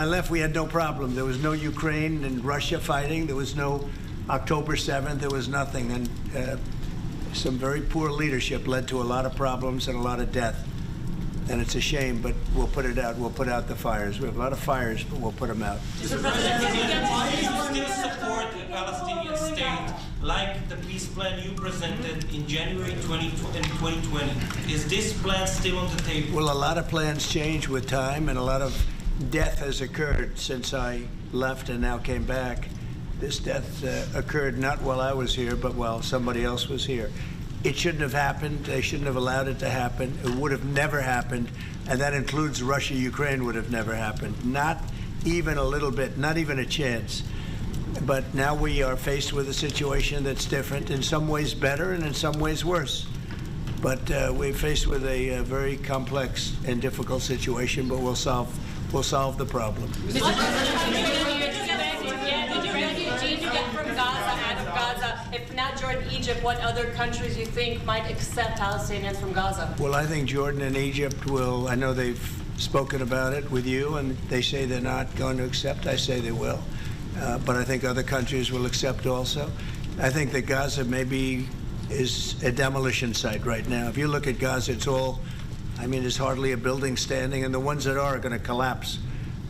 I left, we had no problem. There was no Ukraine and Russia fighting. There was no October 7th. There was nothing. And some very poor leadership led to a lot of problems and a lot of death. And it's a shame, but we'll put it out. We'll put out the fires. We have a lot of fires, but we'll put them out. Mr. President, why do you still support a Palestinian state like the peace plan you presented in January 2020? Is this plan still on the table? Well, a lot of plans change with time, and a lot of death has occurred since I left and now came back. This death occurred not while I was here, but while somebody else was here. It shouldn't have happened. They shouldn't have allowed it to happen. It would have never happened, and that includes Russia. Ukraine would have never happened. Not even a little bit, not even a chance. But now we are faced with a situation that's different, in some ways better and in some ways worse. But we're faced with a very complex and difficult situation, but we'll solve the problem. Mr. President, did you refugees you get from Gaza out of Gaza? If not Jordan, Egypt, what other countries you think might accept Palestinians from Gaza? Well, I think Jordan and Egypt will. I know they've spoken about it with you, and they say they're not going to accept. I say they will. But I think other countries will accept also. I think that Gaza maybe is a demolition site right now. If you look at Gaza, it's all, I mean, there's hardly a building standing, and the ones that are going to collapse.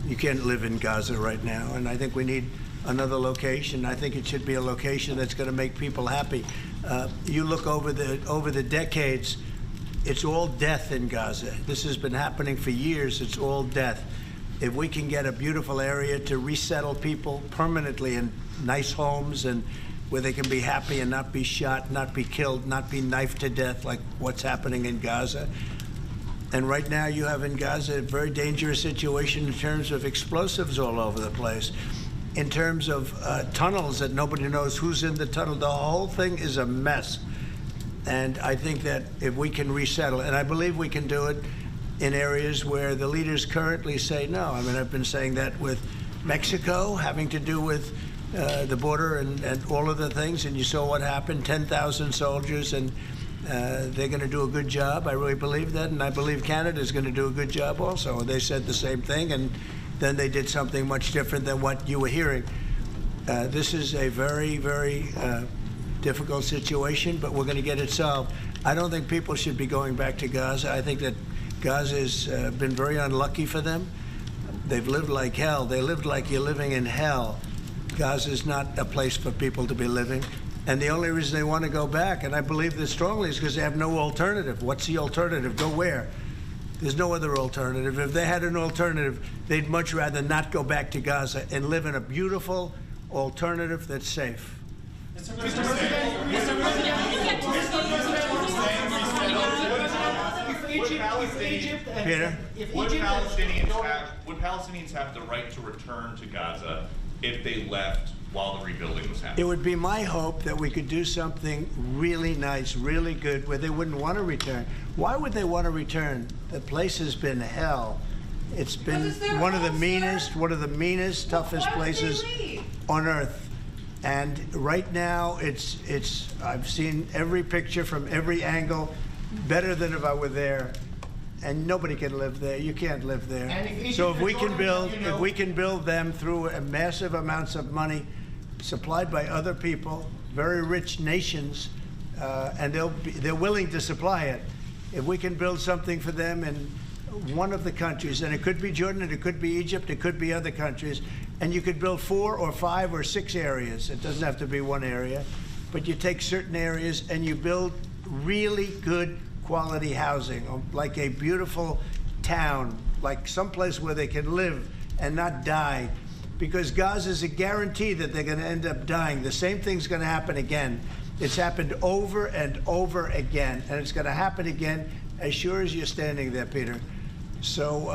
You can't live in Gaza right now, and I think we need another location. I think it should be a location that's going to make people happy. You look over the decades, it's all death in Gaza. This has been happening for years. It's all death. If we can get a beautiful area to resettle people permanently in nice homes and where they can be happy and not be shot, not be killed, not be knifed to death like what's happening in Gaza. And right now you have in Gaza a very dangerous situation in terms of explosives all over the place, in terms of tunnels that nobody knows who's in the tunnel. The whole thing is a mess. And I think that if we can resettle, and I believe we can do it in areas where the leaders currently say no. I mean, I've been saying that with Mexico, having to do with the border and all of the things, and you saw what happened, 10,000 soldiers, and they're going to do a good job. I really believe that, and I believe Canada's going to do a good job also. They said the same thing, and then they did something much different than what you were hearing. This is a very, very difficult situation, but we're going to get it solved. I don't think people should be going back to Gaza. I think that Gaza has been very unlucky for them. They've lived like hell. They lived like you're living in hell. Gaza is not a place for people to be living. And the only reason they want to go back, and I believe this strongly, is because they have no alternative. What's the alternative? Go where? There's no other alternative. If they had an alternative, they'd much rather not go back to Gaza and live in a beautiful alternative that's safe. Mr. President, would Palestinians have the right to return to Gaza if they left while the rebuilding was happening? It would be my hope that we could do something really nice, really good, where they wouldn't want to return. Why would they want to return? The place has been hell. It's been one of the meanest, toughest places on earth. And right now, I've seen every picture from every angle, better than if I were there. And nobody can live there. You can't live there. So if we can build them through massive amounts of money supplied by other people, very rich nations, and they're willing to supply it. If we can build something for them in one of the countries, and it could be Jordan, and it could be Egypt, it could be other countries, and you could build 4 or 5 or 6 areas. It doesn't have to be one area, but you take certain areas and you build really good quality housing, like a beautiful town, like someplace where they can live and not die. Because Gaza is a guarantee that they're going to end up dying. The same thing's going to happen again. It's happened over and over again, and it's going to happen again as sure as you're standing there, Peter. So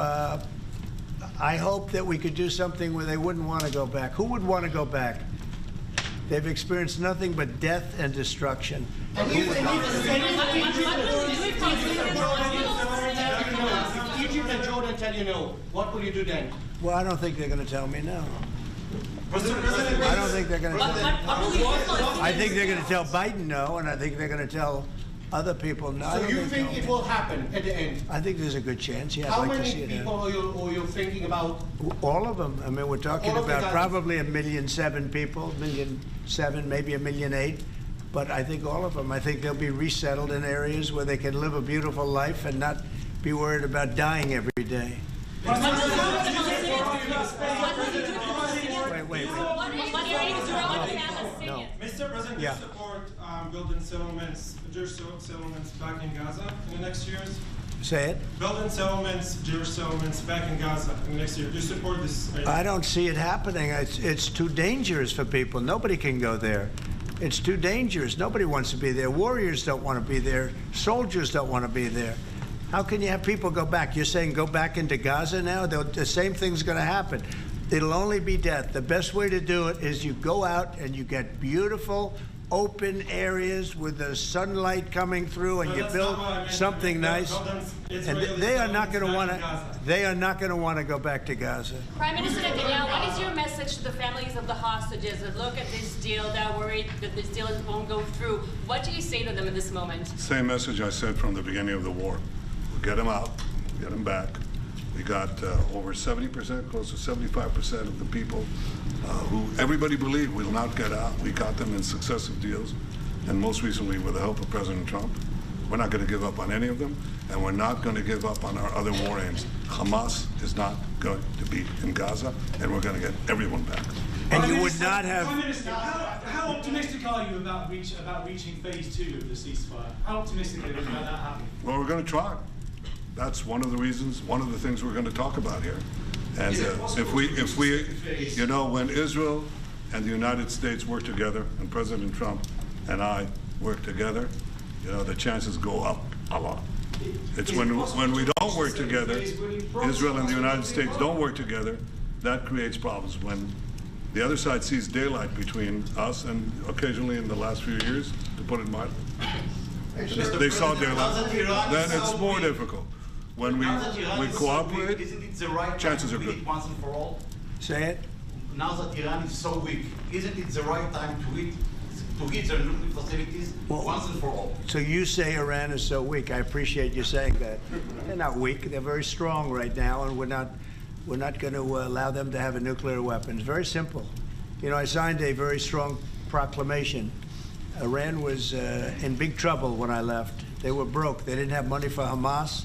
I hope that we could do something where they wouldn't want to go back. Who would want to go back? They've experienced nothing but death and destruction. And Egypt and Jordan tell you no, what will you do then? Well, I don't think they're going to tell me no. Mr. President, I don't think they're going to tell me. I think they're going to tell Biden no, and I think they're going to tell Other people, no. I So don't you think they'll- it will happen at the end? I think there's a good chance. Yeah, How I'd like to many see it people happen. are you thinking about? All of them. I mean, we're talking All of the about guys. probably 1,000,007 people, 1,000,007, maybe 1,000,008. But I think all of them. I think they'll be resettled in areas where they can live a beautiful life and not be worried about dying every day. Wait. No. Mr. President, Yeah. do you support building settlements, Jewish settlements back in Gaza in the next years? Say it. Building settlements, Jewish settlements back in Gaza in the next year. Do you support this idea? I don't see it happening. It's too dangerous for people. Nobody can go there. It's too dangerous. Nobody wants to be there. Warriors don't want to be there. Soldiers don't want to be there. How can you have people go back? You're saying go back into Gaza now? The same thing's going to happen. It'll only be death. The best way to do it is you go out and you get beautiful, open areas with the sunlight coming through, and But you that's build not what I meant. something nice. And they are not going to want to. Gaza. They are not going to want to go back to Gaza. Prime Minister Netanyahu, what is your message to the families of the hostages that look at this deal, that are worried that this deal won't go through? What do you say to them in this moment? Same message I said from the beginning of the war. We'll get them out, get them back. We got over 70%, close to 75% of the people who everybody believed will not get out. We got them in successive deals, and most recently with the help of President Trump. We're not going to give up on any of them, and we're not going to give up on our other war aims. Hamas is not going to be in Gaza, and we're going to get everyone back. And you would not have. Prime Minister, how optimistic are you about reaching phase 2 of the ceasefire? How optimistic are you about that happening? Well, we're going to try. That's one of the reasons, one of the things we're going to talk about here. And if we, you know, when Israel and the United States work together, and President Trump and I work together, you know, the chances go up a lot. It's when we don't work together, Israel and the United States don't work together, that creates problems. When the other side sees daylight between us, and occasionally in the last few years, to put it mildly, they saw daylight, then it's more difficult. When we cooperate, isn't it the right chances time are to good. hit once and for all? Say it. Now that Iran is so weak, isn't it the right time to hit their nuclear facilities once and for all? So you say Iran is so weak. I appreciate you saying that. They're not weak. They're very strong right now, and we're not going to allow them to have a nuclear weapon. It's very simple. You know, I signed a very strong proclamation. Iran was in big trouble when I left. They were broke. They didn't have money for Hamas.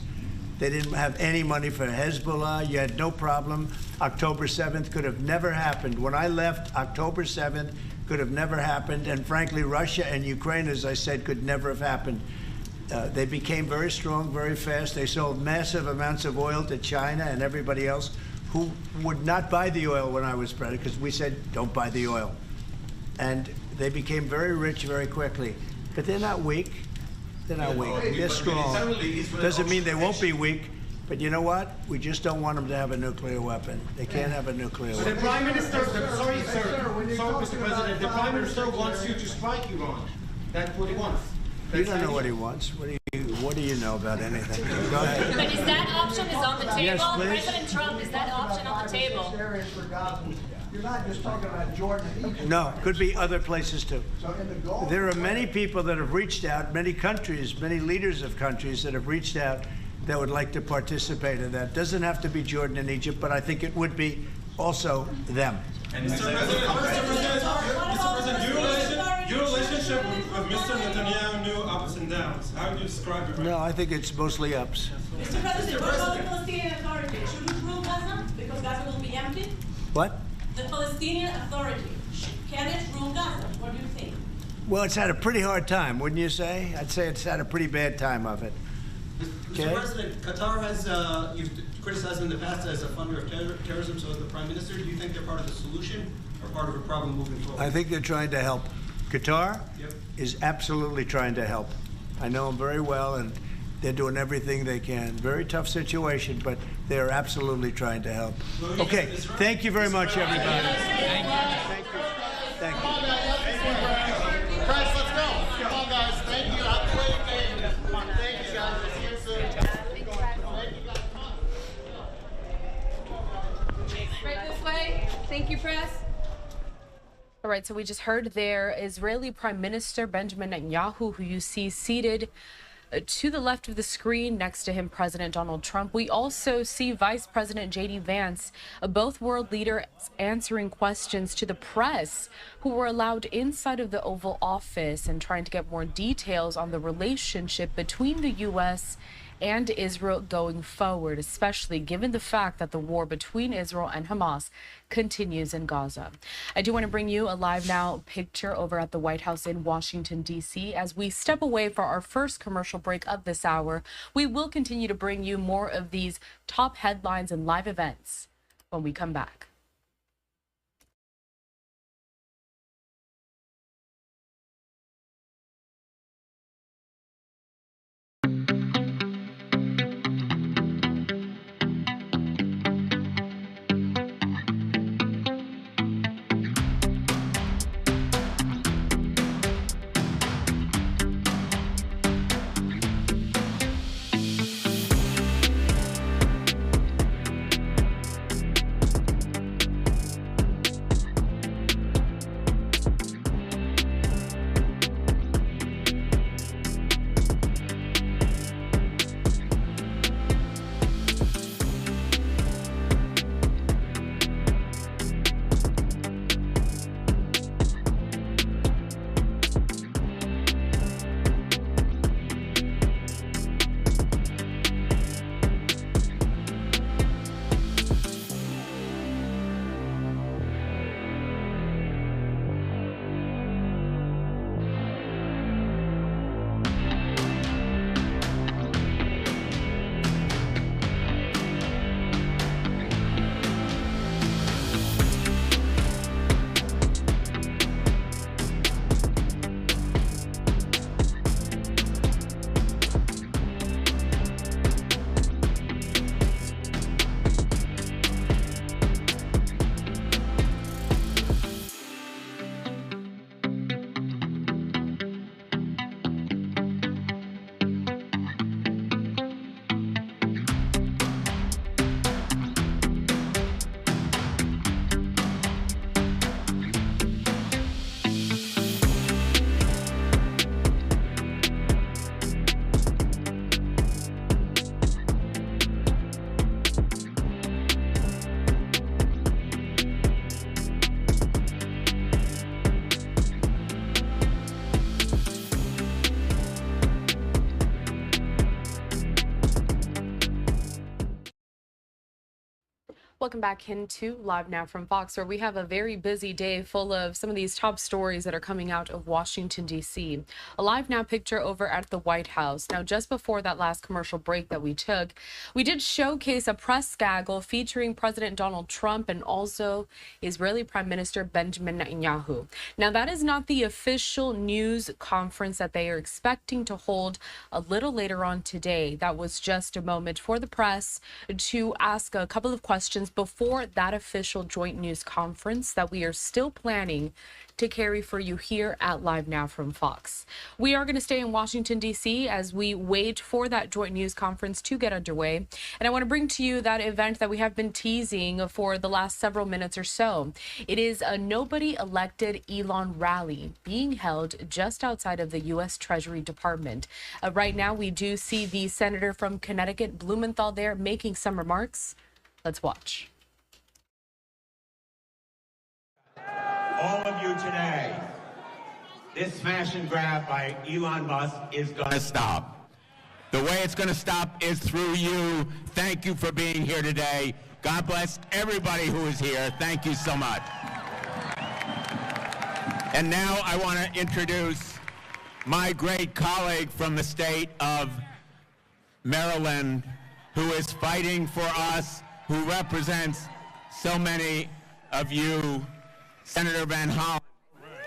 They didn't have any money for Hezbollah. You had no problem. October 7th could have never happened. When I left, October 7th could have never happened. And frankly, Russia and Ukraine, as I said, could never have happened. They became very strong, very fast. They sold massive amounts of oil to China and everybody else who would not buy the oil when I was president, because we said, don't buy the oil. And they became very rich very quickly. But they're not weak. They're not weak. They're strong. Doesn't mean they won't be weak. But you know what? We just don't want them to have a nuclear weapon. They can't have a nuclear The weapon. Prime Minister, sorry, Mr. President, the Prime Minister wants you to strike Iran. That's what he wants. You don't know what he wants. What do you know about anything? Go ahead. But is that option on the table? Yes, please. President Trump, is that option on the table? You're not just talking about Jordan and Egypt. No, could be other places too. So in the Gulf, There are many people that have reached out, many countries, many leaders of countries that have reached out that would like to participate in that. Doesn't have to be Jordan and Egypt, but I think it would be also them. Mr. President, your relationship with Mr. Netanyahu knew ups and downs. How do you describe it? No, I think it's mostly ups. Mr. President, what about the Palestinian Authority? Should it rule Gaza because Gaza will be empty? What? The Palestinian Authority, can it rule Gaza? What do you think? Well, it's had a pretty hard time, wouldn't you say? I'd say it's had a pretty bad time of it. Mr. President, Qatar has, you've criticized in the past as a funder of terrorism, so as the Prime Minister, do you think they're part of the solution or part of a problem moving forward? I think they're trying to help. Qatar is absolutely trying to help. I know them very well, and they're doing everything they can. Very tough situation, but they're absolutely trying to help. Okay, thank you very much, everybody. Thank you. Thank you. Press, let's go. Come on, guys. Thank you. Have a great day. Thank you, guys. See you soon. Thank you, guys. Right this way. Thank you, press. All right, so we just heard there Israeli Prime Minister Benjamin Netanyahu, who you see seated to the left of the screen. Next to him, President Donald Trump. We also see Vice President J.D. Vance, both world leaders answering questions to the press who were allowed inside of the Oval Office and trying to get more details on the relationship between the U.S. and Israel going forward, especially given the fact that the war between Israel and Hamas continues in Gaza. I do want to bring you a live now picture over at the White House in Washington, D.C. As we step away for our first commercial break of this hour, we will continue to bring you more of these top headlines and live events when we come back. Welcome back into Live Now from Fox, where we have a very busy day full of some of these top stories that are coming out of Washington, D.C. A Live Now picture over at the White House. Now, just before that last commercial break that we took, we did showcase a press gaggle featuring President Donald Trump and also Israeli Prime Minister Benjamin Netanyahu. Now, that is not the official news conference that they are expecting to hold a little later on today. That was just a moment for the press to ask a couple of questions before that official joint news conference that we are still planning to carry for you here at Live Now from Fox. We are going to stay in Washington, D.C. as we wait for that joint news conference to get underway. And I want to bring to you that event that we have been teasing for the last several minutes or so. It is a nobody elected Elon rally being held just outside of the U.S. Treasury Department. Right now, we do see the senator from Connecticut, Blumenthal, there making some remarks. Let's watch. All of you today, this smash and grab by Elon Musk is going to stop. The way it's going to stop is through you. Thank you for being here today. God bless everybody who is here. Thank you so much. And now I want to introduce my great colleague from the state of Maryland, who is fighting for us, who represents so many of you, Senator Van Hollen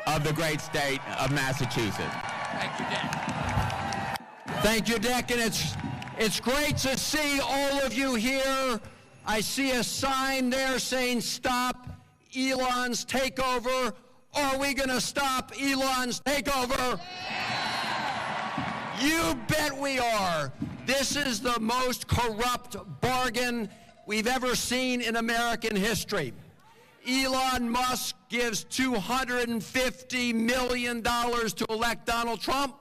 of the great state of Massachusetts. Thank you, Dick. Thank you, Dick, and it's great to see all of you here. I see a sign there saying stop Elon's takeover. Are we going to stop Elon's takeover? Yeah. You bet we are. This is the most corrupt bargain we've ever seen in American history. Elon Musk gives $250 million to elect Donald Trump,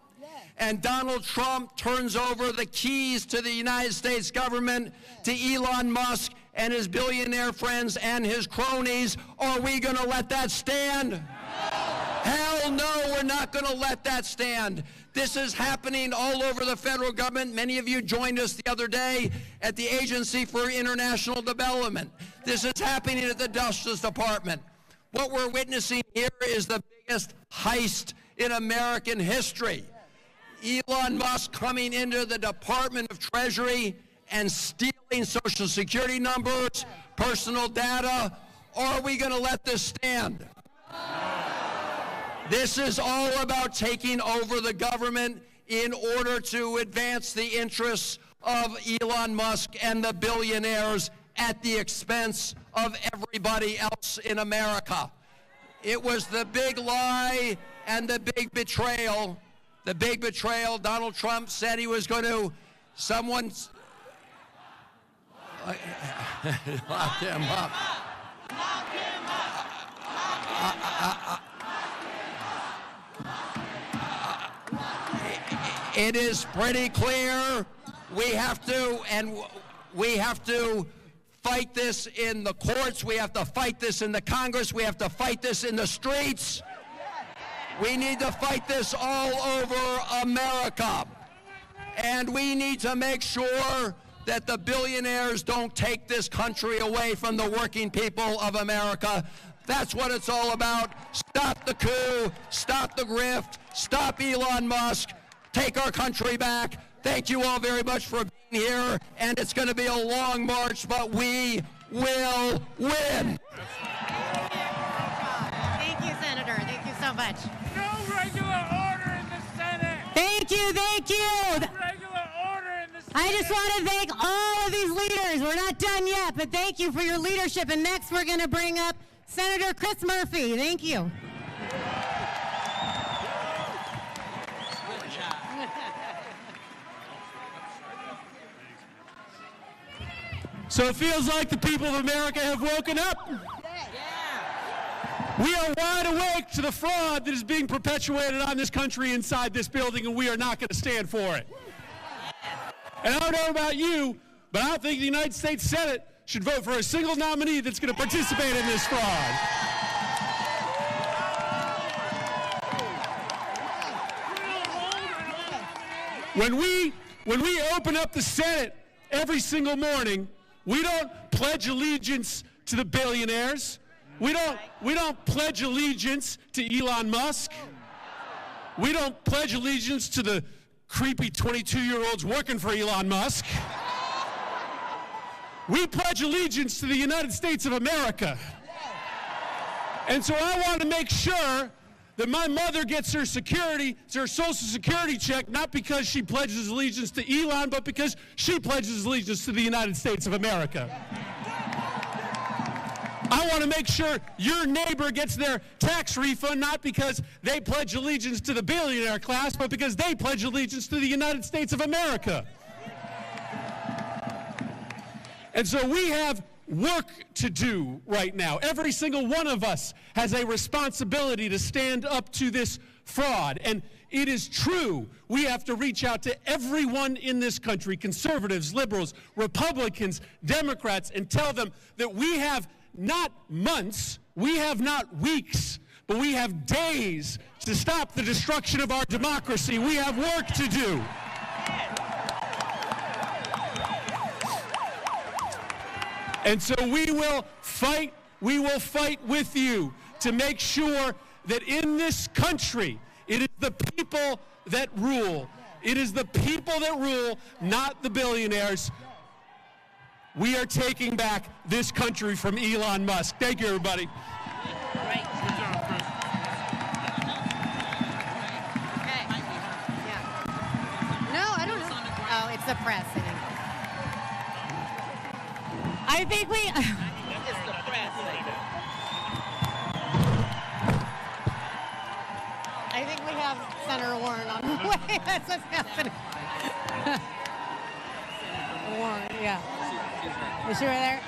and Donald Trump turns over the keys to the United States government to Elon Musk and his billionaire friends and his cronies. Are we going to let that stand? Hell no, we're not going to let that stand. This is happening all over the federal government. Many of you joined us the other day at the Agency for International Development. This is happening at the Justice Department. What we're witnessing here is the biggest heist in American history. Elon Musk coming into the Department of Treasury and stealing Social Security numbers, personal data. Are we going to let this stand? This is all about taking over the government in order to advance the interests of Elon Musk and the billionaires at the expense of everybody else in America. It was the big lie and the big betrayal. The big betrayal. Donald Trump said he was going to, lock him up. It is pretty clear we have to fight this in the courts. We have to fight this in the Congress. We have to fight this in the streets. We need to fight this all over America. And we need to make sure that the billionaires don't take this country away from the working people of America. That's what it's all about. Stop the coup, stop the grift, stop Elon Musk, take our country back. Thank you all very much for being here, and it's going to be a long march, but we will win. Thank you, Senator. Thank you so much. No regular order in the Senate. Thank you, thank you. No regular order in the Senate. I just want to thank all of these leaders. We're not done yet, but thank you for your leadership. And next we're going to bring up Senator Chris Murphy. Thank you. So it feels like the people of America have woken up. We are wide awake to the fraud that is being perpetuated on this country inside this building, and we are not going to stand for it. And I don't know about you, but I don't think the United States Senate should vote for a single nominee that's going to participate in this fraud. When we open up the Senate every single morning, we don't pledge allegiance to the billionaires. We don't pledge allegiance to Elon Musk. We don't pledge allegiance to the creepy 22-year-olds working for Elon Musk. We pledge allegiance to the United States of America. And so I want to make sure that my mother gets her Social Security check, not because she pledges allegiance to Elon, but because she pledges allegiance to the United States of America. I want to make sure your neighbor gets their tax refund, not because they pledge allegiance to the billionaire class, but because they pledge allegiance to the United States of America. And so we have work to do right now. Every single one of us has a responsibility to stand up to this fraud. And it is true, we have to reach out to everyone in this country, conservatives, liberals, Republicans, Democrats, and tell them that we have not months, we have not weeks, but we have days to stop the destruction of our democracy. We have work to do. And so we will fight with you to make sure that in this country, it is the people that rule. It is the people that rule, not the billionaires. We are taking back this country from Elon Musk. Thank you, everybody. Okay. Yeah. No, I don't know. Oh, it's the press, I think. I think we... It's the press. I think we have Senator Warren on the way. That's what's happening. Warren, yeah. Is she right there?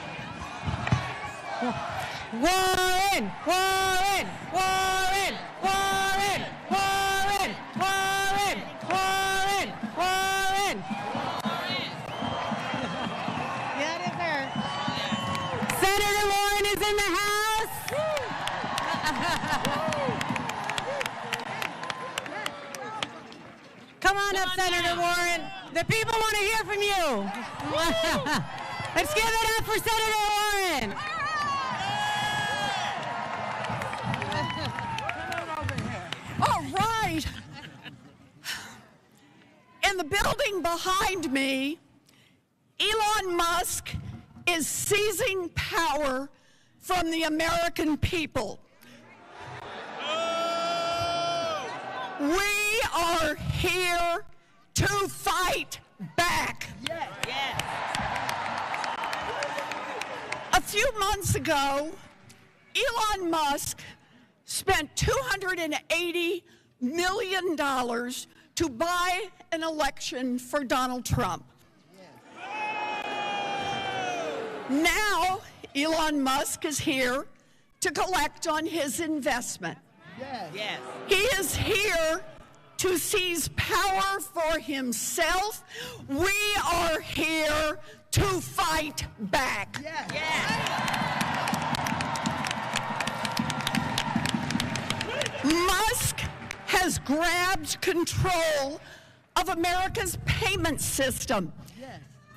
Warren! Warren! Warren! Warren! Warren! Warren! Warren! Warren! Warren! Yeah, it is her. Senator Warren is in the house. Come on up, Senator Warren. The people want to hear from you. Let's give it up for Senator Warren. All right. In the building behind me, Elon Musk is seizing power from the American people. We are here to fight back. Yes. A few months ago, Elon Musk spent $280 million to buy an election for Donald Trump. Now, Elon Musk is here to collect on his investment. Yes. He is here to seize power for himself. We are here to fight back. Musk has grabbed control of America's payment system.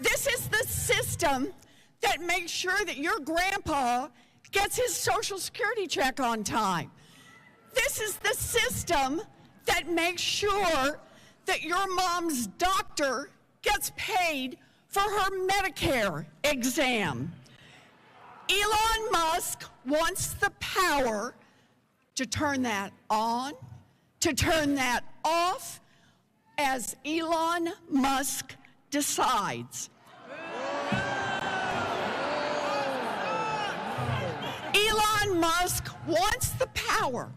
This is the system that makes sure that your grandpa gets his Social Security check on time. This is the system that makes sure that your mom's doctor gets paid for her Medicare exam. Elon Musk wants the power to turn that on, to turn that off, as Elon Musk decides. Elon Musk wants the power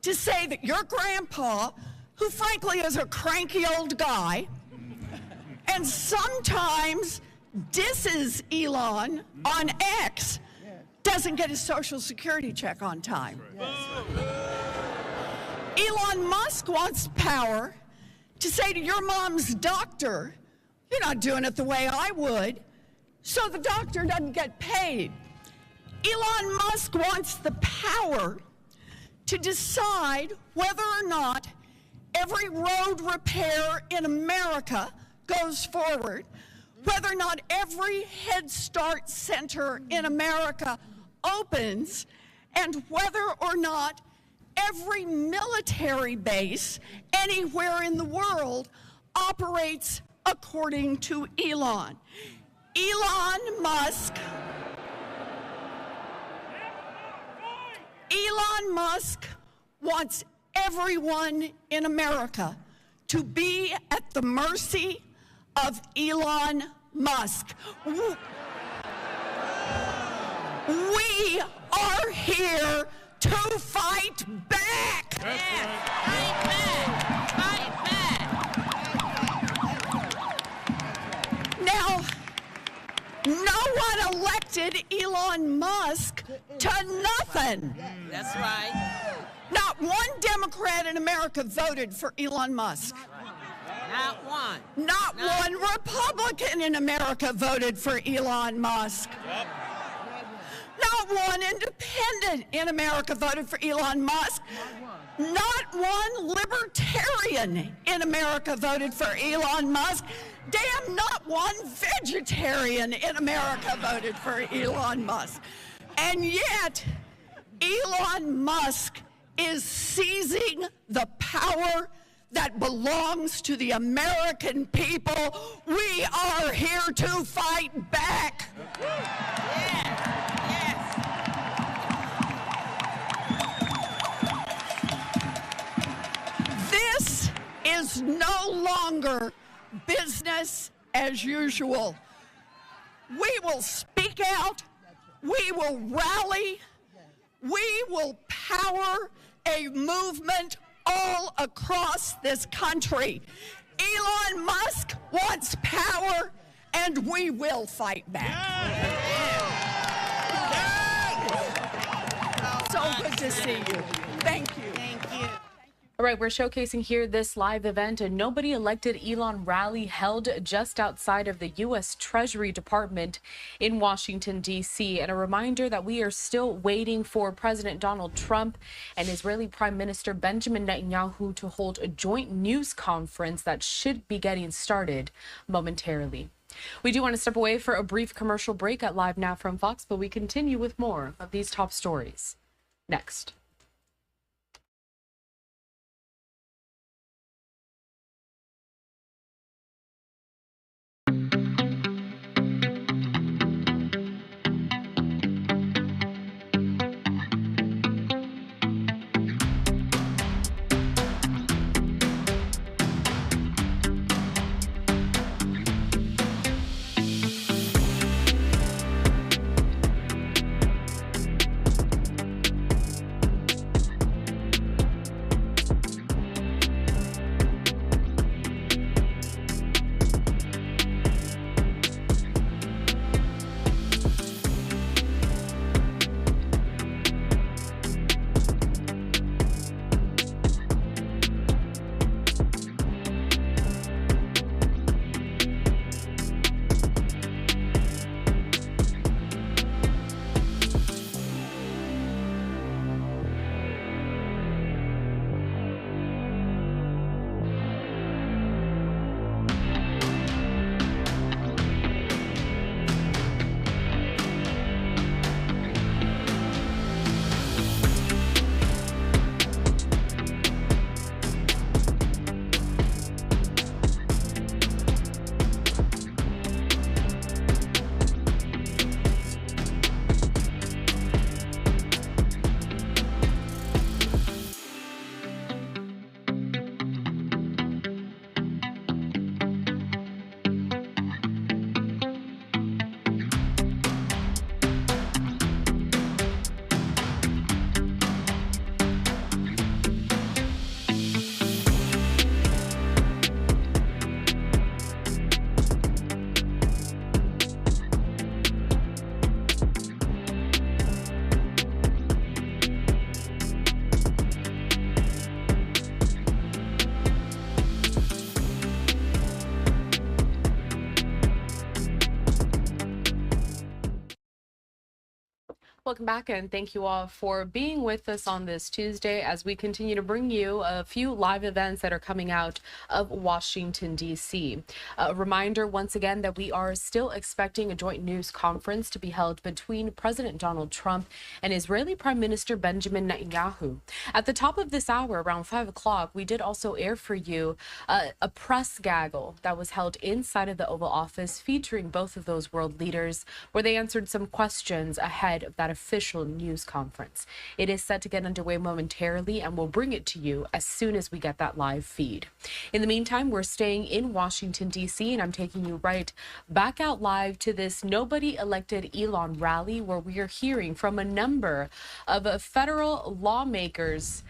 to say that your grandpa, who frankly is a cranky old guy, and sometimes disses Elon on X, doesn't get his Social Security check on time. Elon Musk wants power to say to your mom's doctor, you're not doing it the way I would, so the doctor doesn't get paid. Elon Musk wants the power to decide whether or not every road repair in America goes forward, whether or not every Head Start center in America opens, and whether or not every military base anywhere in the world operates according to Elon. Elon Musk wants everyone in America to be at the mercy of Elon Musk. We are here to fight back. Fight back. Now, no one elected Elon Musk to nothing. That's right. Not one Democrat in America voted for Elon Musk. Not one. Not one Republican in America voted for Elon Musk. Not one independent in America voted for Elon Musk. Not one libertarian in America voted for Elon Musk. Damn, not one vegetarian in America voted for Elon Musk. And yet, Elon Musk is seizing the power that belongs to the American people. We are here to fight back. This is no longer business as usual. We will speak out. We will rally. We will power a movement all across this country. Elon Musk wants power, and we will fight back. So good to see you. Thank you. Thank you. All right, we're showcasing here this live event, a nobody elected Elon rally held just outside of the U.S. Treasury Department in Washington, D.C. And a reminder that we are still waiting for President Donald Trump and Israeli Prime Minister Benjamin Netanyahu to hold a joint news conference that should be getting started momentarily. We do want to step away for a brief commercial break at Live Now from Fox, but we continue with more of these top stories next. Welcome back, and thank you all for being with us on this Tuesday as we continue to bring you a few live events that are coming out of Washington, D.C. A reminder once again that we are still expecting a joint news conference to be held between President Donald Trump and Israeli Prime Minister Benjamin Netanyahu. At the top of this hour, around 5 o'clock, we did also air for you a press gaggle that was held inside of the Oval Office featuring both of those world leaders, where they answered some questions ahead of that official news conference. It is set to get underway momentarily, and we'll bring it to you as soon as we get that live feed. In the meantime, we're staying in Washington, D.C., and I'm taking you right back out live to this nobody elected Elon rally, where we are hearing from a number of federal lawmakers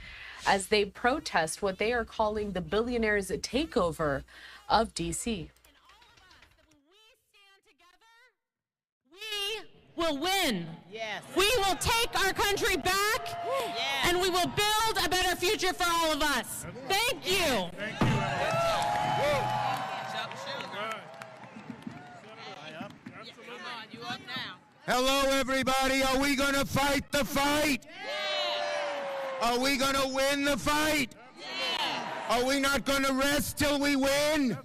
as they protest what they are calling the billionaires' takeover of D.C. Will win. Yes. We will take our country back, yes, and we will build a better future for all of us. Thank you. Thank you. You up now. Hello, everybody. Are we going to fight the fight? Are we going to win the fight? Are we not going to rest till we win?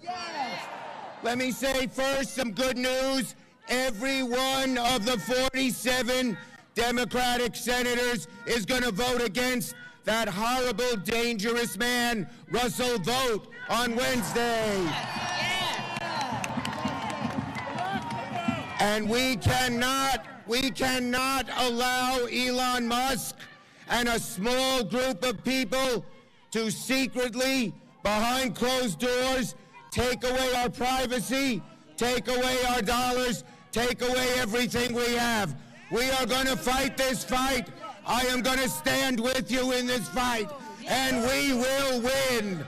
Let me say first some good news. Every one of the 47 Democratic senators is going to vote against that horrible, dangerous man, Russell Vogt, on Wednesday. And we cannot allow Elon Musk and a small group of people to secretly, behind closed doors, take away our privacy, take away our dollars, take away everything we have. We are going to fight this fight. I am going to stand with you in this fight, and we will win.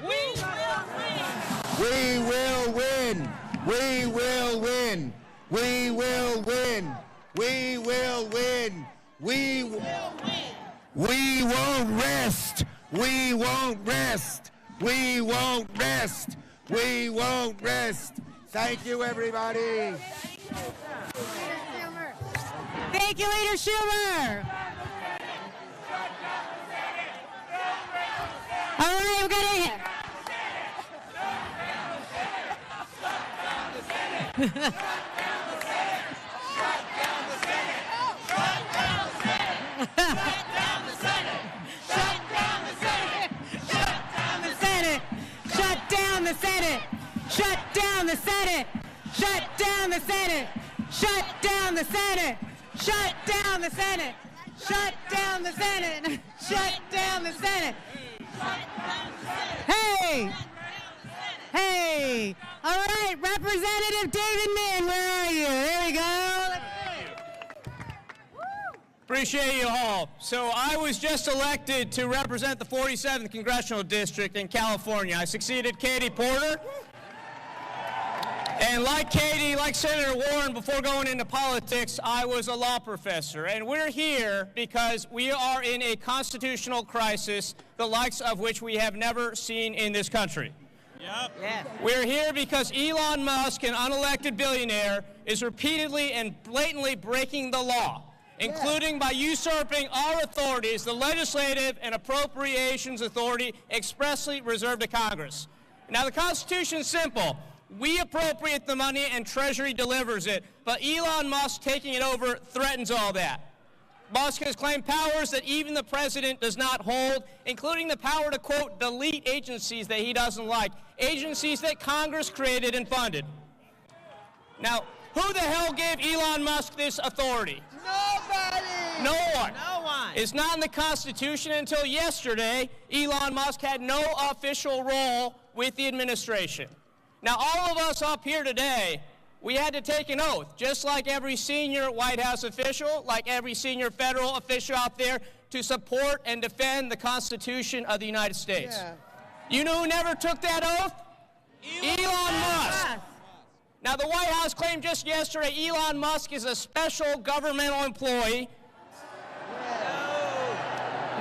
We will win. We will win. We will win. We will win. We will win. We won't rest. We won't rest. We won't rest. We won't rest. Thank you, everybody. Thank you, Leader Schumer. All right, we're going to... Shut down the Senate! Shut down the Senate! Shut down the Senate! Shut down the Senate! Shut down the Senate! Shut down the Senate! Shut down the Senate! Hey! Hey! All right, Representative David Min, where are you? There we go. Appreciate you all. So I was just elected to represent the 47th Congressional District in California. I succeeded Katie Porter. And like Katie, like Senator Warren, before going into politics, I was a law professor. And we're here because we are in a constitutional crisis, the likes of which we have never seen in this country. Yep. Yeah. We're here because Elon Musk, an unelected billionaire, is repeatedly and blatantly breaking the law, including by usurping our authorities, the legislative and appropriations authority expressly reserved to Congress. Now, the Constitution is simple. We appropriate the money and Treasury delivers it, but Elon Musk taking it over threatens all that. Musk has claimed powers that even the president does not hold, including the power to, quote, delete agencies that he doesn't like, agencies that Congress created and funded. Now, who the hell gave Elon Musk this authority? Nobody! No one. No one. It's not in the Constitution. Until yesterday, Elon Musk had no official role with the administration. Now, all of us up here today, we had to take an oath, just like every senior White House official, like every senior federal official out there, to support and defend the Constitution of the United States. Yeah. You know who never took that oath? Elon Musk. Now, the White House claimed just yesterday Elon Musk is a special governmental employee.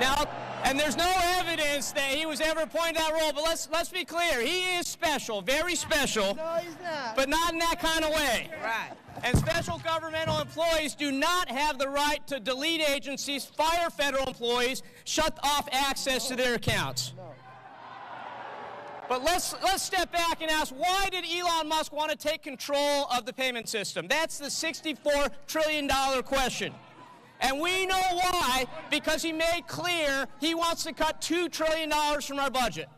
Now, and there's no evidence that he was ever appointed that role, but let's be clear. He is special, very special. No, he's not. But not in that kind of way. Right. And special governmental employees do not have the right to delete agencies, fire federal employees, shut off access to their accounts. No. But let's step back and ask, why did Elon Musk want to take control of the payment system? That's the $64 trillion question. And we know why, because he made clear he wants to cut $2 trillion from our budget.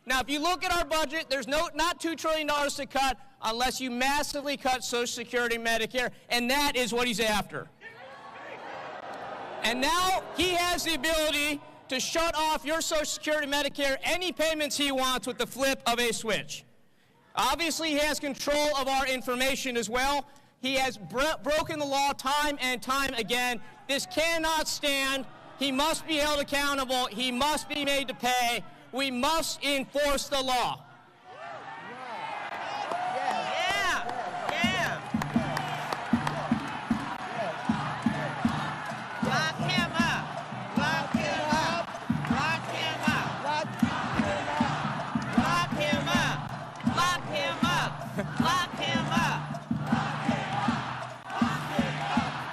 Now, if you look at our budget, there's not $2 trillion to cut unless you massively cut Social Security and Medicare, and that is what he's after. And now he has the ability to shut off your Social Security, Medicare, any payments he wants with the flip of a switch. Obviously, he has control of our information as well. He has broken the law time and time again. This cannot stand. He must be held accountable. He must be made to pay. We must enforce the law. Lock him up. Lock him up. Lock him up. Lock him up. Lock him up. Lock him up.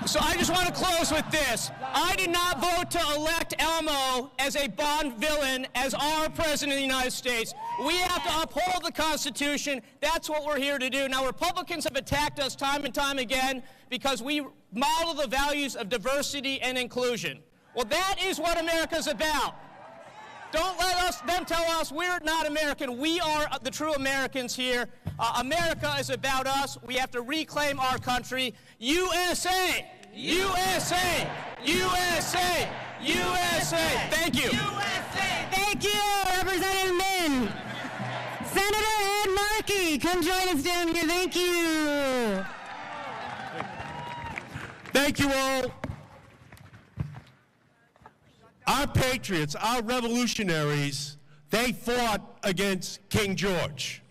So I just want to close with this. I did not vote to elect Elmo as a Bond villain as our President of the United States. We have to uphold the Constitution. That's what we're here to do. Now, Republicans have attacked us time and time again because we model the values of diversity and inclusion. Well, that is what America's about. Don't let them tell us we're not American. We are the true Americans here. America is about us. We have to reclaim our country. USA! USA! USA! USA! Thank you. USA! Thank you, Representative Min. Senator Ed Markey, come join us down here. Thank you. Thank you all. Our patriots, our revolutionaries, they fought against King George.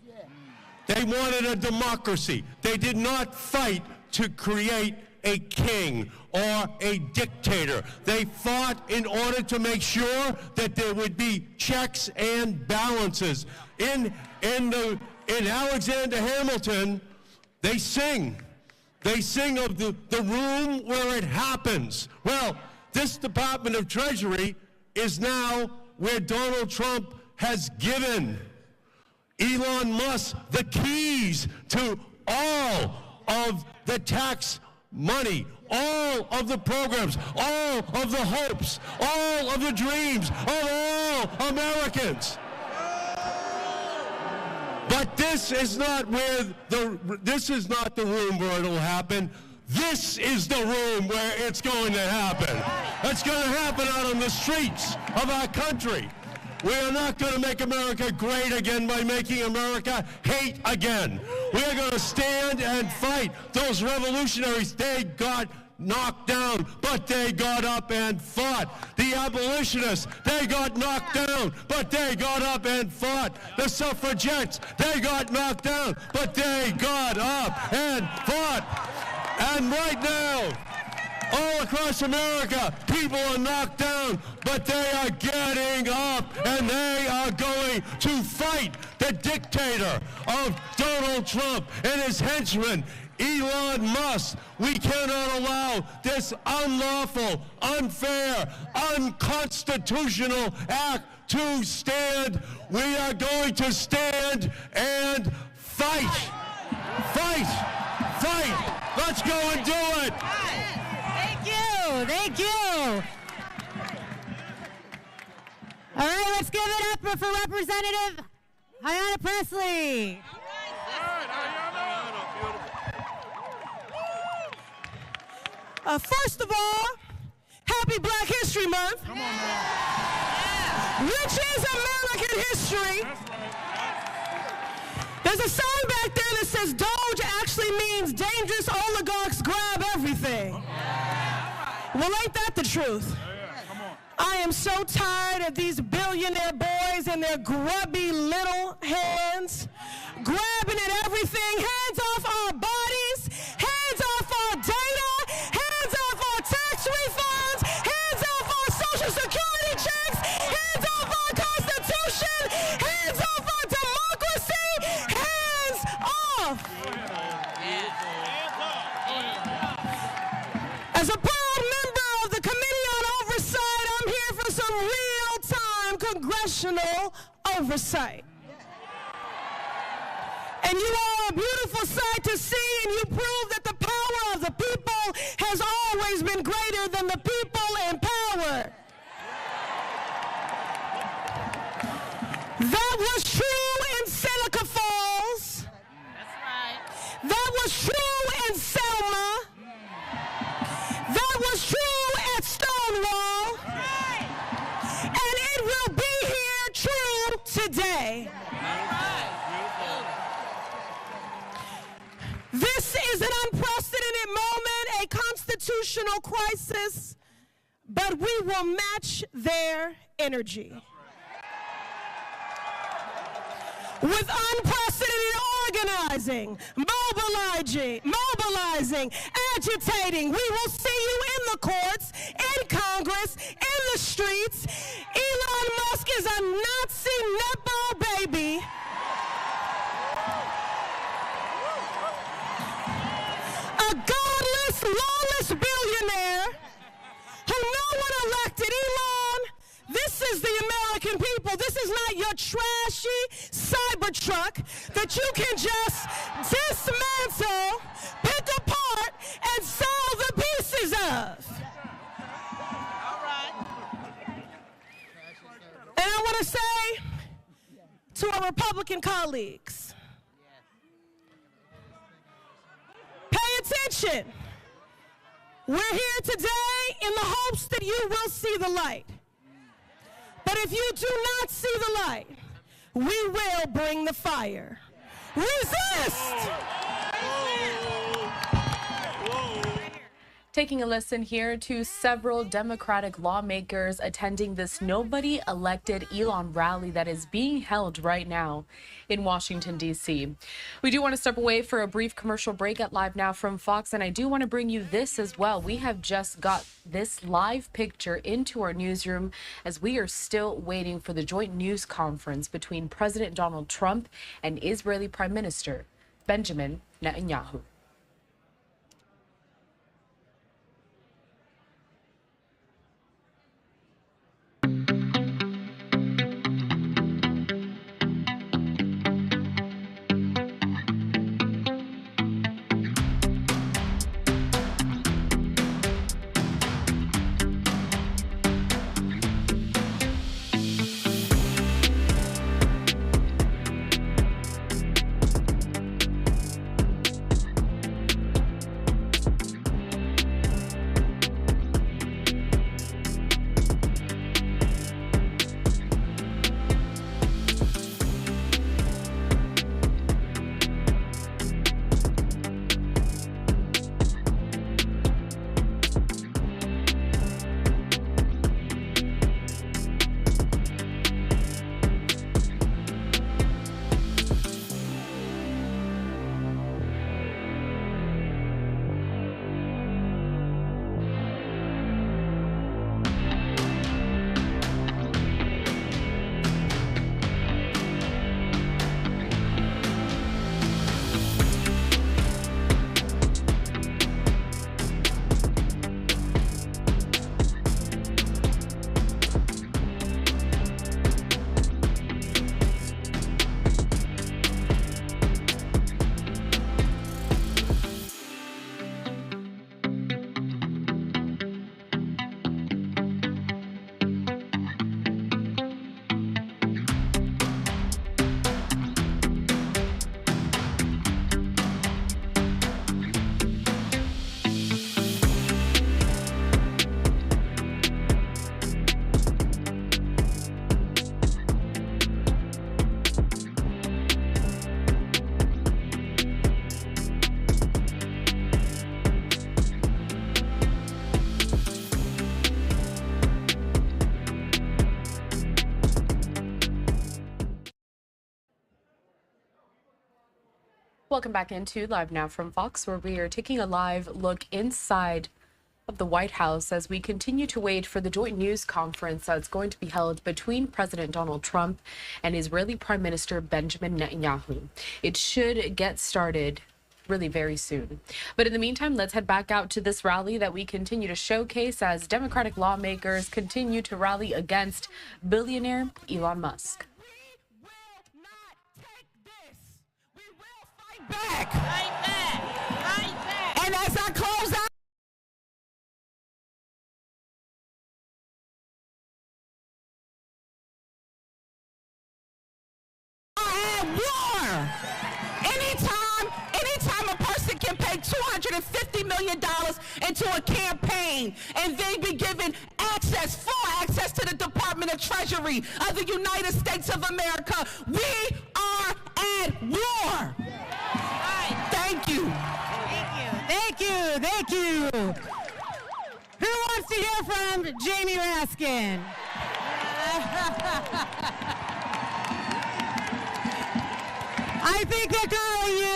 They wanted a democracy. They did not fight to create a king or a dictator. They fought in order to make sure that there would be checks and balances. In Alexander Hamilton, they sing. They sing of the room where it happens. Well, this Department of Treasury is now where Donald Trump has given Elon Musk the keys to all of the tax money, all of the programs, all of the hopes, all of the dreams of all Americans. But this is not the room where it'll happen. This is the room where it's going to happen. It's going to happen out on the streets of our country. We are not going to make America great again by making America hate again. We are going to stand and fight. Those revolutionaries, they got knocked down, but they got up and fought. The abolitionists, they got knocked down, but they got up and fought. The suffragettes, they got knocked down, but they got up and fought. And right now, all across America, people are knocked down, but they are getting up, and they are going to fight the dictator of Donald Trump and his henchman, Elon Musk. We cannot allow this unlawful, unfair, unconstitutional act to stand. We are going to stand and fight. Fight. Fight. Let's go and do it. Thank you. Thank you. All right, let's give it up for Representative Ayanna Pressley. First of all, happy Black History Month, which is American history. There's a sign back there that says Doge actually means dangerous oligarchs grab everything. Well, ain't that the truth? I am so tired of these billionaire boys and their grubby little hands grabbing at everything. Hands off our bodies, hands off our data, hands off our tax refunds, hands off our Social Security checks, hands off our Constitution, hands off our democracy, hands off. As a proud member of the Committee on Oversight, I'm here for some real-time congressional oversight. And you are a beautiful sight to see, and you prove that the power of the people has always been greater than the people in power. That was true in Seneca Falls. That's right. That was true in Selma. That was true at Stonewall. Right. And it will be here true today. This is an unprecedented moment, a constitutional crisis, but we will match their energy. With unprecedented organizing, mobilizing, agitating, we will see you in the courts, in Congress, in the streets. Elon Musk is a Nazi Nepo baby. A godless, lawless billionaire who no one elected. Elon, this is the American people. This is not your trashy Cybertruck that you can just dismantle, pick apart, and sell the pieces of. All right. And I want to say to our Republican colleagues, pay attention. We're here today in the hopes that you will see the light. But if you do not see the light, we will bring the fire. Resist! Taking a listen here to several Democratic lawmakers attending this Nobody Elected Elon rally that is being held right now in Washington, D.C. We do want to step away for a brief commercial break at Live Now from Fox, and I do want to bring you this as well. We have just got this live picture into our newsroom as we are still waiting for the joint news conference between President Donald Trump and Israeli Prime Minister Benjamin Netanyahu. Welcome back into Live Now from Fox, where we are taking a live look inside of the White House as we continue to wait for the joint news conference that's going to be held between President Donald Trump and Israeli Prime Minister Benjamin Netanyahu. It should get started really very soon. But in the meantime, let's head back out to this rally that we continue to showcase as Democratic lawmakers continue to rally against billionaire Elon Musk. Back. Fight back. Fight back. And as I close out, I am war. Anytime a person can pay $250 million into a campaign and they be given full access to the Department of Treasury of the United States of America, we are at war. Thank you. Thank you. Thank you. Who wants to hear from Jamie Raskin? I think they're calling you.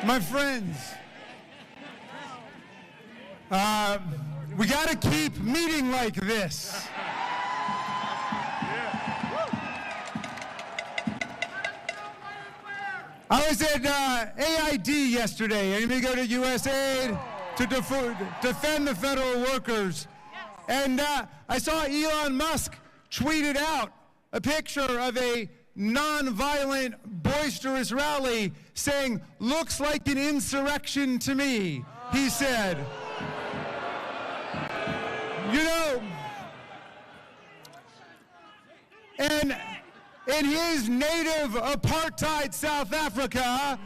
My friends, we got to keep meeting like this. I was at AID yesterday. Anybody go to USAID to defend the federal workers? And I saw Elon Musk tweeted out a picture of a non-violent, boisterous rally saying, "Looks like an insurrection to me," he said. You know, and in his native apartheid South Africa,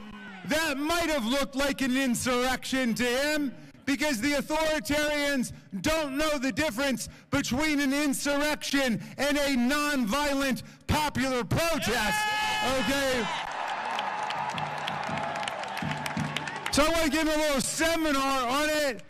that might have looked like an insurrection to him. because the authoritarians don't know the difference between an insurrection and a non-violent popular protest, okay? So I want to give a little seminar on it.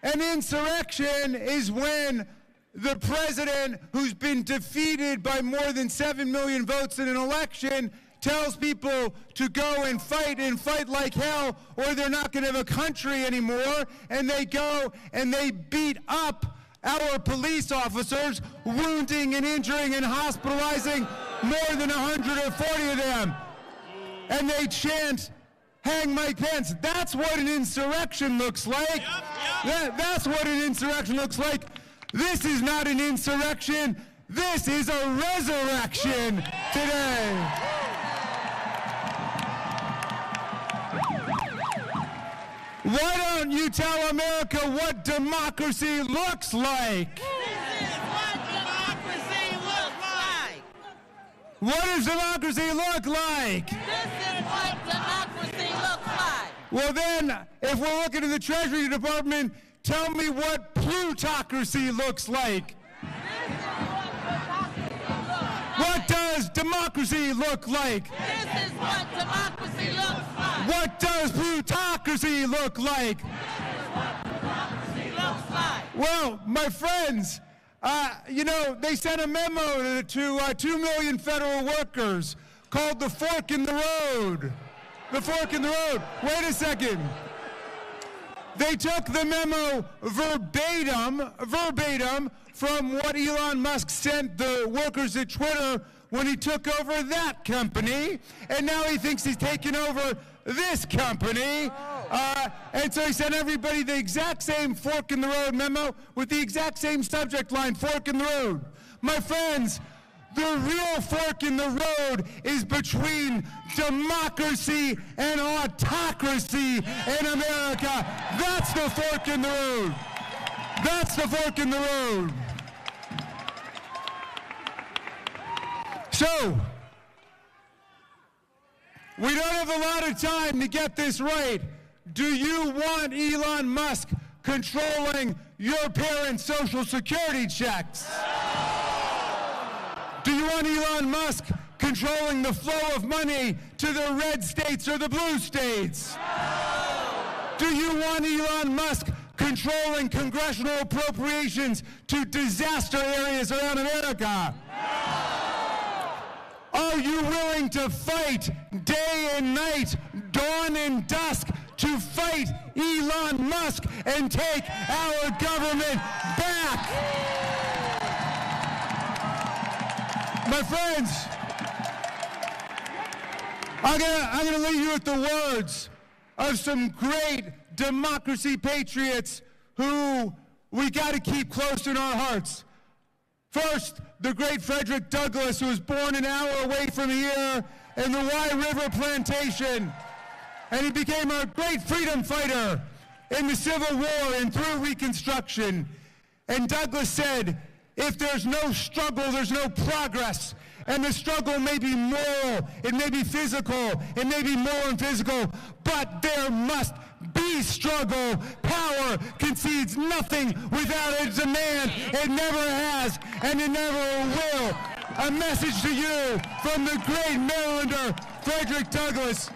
An insurrection is when the president, who's been defeated by more than 7 million votes in an election, tells people to go and fight like hell, or they're not going to have a country anymore, and they go and they beat up our police officers, wounding and injuring and hospitalizing more than 140 of them. And they chant, "Hang Mike Pence." That's what an insurrection looks like. That's what an insurrection looks like. This is not an insurrection. This is a resurrection today. Why don't you tell America what democracy looks like? This is what democracy looks like. What does democracy look like? This is what democracy looks like. Well then, if we're looking at the Treasury Department, tell me what plutocracy looks like. What does democracy look like? This is what democracy looks like. What does plutocracy look like? This is what democracy looks like. Well, my friends, they sent a memo to 2 million federal workers called the fork in the road. The fork in the road. Wait a second. They took the memo verbatim from what Elon Musk sent the workers at Twitter when he took over that company, and now he thinks he's taken over this company. And so he sent everybody the exact same fork in the road memo with the exact same subject line, fork in the road. My friends, the real fork in the road is between democracy and autocracy in America. That's the fork in the road. That's the fork in the road. So, we don't have a lot of time to get this right. Do you want Elon Musk controlling your parents' Social Security checks? Do you want Elon Musk controlling the flow of money to the red states or the blue states? Do you want Elon Musk controlling congressional appropriations to disaster areas around America? Are you willing to fight day and night, dawn and dusk, to fight Elon Musk and take our government back? My friends, I'm gonna leave you with the words of some great democracy patriots who we gotta keep close in our hearts. First, the great Frederick Douglass, who was born an hour away from here in the Wye River Plantation. And he became a great freedom fighter in the Civil War and through Reconstruction. And Douglass said, if there's no struggle, there's no progress. And the struggle may be moral, it may be physical, it may be moral and physical, but there must be struggle. Power concedes nothing without a demand. It never has, and it never will. A message to you from the great Marylander, Frederick Douglass.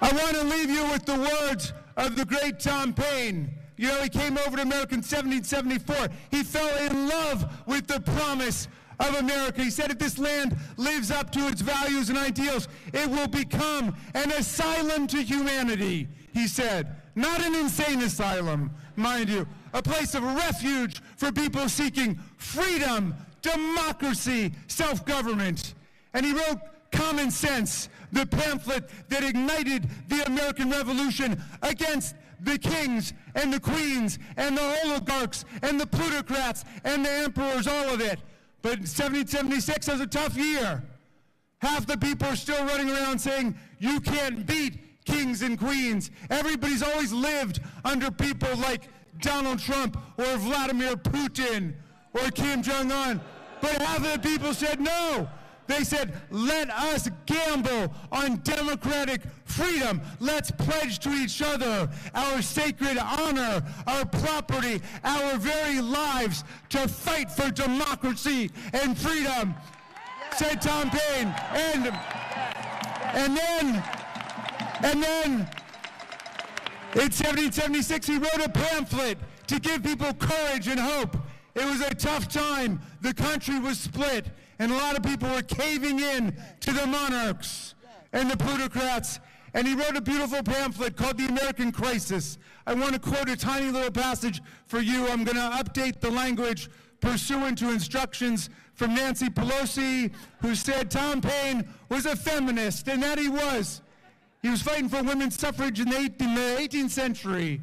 I want to leave you with the words of the great Tom Paine. You know, he came over to America in 1774. He fell in love with the promise of America. He said, if this land lives up to its values and ideals, it will become an asylum to humanity, he said. Not an insane asylum, mind you. A place of refuge for people seeking freedom, democracy, self-government. And he wrote Common Sense, the pamphlet that ignited the American Revolution against the kings and the queens and the oligarchs and the plutocrats and the emperors, all of it. But 1776 was a tough year. Half the people are still running around saying, you can't beat kings and queens. Everybody's always lived under people like Donald Trump or Vladimir Putin or Kim Jong-un. But half of the people said, no, They said, let us gamble on democratic freedom. Let's pledge to each other our sacred honor, our property, our very lives to fight for democracy and freedom, said Tom Paine. And then in 1776, he wrote a pamphlet to give people courage and hope. It was a tough time. The country was split, and a lot of people were caving in to the monarchs and the plutocrats. And he wrote a beautiful pamphlet called The American Crisis. I want to quote a tiny little passage for you. I'm going to update the language pursuant to instructions from Nancy Pelosi, who said Tom Paine was a feminist, and that he was. He was fighting for women's suffrage in the 18th century,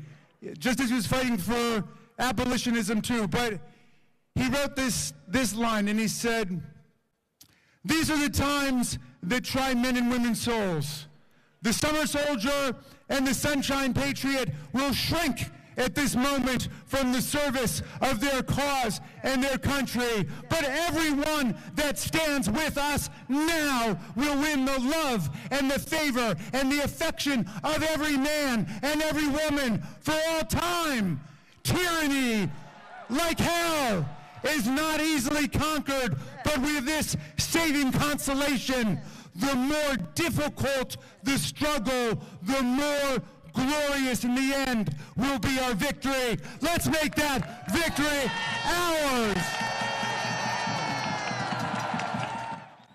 just as he was fighting for abolitionism too. But he wrote this line, and he said, "These are the times that try men and women's souls. The summer soldier and the sunshine patriot will shrink at this moment from the service of their cause and their country. But everyone that stands with us now will win the love and the favor and the affection of every man and every woman for all time. Tyranny, like hell, is not easily conquered, but with this saving consolation, the more difficult the struggle, the more glorious in the end will be our victory. Let's make that victory ours."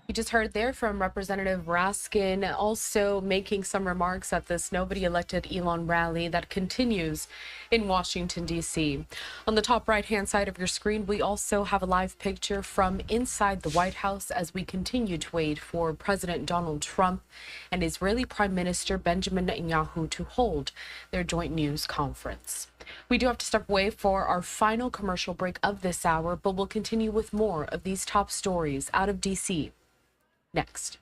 You just heard there from Representative Raskin, also making some remarks at this Nobody Elected Elon rally that continues in Washington, D.C. On the top right-hand side of your screen, we also have a live picture from inside the White House as we continue to wait for President Donald Trump and Israeli Prime Minister Benjamin Netanyahu to hold their joint news conference. We do have to step away for our final commercial break of this hour, but we'll continue with more of these top stories out of D.C. next.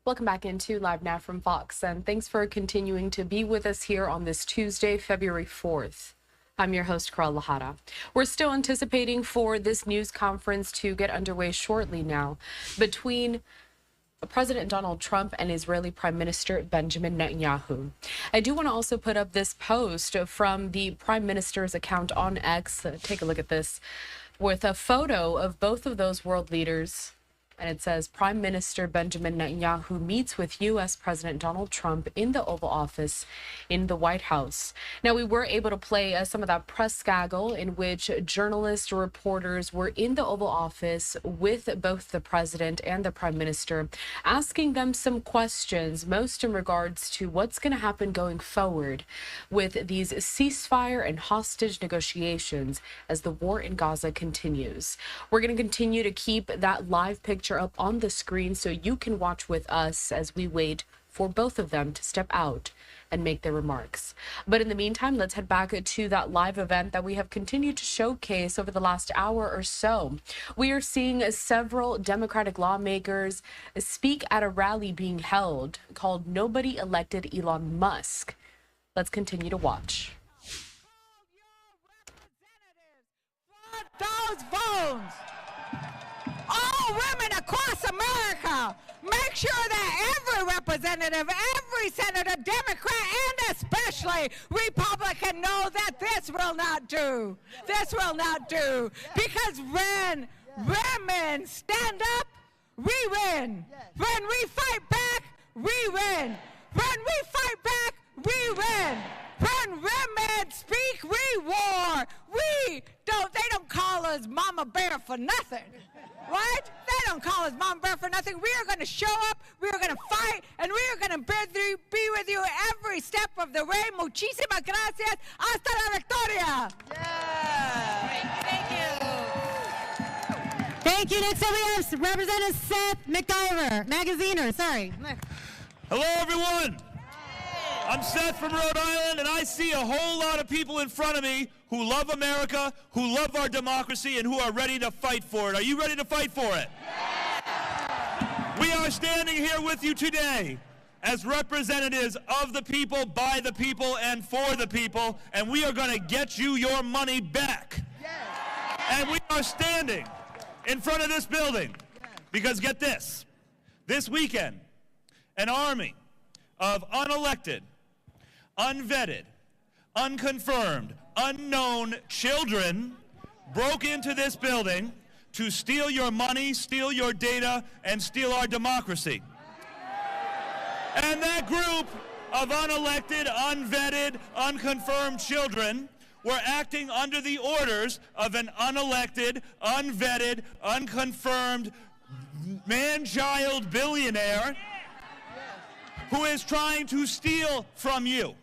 Welcome back into Live Now from Fox, and thanks for continuing to be with us here on this Tuesday, February 4th. I'm your host, Karal Lahara. We're still anticipating for this news conference to get underway shortly now between President Donald Trump and Israeli Prime Minister Benjamin Netanyahu. I do want to also put up this post from the Prime Minister's account on X. Take a look at this, with a photo of both of those world leaders And it says Prime Minister Benjamin Netanyahu meets with U.S. President Donald Trump in the Oval Office in the White House. Now, we were able to play some of that press gaggle in which journalists, reporters were in the Oval Office with both the president and the prime minister, asking them some questions, most in regards to what's going to happen going forward with these ceasefire and hostage negotiations as the war in Gaza continues. We're going to continue to keep that live picture up on the screen so you can watch with us as we wait for both of them to step out and make their remarks. But in the meantime, let's head back to that live event that we have continued to showcase over the last hour or so. We are seeing several Democratic lawmakers speak at a rally being held called Nobody Elected Elon Musk. Let's continue to watch. Those votes, all women across America, make sure that every representative, every senator, Democrat, and especially Republican know that this will not do. This will not do. Because when women stand up, we win. When we fight back, we win. When we fight back, we win. When women speak, we war. They don't call us Mama Bear for nothing. Right? They don't call us Mama Bear for nothing. We are going to show up, we are going to fight, and we are going to be with you every step of the way. Muchísimas gracias. Hasta la victoria. Yeah. Thank you. Next up we have Representative Seth Magaziner. Sorry. Hello, everyone. I'm Seth from Rhode Island, and I see a whole lot of people in front of me who love America, who love our democracy, and who are ready to fight for it. Are you ready to fight for it? Yeah. We are standing here with you today as representatives of the people, by the people, and for the people, and we are going to get you your money back. Yeah. And we are standing in front of this building because, get this, this weekend, an army of unelected, unvetted, unconfirmed, unknown children broke into this building to steal your money, steal your data, and steal our democracy. And that group of unelected, unvetted, unconfirmed children were acting under the orders of an unelected, unvetted, unconfirmed, man-child billionaire who is trying to steal from you.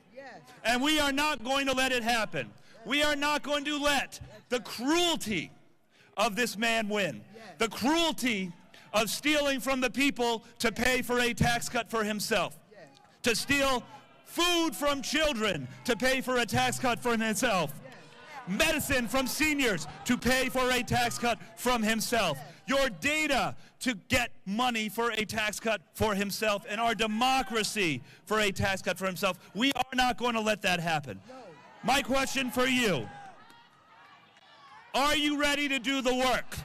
And we are not going to let it happen. We are not going to let the cruelty of this man win. The cruelty of stealing from the people to pay for a tax cut for himself. To steal food from children to pay for a tax cut for himself. Medicine from seniors to pay for a tax cut from himself. Your data to get money for a tax cut for himself, and our democracy for a tax cut for himself. We are not going to let that happen. My question for you, are you ready to do the work?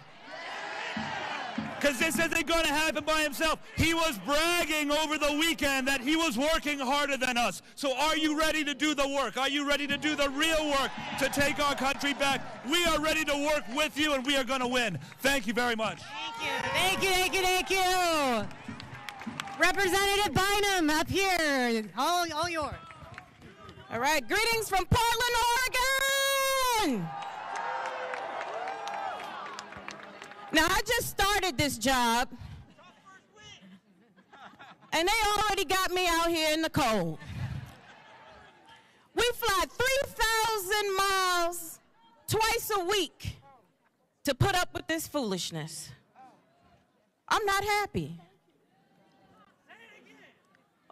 Because this isn't going to happen by himself. He was bragging over the weekend that he was working harder than us. So are you ready to do the work? Are you ready to do the real work to take our country back? We are ready to work with you, and we are going to win. Thank you very much. Thank you, thank you, thank you. Representative Bynum up here. All yours. All right, greetings from Portland, Oregon. Now, I just started this job, and they already got me out here in the cold. We fly 3,000 miles twice a week to put up with this foolishness. I'm not happy.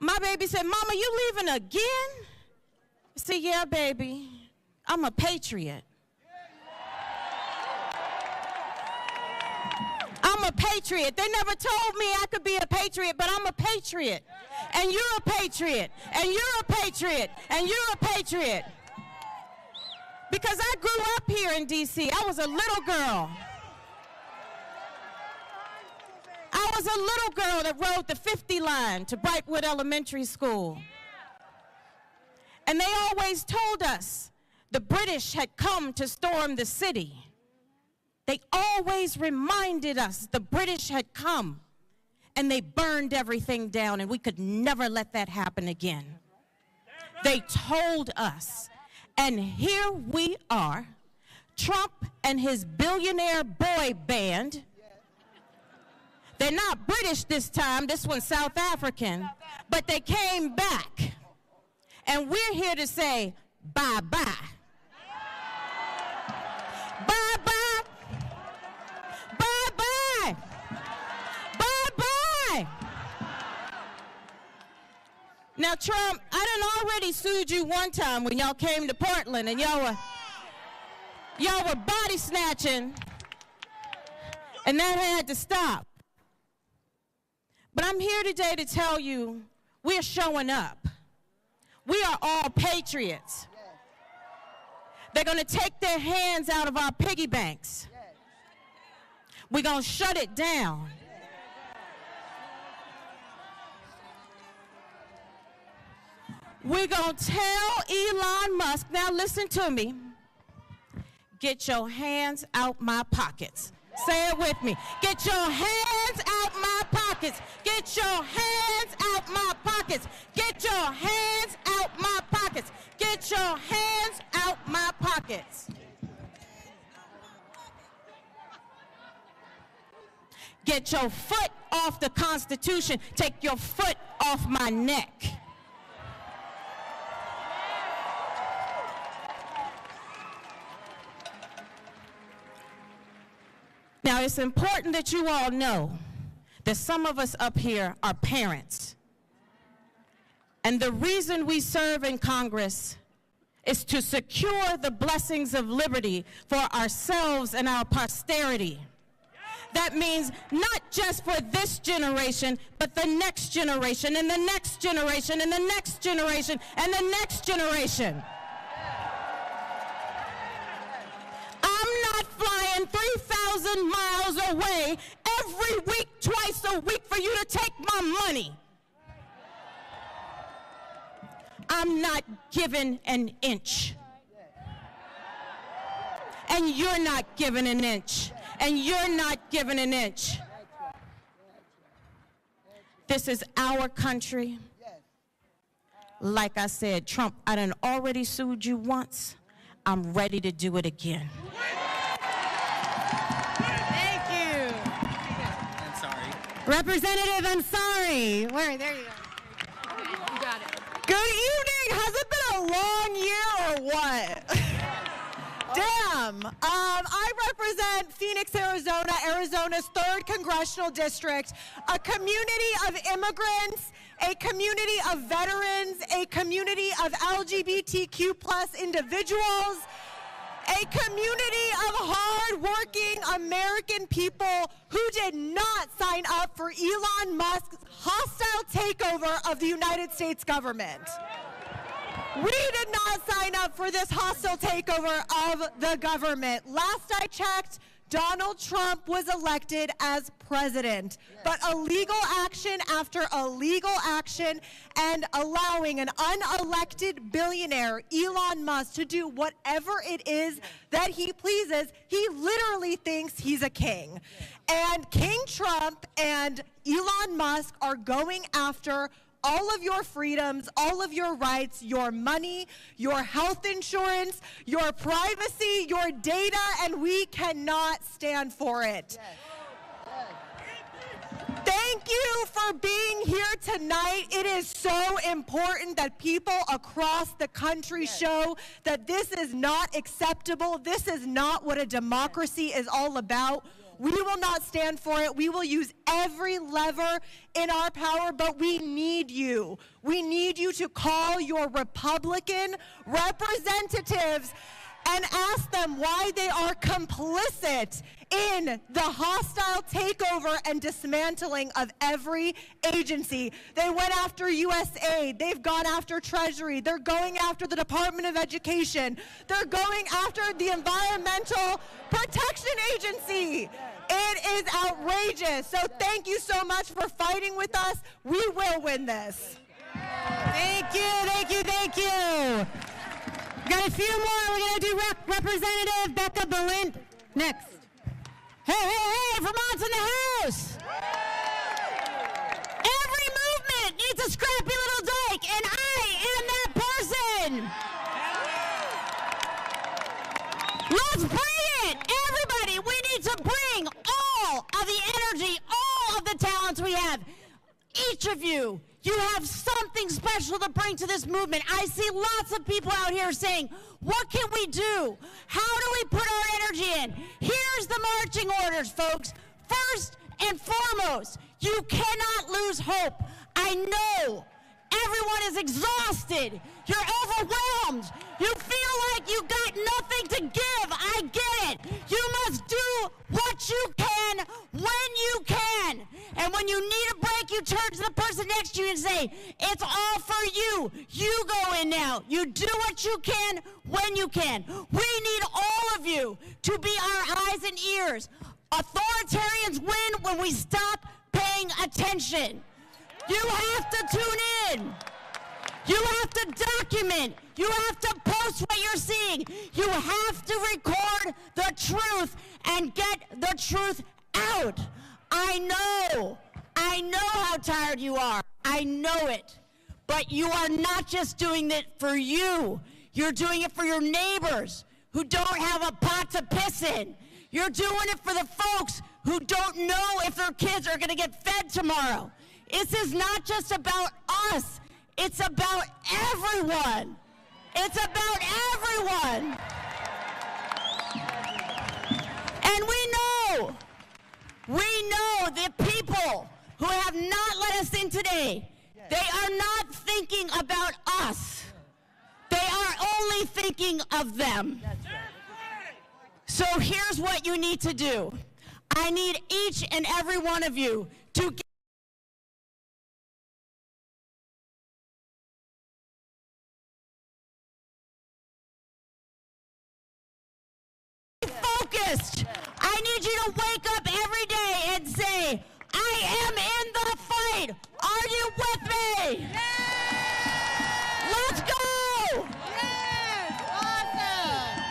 My baby said, Mama, you leaving again? I said, yeah, baby, I'm a patriot. I'm a patriot. They never told me I could be a patriot, but I'm a patriot. And you're a patriot. And you're a patriot. And you're a patriot. Because I grew up here in D.C. I was a little girl. I was a little girl that rode the 50 line to Brightwood Elementary School. And they always told us the British had come to storm the city. They always reminded us the British had come and they burned everything down and we could never let that happen again. They told us, and here we are, Trump and his billionaire boy band. They're not British this time, this one's South African, but they came back. And we're here to say bye-bye. Bye-bye. Bye-bye. Bye-bye. Now, Trump, I done already sued you one time when y'all came to Portland and y'all were body snatching, and that had to stop. But I'm here today to tell you we're showing up. We are all patriots. They're going to take their hands out of our piggy banks. We're going to shut it down. We're going to tell Elon Musk, now listen to me, get your hands out my pockets. Say it with me. Get your hands out my pockets. Get your hands out my pockets. Get your hands out my pockets. Get your hands out my pockets. Get your foot off the Constitution. Take your foot off my neck. Now, it's important that you all know that some of us up here are parents. And the reason we serve in Congress is to secure the blessings of liberty for ourselves and our posterity. That means not just for this generation, but the next generation, and the next generation, and the next generation, and the next generation. I'm not flying 3,000 miles away every week, twice a week for you to take my money. I'm not giving an inch. And you're not giving an inch. And you're not giving an inch. This is our country. Like I said, Trump, I done already sued you once. I'm ready to do it again. Thank you. I'm sorry. Representative Ansari. Where? There you go. Okay, you got it. Good evening. Has it been a long year or what? Damn. I represent Phoenix, Arizona, Arizona's 3rd Congressional District, a community of immigrants, a community of veterans, a community of LGBTQ+ individuals, a community of hard-working American people who did not sign up for Elon Musk's hostile takeover of the United States government. We did not sign up for this hostile takeover of the government. Last I checked, Donald Trump was elected as president, but illegal action after illegal action and allowing an unelected billionaire, Elon Musk, to do whatever it is that he pleases, he literally thinks he's a king. And King Trump and Elon Musk are going after all of your freedoms, all of your rights, your money, your health insurance, your privacy, your data, and we cannot stand for it. Thank you for being here tonight. It is so important that people across the country show that this is not acceptable. This is not what a democracy is all about. We will not stand for it. We will use every lever in our power, but we need you. We need you to call your Republican representatives and ask them why they are complicit in the hostile takeover and dismantling of every agency. They went after USAID. They've gone after Treasury. They're going after the Department of Education. They're going after the Environmental Protection Agency. It is outrageous. So thank you so much for fighting with us. We will win this. Thank you, thank you, thank you. Got a few more. We're going to do Representative Becca Balint next. Hey, hey, hey, Vermont's in the house. Every movement needs a scrappy little dyke, and I am that person. Let's bring it, everybody. We need to bring all of the energy, all of the talents we have. Each of you, you have something special to bring to this movement. I see lots of people out here saying, what can we do? How do we put our energy in? Here's the marching orders, folks. First and foremost, you cannot lose hope. I know everyone is exhausted. You're overwhelmed. You feel like you got nothing to give. I get it. You must do what you can when you can. And when you need a break, you turn to the person next to you and say, it's all for you. You go in now. You do what you can when you can. We need all of you to be our eyes and ears. Authoritarians win when we stop paying attention. You have to tune in. You have to document. You have to post what you're seeing. You have to record the truth and get the truth out. I know how tired you are. I know it. But you are not just doing it for you. You're doing it for your neighbors who don't have a pot to piss in. You're doing it for the folks who don't know if their kids are going to get fed tomorrow. This is not just about us. It's about everyone. It's about everyone. And we know the people who have not let us in today, they are not thinking about us. They are only thinking of them. So here's what you need to do. I need each and every one of you to get focused. I need you to wake up every day and say, I am in the fight. Are you with me? Yes! Let's go! Yes! Awesome!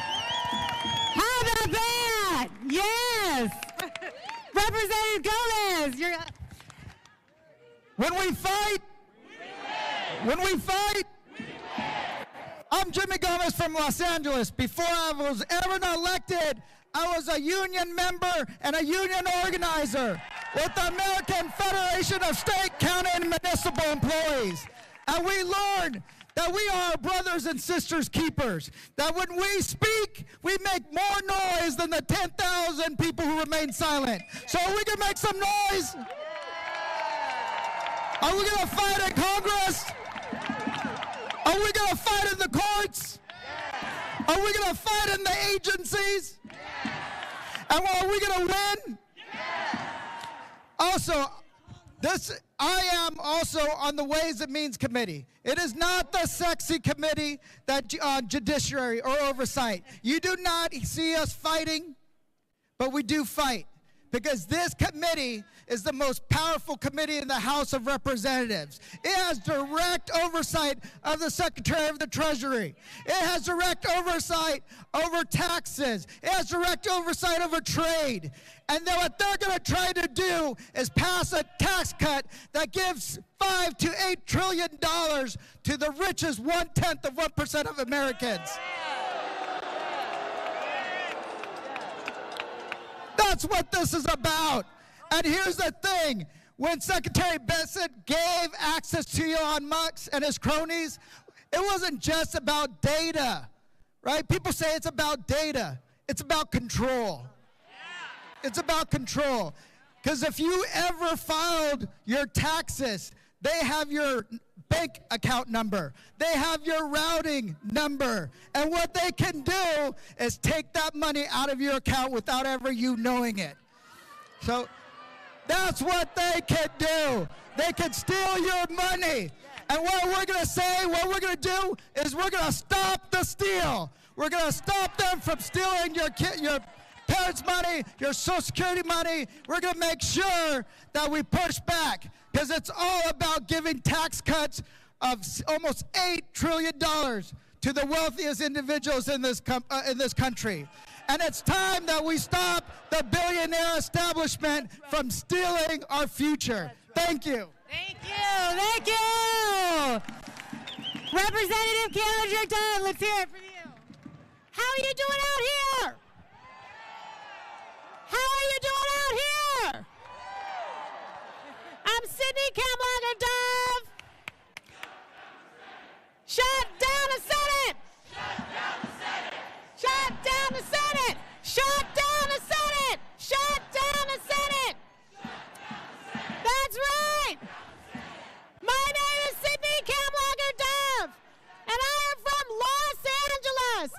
How about that? Yes! Representative Gomez, you're... When we fight, I'm Jimmy Gomez from Los Angeles. Before I was ever elected, I was a union member and a union organizer with the American Federation of State, County, and Municipal Employees. And we learned that we are brothers and sisters keepers, that when we speak, we make more noise than the 10,000 people who remain silent. So we can make some noise. Are we going to fight in Congress? Are we going to fight in the courts? Are we going to fight in the agencies? And are we going to win? Also, I am also on the Ways and Means Committee. It is not the sexy committee that on judiciary or oversight. You do not see us fighting, but we do fight. Because this committee is the most powerful committee in the House of Representatives. It has direct oversight of the Secretary of the Treasury. It has direct oversight over taxes. It has direct oversight over trade. And then what they're going to try to do is pass a tax cut that gives $5 to $8 trillion to the richest 1/10 of 1% of Americans. That's what this is about. And here's the thing. When Secretary Bessent gave access to Elon Musk and his cronies, it wasn't just about data, right? People say it's about data. It's about control. It's about control. Because if you ever filed your taxes, they have your bank account number. They have your routing number. And what they can do is take that money out of your account without ever you knowing it. So that's what they can do. They can steal your money. And what we're going to say, what we're going to do is we're going to stop the steal. We're going to stop them from stealing your parents' money, your Social Security money. We're going to make sure that we push back, because it's all about giving tax cuts of almost $8 trillion to the wealthiest individuals in this country. And it's time that we stop the billionaire establishment from stealing our future. Thank you. Thank you. Thank you. Representative Kendrick, let's hear it from you. How are you doing out here? How are you doing out here? I'm Sydney Kamlager-Dove. Shut down the Senate. Shut down the Senate. Shut down the Senate. Shut down the Senate. That's right. My name is Sydney Kamlager-Dove, and I am from Los Angeles.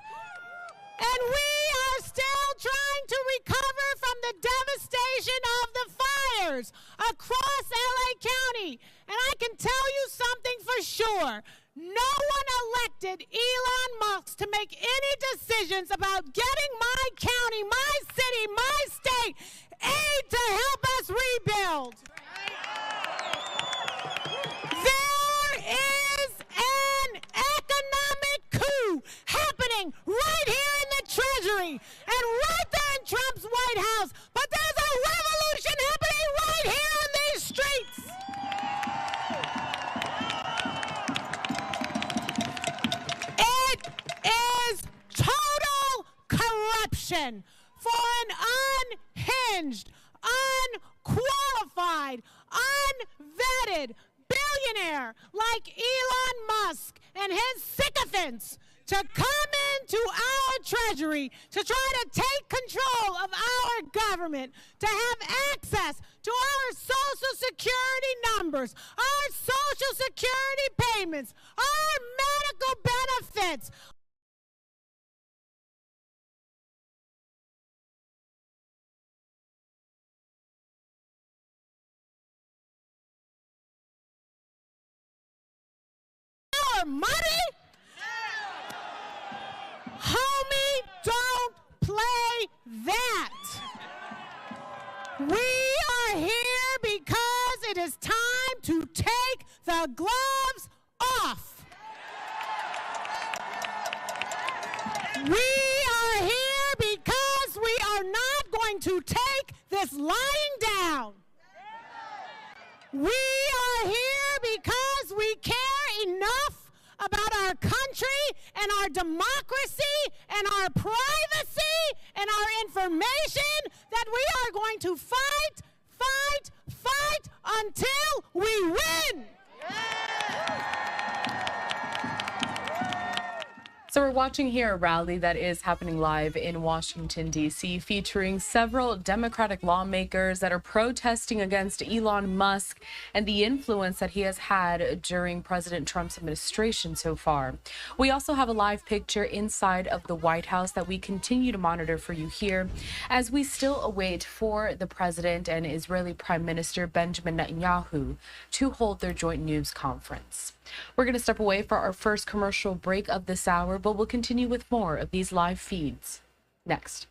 And we are still trying to recover from the devastation of the fires across LA County. And I can tell you something for sure. No one elected Elon Musk to make any decisions about getting my county, my city, my state aid to help us rebuild. There is an economic coup happening right here in the Treasury and right there in Trump's White House. But there's a revolution happening right here in these streets. It is total corruption for an unhinged, unqualified, unvetted billionaire like Elon Musk and his sycophants to come into our treasury to try to take control of our government, to have access to our Social Security numbers, our Social Security payments, our medical benefits. Our money? Homie, don't play that. We are here because it is time to take the gloves off. We are here because we are not going to take this lying down. We are here because we care enough about our country and our democracy and our privacy and our information that we are going to fight, fight, fight until we win. So we're watching here a rally that is happening live in Washington, D.C., featuring several Democratic lawmakers that are protesting against Elon Musk and the influence that he has had during President Trump's administration so far. We also have a live picture inside of the White House that we continue to monitor for you here as we still await for the president and Israeli Prime Minister Benjamin Netanyahu to hold their joint news conference. We're going to step away for our first commercial break of this hour, but we'll continue with more of these live feeds next.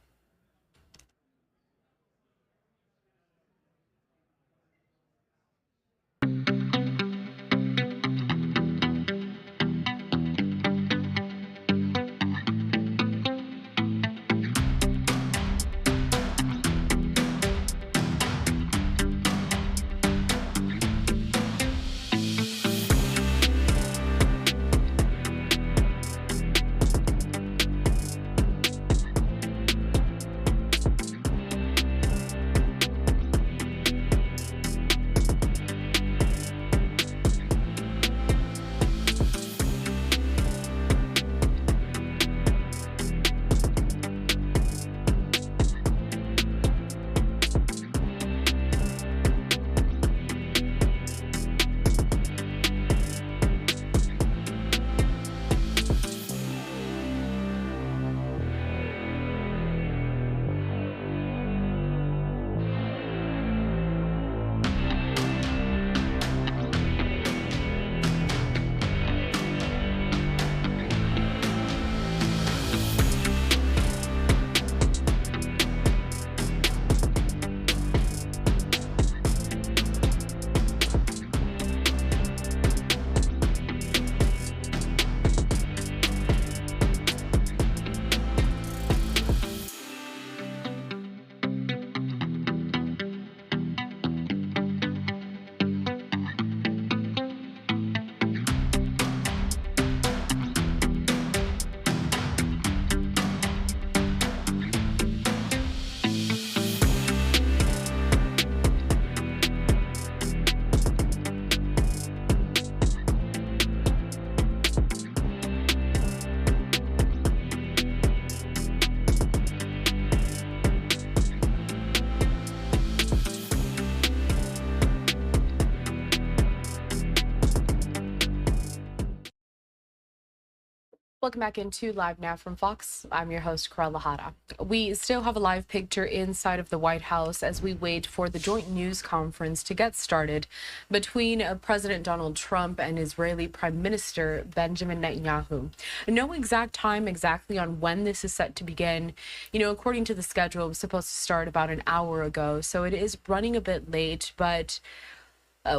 Welcome back into Live Now from Fox. I'm your host, Corella Hara. We still have a live picture inside of the White House as we wait for the joint news conference to get started between President Donald Trump and Israeli Prime Minister Benjamin Netanyahu. No exact time exactly on when this is set to begin. You know, according to the schedule, it was supposed to start about an hour ago, so it is running a bit late, but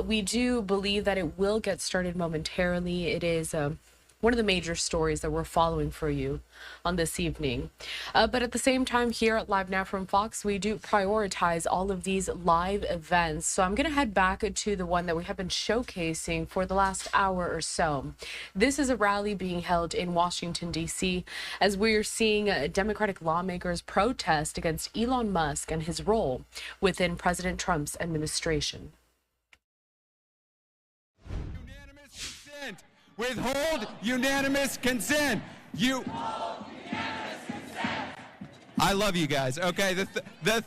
we do believe that it will get started momentarily. It is one of the major stories that we're following for you on this evening. But at the same time, here at Live Now from Fox, we do prioritize all of these live events. So I'm going to head back to the one that we have been showcasing for the last hour or so. This is a rally being held in Washington, D.C., as we're seeing Democratic lawmakers protest against Elon Musk and his role within President Trump's administration. Withhold unanimous consent. I love you guys. Okay, the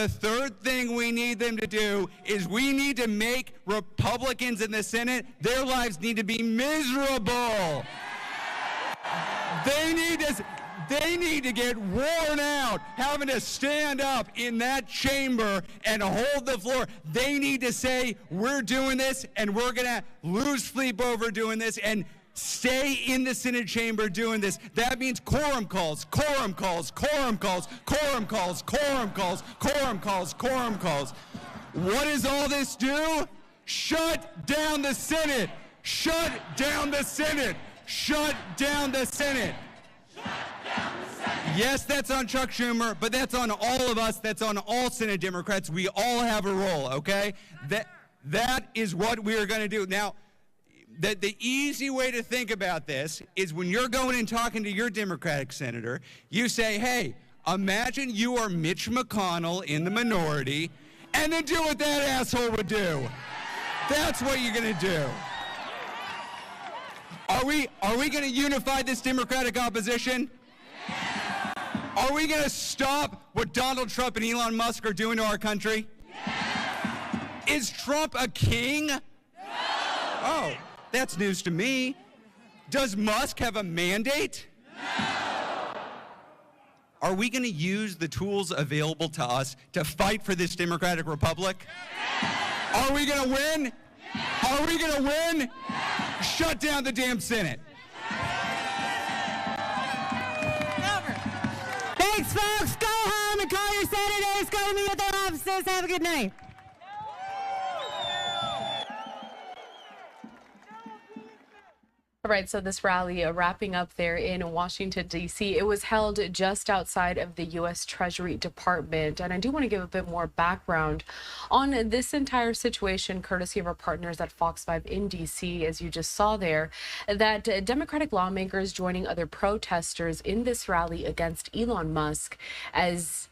third thing we need them to do is we need to make Republicans in the Senate, their lives need to be miserable. They need to get worn out having to stand up in that chamber and hold the floor. They need to say, we're doing this and we're going to lose sleep over doing this and stay in the Senate chamber doing this. That means quorum calls, quorum calls, quorum calls, quorum calls, quorum calls, quorum calls, quorum calls. What does all this do? Shut down the Senate. Shut down the Senate. Shut down the Senate. Yes, that's on Chuck Schumer, but that's on all of us. That's on all Senate Democrats. We all have a role, okay? That is what we are going to do. Now, the easy way to think about this is when you're going and talking to your Democratic senator, you say, hey, imagine you are Mitch McConnell in the minority, and then do what that asshole would do. That's what you're going to do. Are we going to unify this Democratic opposition? Are we going to stop what Donald Trump and Elon Musk are doing to our country? Is Trump a king? Oh, that's news to me. Does Musk have a mandate? Are we going to use the tools available to us to fight for this democratic republic? Are we going to win? Are we going to win? Shut down the damn Senate. Thanks, folks. Go home and call your senators. Go to meet at their offices. Have a good night. All right, so this rally wrapping up there in Washington, D.C. It was held just outside of the U.S. Treasury Department. And I do want to give a bit more background on this entire situation, courtesy of our partners at Fox 5 in D.C., as you just saw there, that Democratic lawmakers joining other protesters in this rally against Elon Musk as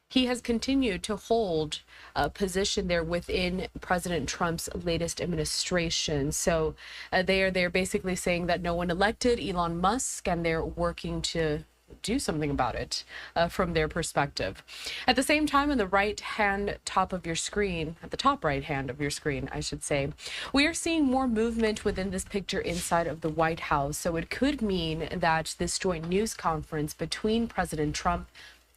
he has continued to hold a position there within President Trump's latest administration. So they're basically saying that no one elected Elon Musk, and they're working to do something about it from their perspective. At the same time, on the right-hand top of your screen, at the top right-hand of your screen, I should say, we are seeing more movement within this picture inside of the White House. So it could mean that this joint news conference between President Trump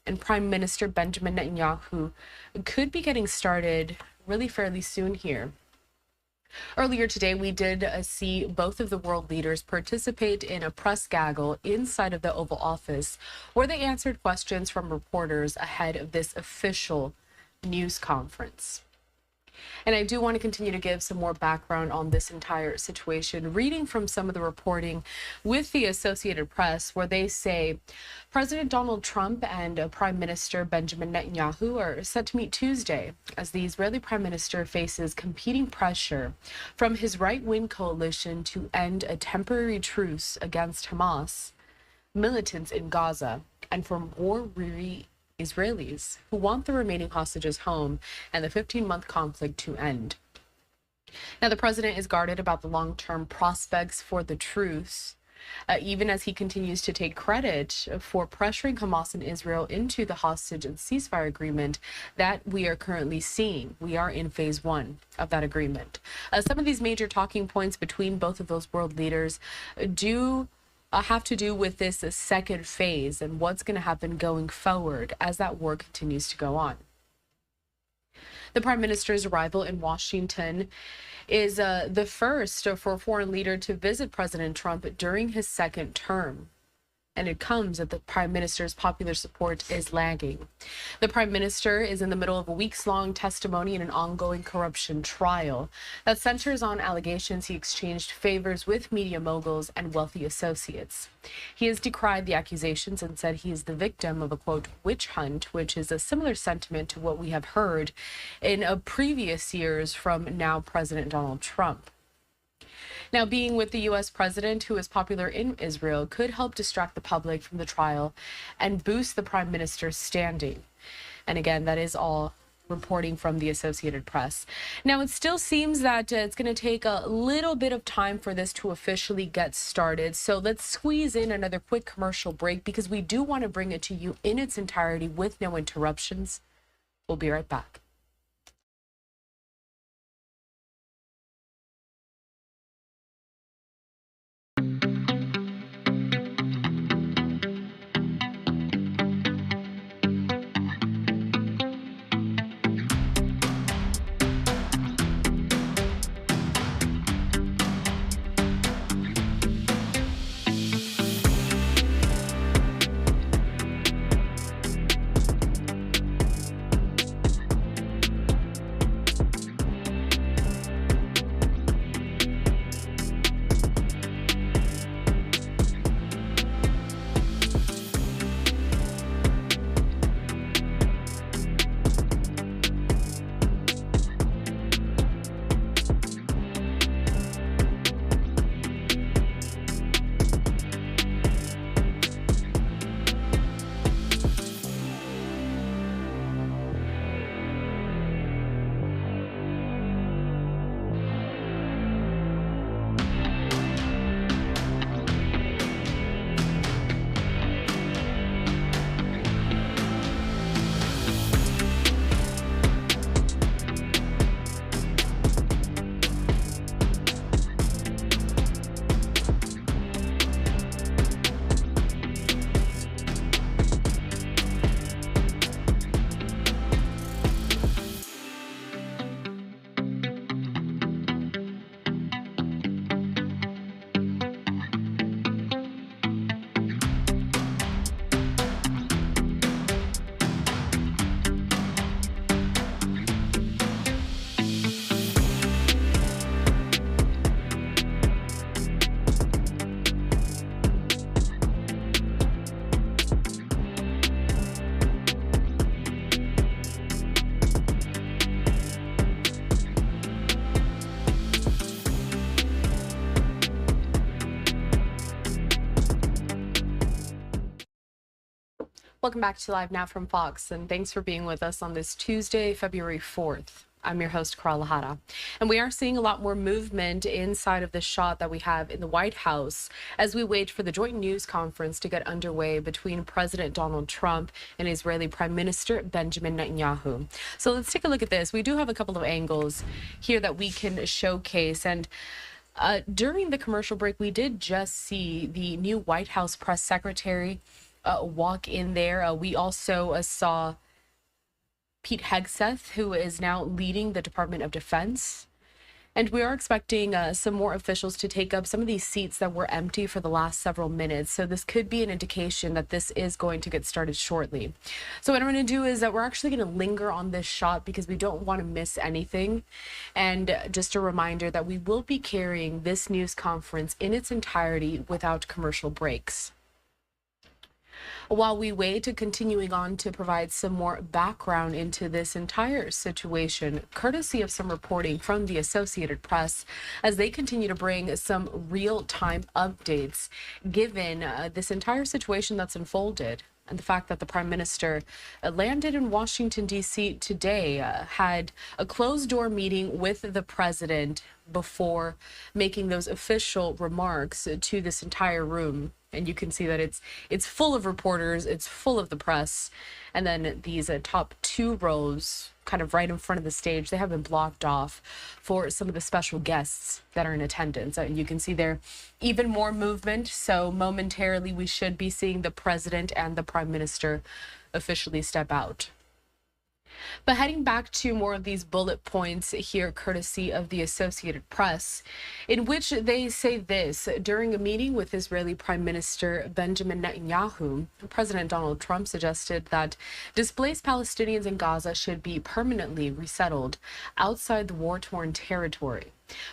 and Prime Minister Benjamin Netanyahu could be getting started really fairly soon here. Earlier today, we did see both of the world leaders participate in a press gaggle inside of the Oval Office, where they answered questions from reporters ahead of this official news conference. And I do want to continue to give some more background on this entire situation, reading from some of the reporting with the Associated Press, where they say President Donald Trump and Prime Minister Benjamin Netanyahu are set to meet Tuesday as the Israeli Prime Minister faces competing pressure from his right-wing coalition to end a temporary truce against Hamas militants in Gaza and from war-weary Israelis who want the remaining hostages home and the 15-month conflict to end. Now, the president is guarded about the long-term prospects for the truce, even as he continues to take credit for pressuring Hamas and Israel into the hostage and ceasefire agreement that we are currently seeing. We are in phase 1 of that agreement. Some of these major talking points between both of those world leaders do have to do with this second phase and what's going to happen going forward as that war continues to go on. The Prime Minister's arrival in Washington is the first for a foreign leader to visit President Trump during his second term. And it comes that the Prime Minister's popular support is lagging. The Prime Minister is in the middle of a weeks-long testimony in an ongoing corruption trial that centers on allegations he exchanged favors with media moguls and wealthy associates. He has decried the accusations and said he is the victim of a, quote, witch hunt, which is a similar sentiment to what we have heard in previous years from now President Donald Trump. Now, being with the U.S. president, who is popular in Israel, could help distract the public from the trial and boost the prime minister's standing. And again, that is all reporting from the Associated Press. Now, it still seems that it's going to take a little bit of time for this to officially get started. So let's squeeze in another quick commercial break because we do want to bring it to you in its entirety with no interruptions. We'll be right back. Welcome back to Live Now from Fox, and thanks for being with us on this Tuesday, February 4th. I'm your host, Carla Hara, and we are seeing a lot more movement inside of the shot that we have in the White House as we wait for the joint news conference to get underway between President Donald Trump and Israeli Prime Minister Benjamin Netanyahu. So let's take a look at this. We do have a couple of angles here that we can showcase, and during the commercial break, we did just see the new White House press secretary walk in there. We also saw Pete Hegseth, who is now leading the Department of Defense. And we are expecting some more officials to take up some of these seats that were empty for the last several minutes. So this could be an indication that this is going to get started shortly. So what I'm going to do is that we're actually going to linger on this shot because we don't want to miss anything. And just a reminder that we will be carrying this news conference in its entirety without commercial breaks. While we wait, continuing on to provide some more background into this entire situation, courtesy of some reporting from the Associated Press, as they continue to bring some real-time updates given this entire situation that's unfolded. And the fact that the Prime Minister landed in Washington, D.C. today, had a closed-door meeting with the President before making those official remarks to this entire room. And you can see that it's full of reporters, it's full of the press. And then these top two rows kind of right in front of the stage, they have been blocked off for some of the special guests that are in attendance. You can see there even more movement. So momentarily, we should be seeing the president and the prime minister officially step out. But heading back to more of these bullet points here, courtesy of the Associated Press, in which they say this: during a meeting with Israeli Prime Minister Benjamin Netanyahu, President Donald Trump suggested that displaced Palestinians in Gaza should be permanently resettled outside the war-torn territory.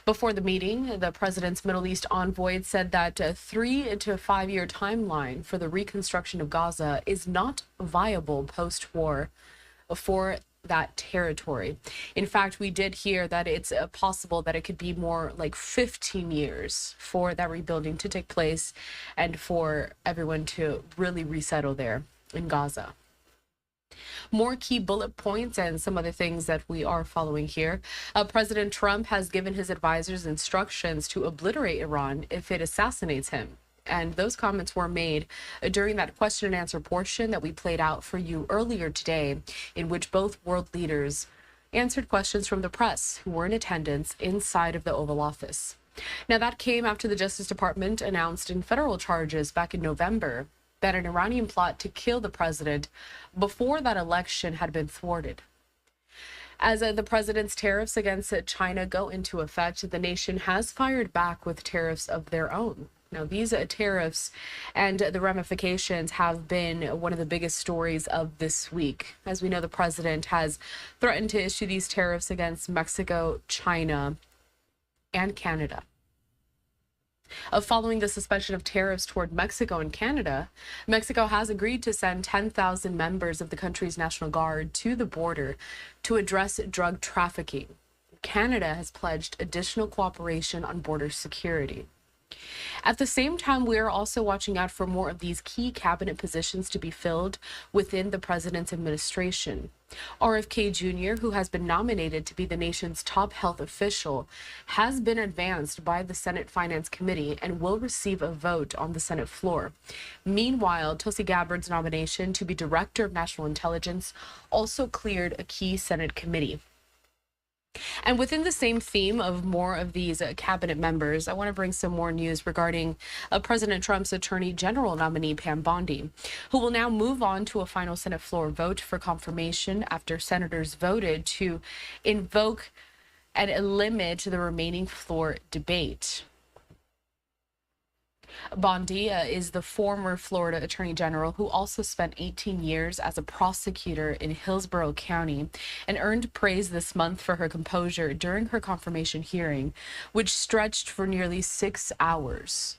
Before the meeting, the president's Middle East envoy said that a 3 to 5 year timeline for the reconstruction of Gaza is not viable post-war for that territory. In fact, we did hear that it's possible that it could be more like 15 years for that rebuilding to take place and for everyone to really resettle there in Gaza. More key bullet points and some other things that we are following here. President Trump has given his advisors instructions to obliterate Iran if it assassinates him. And those comments were made during that question and answer portion that we played out for you earlier today, in which both world leaders answered questions from the press who were in attendance inside of the Oval Office. Now, that came after the Justice Department announced in federal charges back in November that an Iranian plot to kill the president before that election had been thwarted. As the president's tariffs against China go into effect, the nation has fired back with tariffs of their own. Now, these tariffs and the ramifications have been one of the biggest stories of this week. As we know, the president has threatened to issue these tariffs against Mexico, China, and Canada. Following the suspension of tariffs toward Mexico and Canada, Mexico has agreed to send 10,000 members of the country's National Guard to the border to address drug trafficking. Canada has pledged additional cooperation on border security. At the same time, we are also watching out for more of these key cabinet positions to be filled within the president's administration. RFK Jr., who has been nominated to be the nation's top health official, has been advanced by the Senate Finance Committee and will receive a vote on the Senate floor. Meanwhile, Tulsi Gabbard's nomination to be Director of National Intelligence also cleared a key Senate committee. And within the same theme of more of these cabinet members, I want to bring some more news regarding President Trump's Attorney General nominee, Pam Bondi, who will now move on to a final Senate floor vote for confirmation after senators voted to invoke and limit the remaining floor debate. Bondi is the former Florida Attorney General who also spent 18 years as a prosecutor in Hillsborough County and earned praise this month for her composure during her confirmation hearing, which stretched for nearly 6 hours.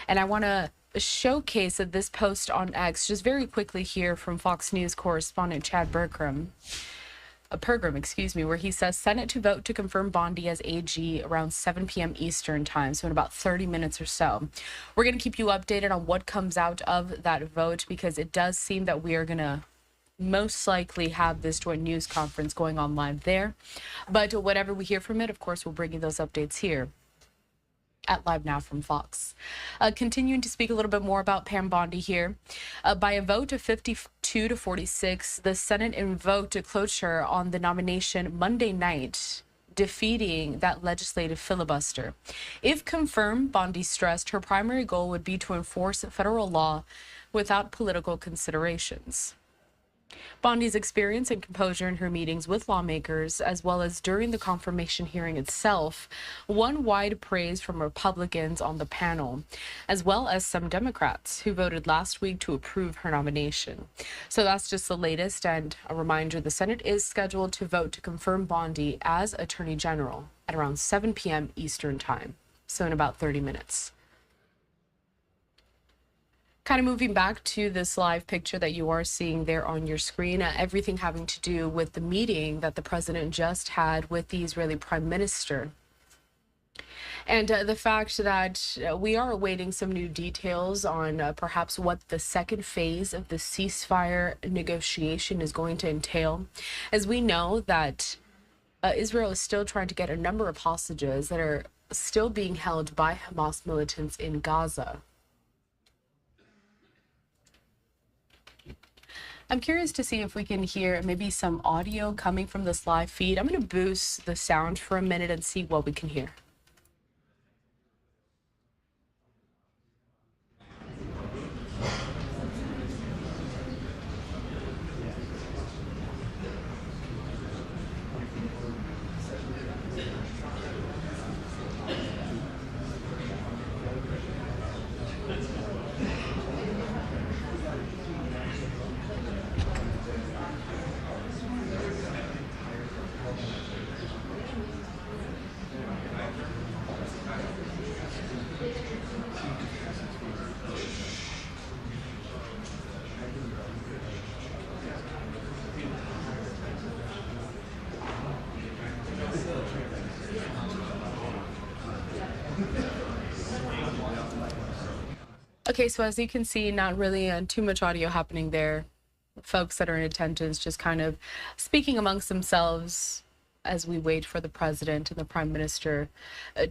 And I want to showcase this post on X just very quickly here from Fox News correspondent Chad Pergram, where he says Senate to vote to confirm Bondi as AG around 7 p.m. Eastern time, so in about 30 minutes or so. We're going to keep you updated on what comes out of that vote, because it does seem that we are going to most likely have this joint news conference going on live there. But whatever we hear from it, of course, we'll bring you those updates here at Live Now from Fox. Continuing to speak a little bit more about Pam Bondi here. By a vote of 52 to 46, the Senate invoked a cloture on the nomination Monday night, defeating that legislative filibuster. If confirmed, Bondi stressed her primary goal would be to enforce federal law without political considerations. Bondi's experience and composure in her meetings with lawmakers, as well as during the confirmation hearing itself, won wide praise from Republicans on the panel, as well as some Democrats who voted last week to approve her nomination. So that's just the latest, and a reminder, the Senate is scheduled to vote to confirm Bondi as Attorney General at around 7 p.m. Eastern Time, so in about 30 minutes. Kind of moving back to this live picture that you are seeing there on your screen, everything having to do with the meeting that the president just had with the Israeli Prime Minister. And the fact that we are awaiting some new details on perhaps what the second phase of the ceasefire negotiation is going to entail, as we know that Israel is still trying to get a number of hostages that are still being held by Hamas militants in Gaza. I'm curious to see if we can hear maybe some audio coming from this live feed. I'm going to boost the sound for a minute and see what we can hear. Okay, so as you can see, not really too much audio happening there. Folks that are in attendance just kind of speaking amongst themselves as we wait for the president and the prime minister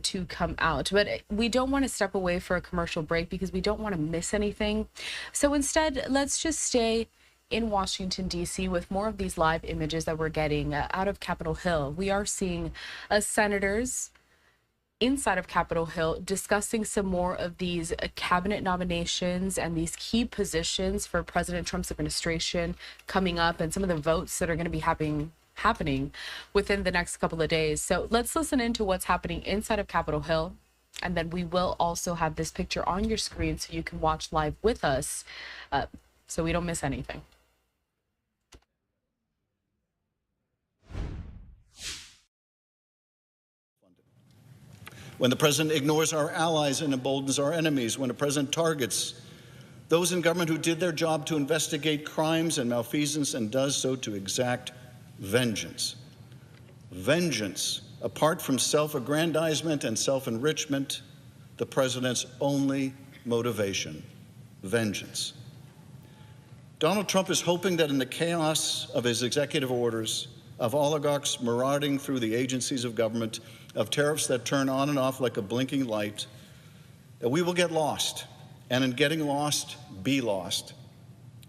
to come out. But we don't want to step away for a commercial break because we don't want to miss anything. So instead, let's just stay in Washington, D.C. with more of these live images that we're getting out of Capitol Hill. We are seeing senators inside of Capitol Hill discussing some more of these cabinet nominations and these key positions for President Trump's administration coming up, and some of the votes that are going to be happening within the next couple of days. So let's listen into what's happening inside of Capitol Hill, and then we will also have this picture on your screen so you can watch live with us so we don't miss anything. When the president ignores our allies and emboldens our enemies, when the president targets those in government who did their job to investigate crimes and malfeasance and does so to exact vengeance. Vengeance, apart from self-aggrandizement and self-enrichment, the president's only motivation, vengeance. Donald Trump is hoping that in the chaos of his executive orders, of oligarchs marauding through the agencies of government, of tariffs that turn on and off like a blinking light, that we will get lost, and in getting lost, be lost.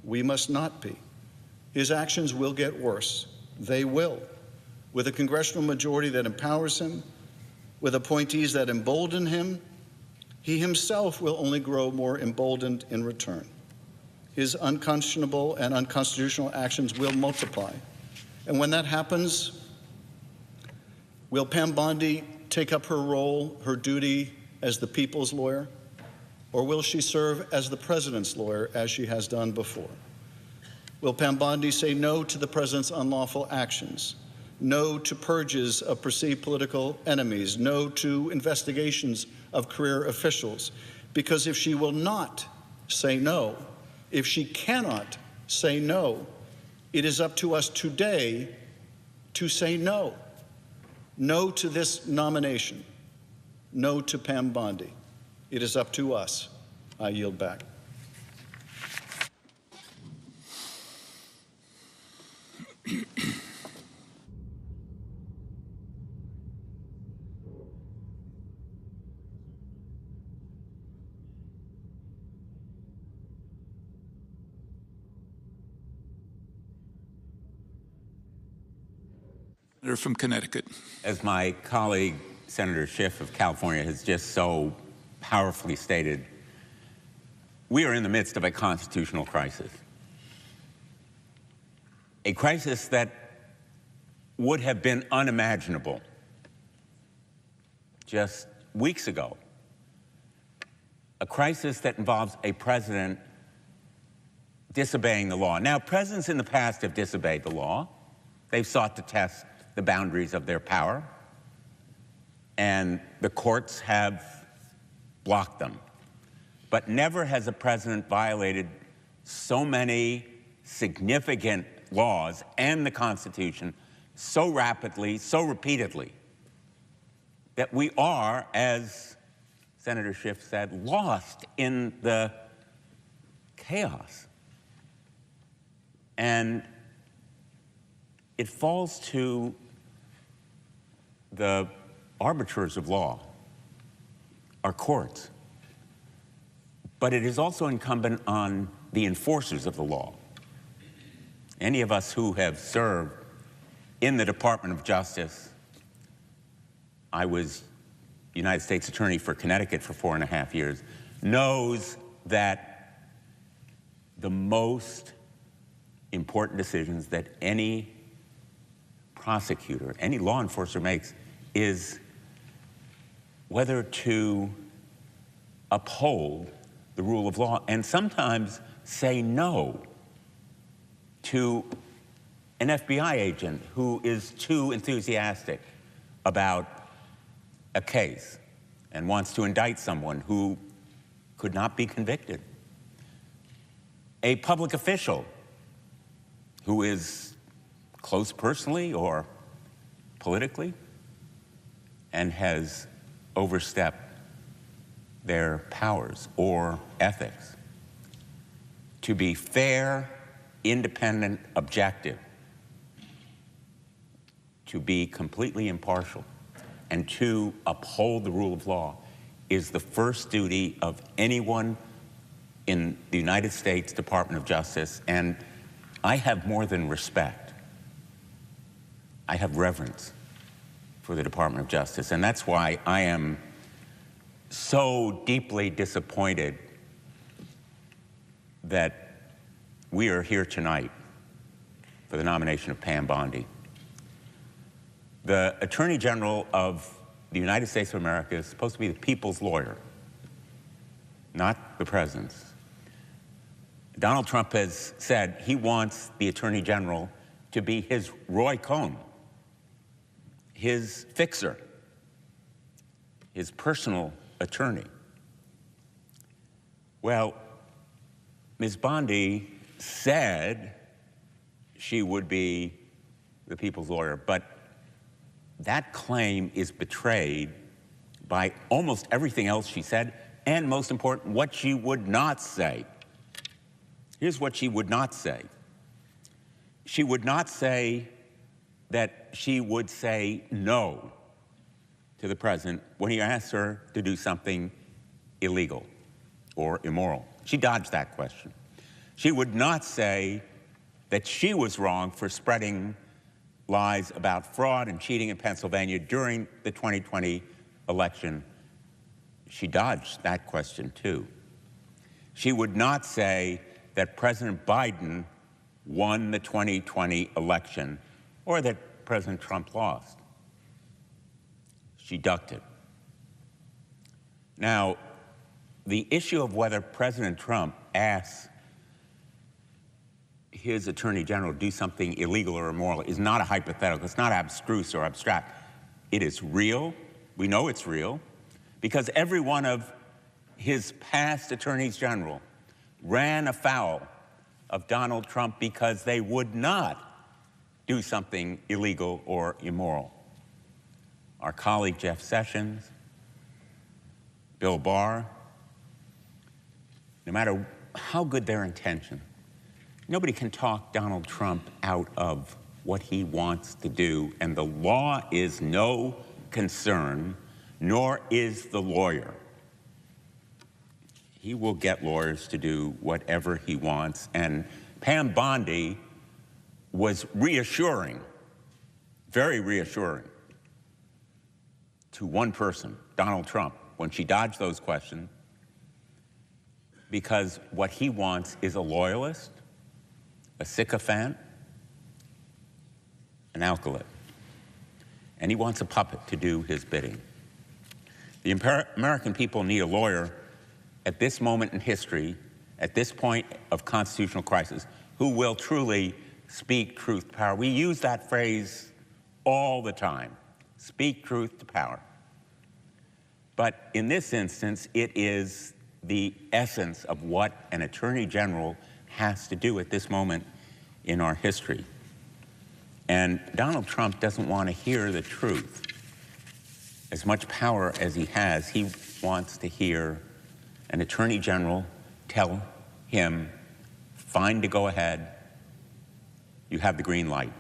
We must not be. His actions will get worse. They will. With a congressional majority that empowers him, with appointees that embolden him, he himself will only grow more emboldened in return. His unconscionable and unconstitutional actions will multiply. And when that happens, will Pam Bondi take up her role, her duty as the people's lawyer, or will she serve as the president's lawyer as she has done before? Will Pam Bondi say no to the president's unlawful actions, no to purges of perceived political enemies, no to investigations of career officials? Because if she will not say no, if she cannot say no, it is up to us today to say no. No to this nomination. No to Pam Bondi. It is up to us. I yield back. Senator from Connecticut. As my colleague, Senator Schiff of California, has just so powerfully stated, we are in the midst of a constitutional crisis. A crisis that would have been unimaginable just weeks ago. A crisis that involves a president disobeying the law. Now, presidents in the past have disobeyed the law. They've sought to test the boundaries of their power, and the courts have blocked them. But never has a president violated so many significant laws and the Constitution so rapidly, so repeatedly, that we are, as Senator Schiff said, lost in the chaos. And it falls to the arbiters of law, our courts. But it is also incumbent on the enforcers of the law, any of us who have served in the Department of Justice, I was United States Attorney for Connecticut for 4.5 years, knows that the most important decisions that any prosecutor, any law enforcer makes is whether to uphold the rule of law and sometimes say no to an FBI agent who is too enthusiastic about a case and wants to indict someone who could not be convicted. A public official who is close personally or politically and has overstepped their powers or ethics. To be fair, independent, objective, to be completely impartial, and to uphold the rule of law is the first duty of anyone in the United States Department of Justice. And I have more than respect. I have reverence for the Department of Justice. And that's why I am so deeply disappointed that we are here tonight for the nomination of Pam Bondi. The Attorney General of the United States of America is supposed to be the people's lawyer, not the president's. Donald Trump has said he wants the Attorney General to be his Roy Cohn, his fixer, his personal attorney. Well, Ms. Bondi said she would be the people's lawyer, but that claim is betrayed by almost everything else she said, and most important, what she would not say. Here's what she would not say. She would not say that she would say no to the president when he asked her to do something illegal or immoral. She dodged that question. She would not say that she was wrong for spreading lies about fraud and cheating in Pennsylvania during the 2020 election. She dodged that question too. She would not say that President Biden won the 2020 election or that President Trump lost. She ducked it. Now, the issue of whether President Trump asks his Attorney General to do something illegal or immoral is not a hypothetical. It's not abstruse or abstract. It is real. We know it's real because every one of his past Attorneys General ran afoul of Donald Trump because they would not do something illegal or immoral. Our colleague Jeff Sessions, Bill Barr, no matter how good their intention, nobody can talk Donald Trump out of what he wants to do, and the law is no concern, nor is the lawyer. He will get lawyers to do whatever he wants, and Pam Bondi was reassuring, very reassuring, to one person, Donald Trump, when she dodged those questions, because what he wants is a loyalist, a sycophant, an alcoholic, and he wants a puppet to do his bidding. The American people need a lawyer at this moment in history, at this point of constitutional crisis, who will truly speak truth to power. We use that phrase all the time, speak truth to power. But in this instance, it is the essence of what an Attorney General has to do at this moment in our history. And Donald Trump doesn't want to hear the truth. As much power as he has, he wants to hear an Attorney General tell him, fine to go ahead, you have the green light.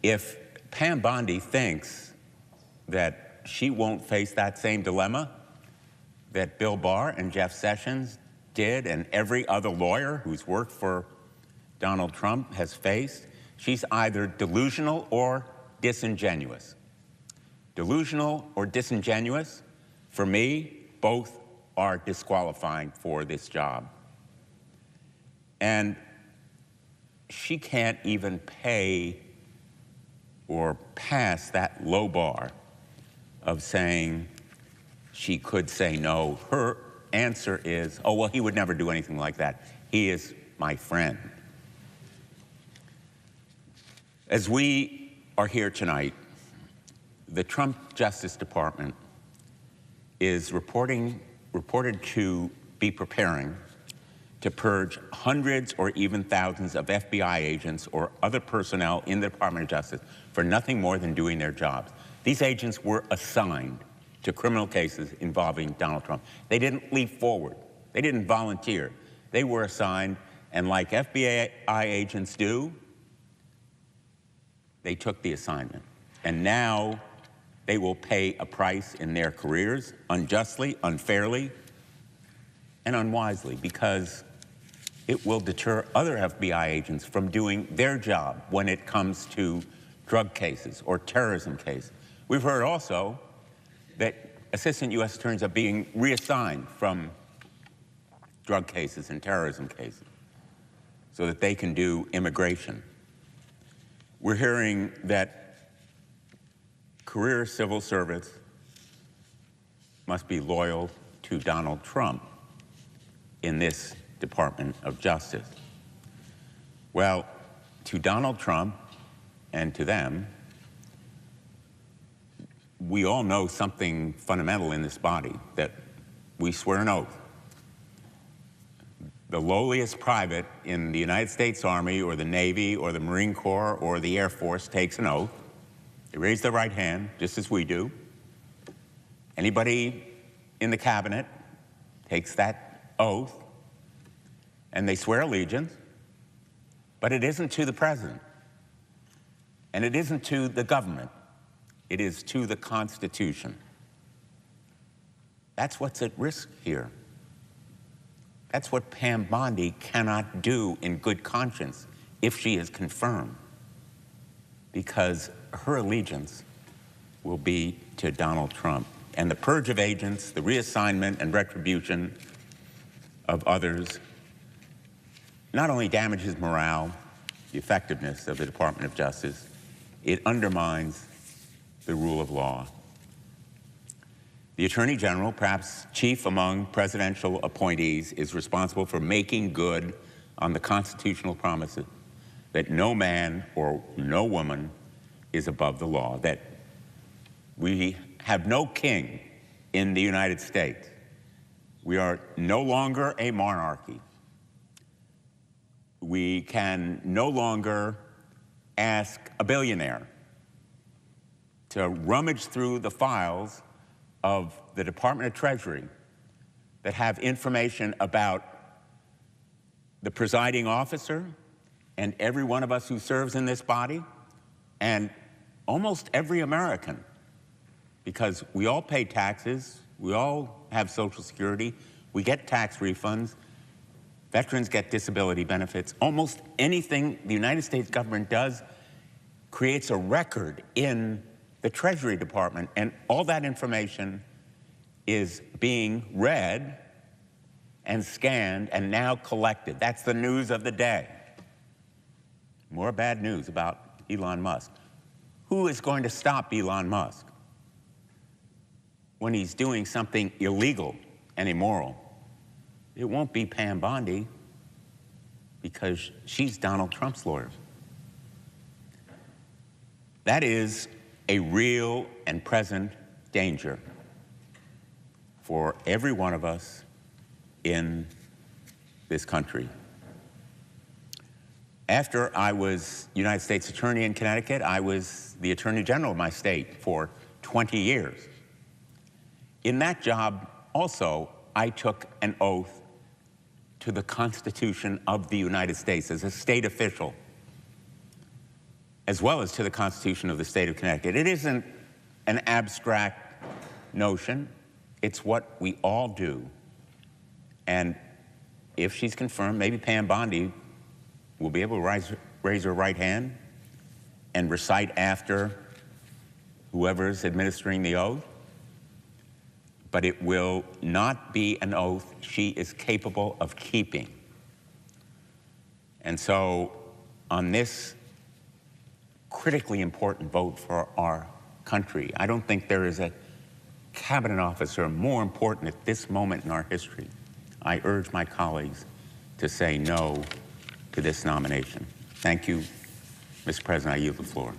If Pam Bondi thinks that she won't face that same dilemma that Bill Barr and Jeff Sessions did, and every other lawyer who's worked for Donald Trump has faced, she's either delusional or disingenuous. Delusional or disingenuous, for me, both are disqualifying for this job. And she can't even pay or pass that low bar of saying she could say no. Her answer is, oh, well, he would never do anything like that. He is my friend. As we are here tonight, the Trump Justice Department is reported to be preparing to purge hundreds or even thousands of FBI agents or other personnel in the Department of Justice for nothing more than doing their jobs. These agents were assigned to criminal cases involving Donald Trump. They didn't leap forward. They didn't volunteer. They were assigned, and like FBI agents do, they took the assignment. And now they will pay a price in their careers, unjustly, unfairly, and unwisely, because it will deter other FBI agents from doing their job when it comes to drug cases or terrorism cases. We've heard also that assistant U.S. attorneys are being reassigned from drug cases and terrorism cases so that they can do immigration. We're hearing that career civil service must be loyal to Donald Trump in this Department of Justice. Well, to Donald Trump and to them, we all know something fundamental in this body, that we swear an oath. The lowliest private in the United States Army or the Navy or the Marine Corps or the Air Force takes an oath. They raise their right hand, just as we do. Anybody in the cabinet takes that oath, and they swear allegiance, but it isn't to the president, and it isn't to the government. It is to the Constitution. That's what's at risk here. That's what Pam Bondi cannot do in good conscience if she is confirmed, because her allegiance will be to Donald Trump. And the purge of agents, the reassignment and retribution of others not only damages morale, the effectiveness of the Department of Justice, it undermines the rule of law. The Attorney General, perhaps chief among presidential appointees, is responsible for making good on the constitutional promises that no man or no woman is above the law, that we have no king in the United States. We are no longer a monarchy. We can no longer ask a billionaire to rummage through the files of the Department of Treasury that have information about the presiding officer and every one of us who serves in this body and almost every American, because we all pay taxes, we all have Social Security, we get tax refunds, veterans get disability benefits. Almost anything the United States government does creates a record in the Treasury Department, and all that information is being read and scanned and now collected. That's the news of the day. More bad news about Elon Musk. Who is going to stop Elon Musk when he's doing something illegal and immoral? It won't be Pam Bondi, because she's Donald Trump's lawyer. That is a real and present danger for every one of us in this country. After I was United States Attorney in Connecticut, I was the Attorney General of my state for 20 years. In that job, also, I took an oath to the Constitution of the United States as a state official, as well as to the Constitution of the state of Connecticut. It isn't an abstract notion. It's what we all do. And if she's confirmed, maybe Pam Bondi will be able to raise her right hand and recite after whoever is administering the oath, but it will not be an oath she is capable of keeping. And so on this critically important vote for our country, I don't think there is a cabinet officer more important at this moment in our history. I urge my colleagues to say no to this nomination. Thank you, Mr. President. I yield the floor.